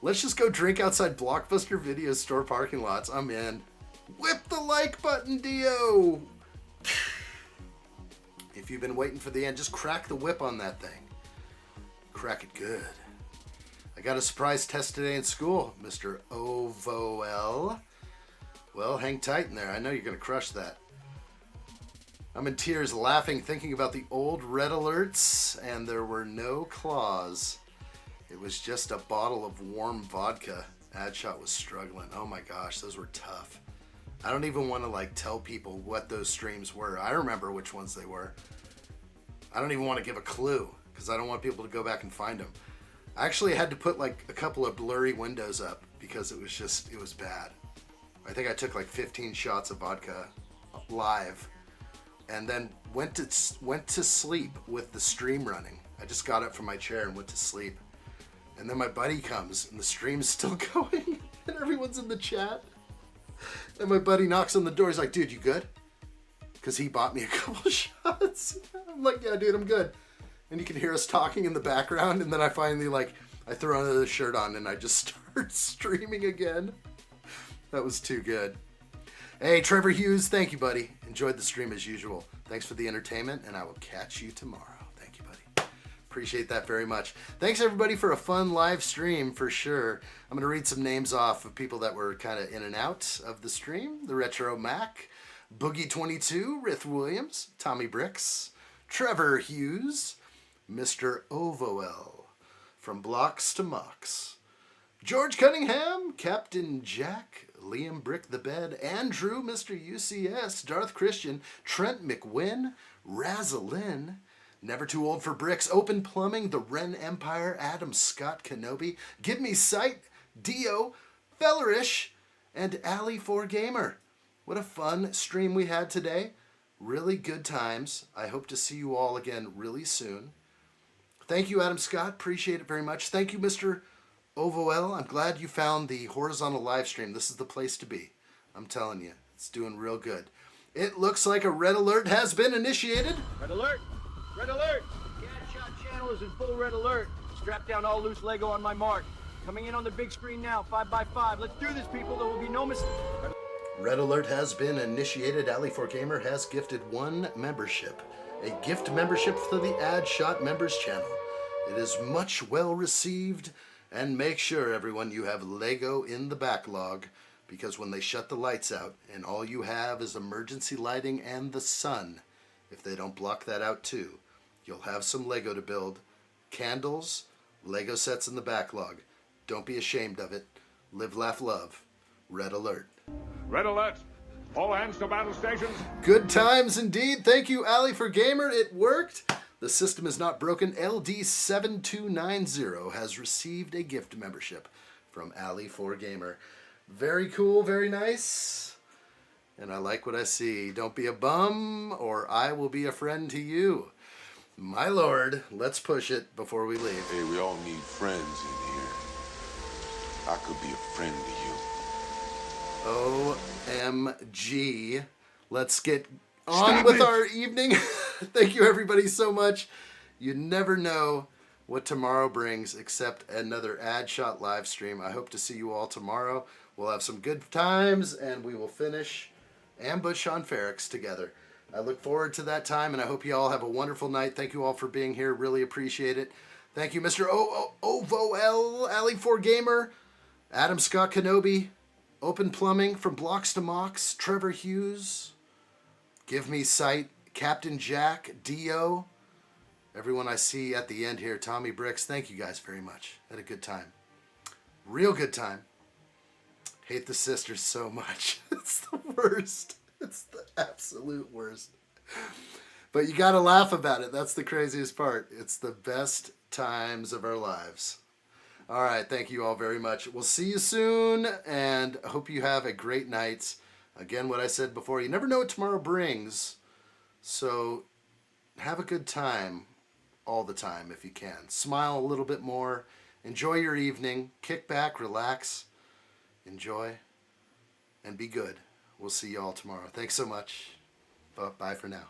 Let's just go drink outside Blockbuster Video Store parking lots. I'm in. Whip the like button, Dio! If you've been waiting for the end, just crack the whip on that thing. Crack it good. I got a surprise test today in school, Mr. Ovoel. Well, hang tight in there. I know you're going to crush that. I'm in tears laughing, thinking about the old red alerts, and there were no claws. It was just a bottle of warm vodka. Addshot was struggling. Oh my gosh, those were tough. I don't even want to like tell people what those streams were. I remember which ones they were. I don't even want to give a clue because I don't want people to go back and find them. I actually had to put like a couple of blurry windows up because it was bad. I think I took like 15 shots of vodka live and then went to sleep with the stream running. I just got up from my chair and went to sleep. And then my buddy comes and the stream's still going and everyone's in the chat. And my buddy knocks on the door. He's like, dude, you good? Because he bought me a couple shots. I'm like, yeah, dude, I'm good. And you can hear us talking in the background. And then I finally I throw another shirt on and I just start streaming again. That was too good. Hey, Trevor Hughes, thank you, buddy. Enjoyed the stream as usual. Thanks for the entertainment, and I will catch you tomorrow. Thank you, buddy. Appreciate that very much. Thanks, everybody, for a fun live stream, for sure. I'm going to read some names off of people that were kind of in and out of the stream. The Retro Mac, Boogie22, Rith Williams, Tommy Bricks, Trevor Hughes, Mr. Ovoel, From Blocks to Mocks, George Cunningham, Captain Jack, Liam Brick the Bed, Andrew, Mr. UCS, Darth Christian, Trent McWynn, Razalyn, Never Too Old for Bricks, Open Plumbing, The Ren Empire, Adam Scott Kenobi, Give Me Sight, Dio, Fellerish, and Ali4Gamer. What a fun stream we had today. Really good times. I hope to see you all again really soon. Thank you, Adam Scott. Appreciate it very much. Thank you, Mr. Ovoel. I'm glad you found the horizontal live stream. This is the place to be. I'm telling you, it's doing real good. It looks like a red alert has been initiated. Red alert! Red alert! The Addshot channel is in full red alert. Strap down all loose Lego on my mark. Coming in on the big screen now, 5x5. Let's do this, people. There will be no mistake. Red alert has been initiated. Ali4Gamer has gifted 1 membership. A gift membership for the Addshot members channel. It is much well received. And make sure, everyone, you have Lego in the backlog, because when they shut the lights out and all you have is emergency lighting and the sun, if they don't block that out too, you'll have some Lego to build. Candles, Lego sets in the backlog. Don't be ashamed of it. Live, laugh, love. Red alert. Red alert. All hands to battle stations. Good times indeed. Thank you, Ali for Gamer. It worked. The system is not broken. LD7290 has received a gift membership from Ali for Gamer. Very cool, very nice. And I like what I see. Don't be a bum, or I will be a friend to you. My lord, let's push it before we leave. Hey, we all need friends in here. I could be a friend to you. OMG. Let's get on with our evening. Thank you everybody so much. You never know what tomorrow brings except another addshot live stream. I hope to see you all tomorrow. We'll have some good times and we will finish Ambush on Ferrix together. I look forward to that time and I hope you all have a wonderful night. Thank you all for being here. Really appreciate it. Thank you, Mr. Ovo L, Ali 4 Gamer, Adam Scott Kenobi, Open Plumbing from Blocks to Mox, Trevor Hughes, Give Me Sight, Captain Jack, Dio, everyone I see at the end here, Tommy Bricks. Thank you guys very much. Had a good time. Real good time. Hate the sisters so much. It's the worst. It's the absolute worst. But you gotta laugh about it. That's the craziest part. It's the best times of our lives. All right, thank you all very much. We'll see you soon, and I hope you have a great night. Again, what I said before, you never know what tomorrow brings, so have a good time all the time if you can. Smile a little bit more. Enjoy your evening. Kick back, relax, enjoy, and be good. We'll see you all tomorrow. Thanks so much. Bye for now.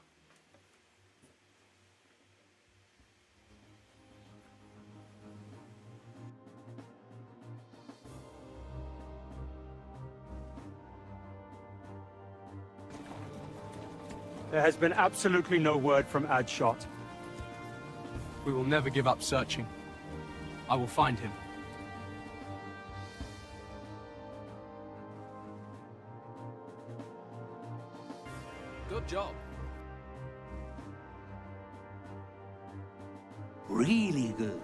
There has been absolutely no word from addshot. We will never give up searching. I will find him. Good job. Really good.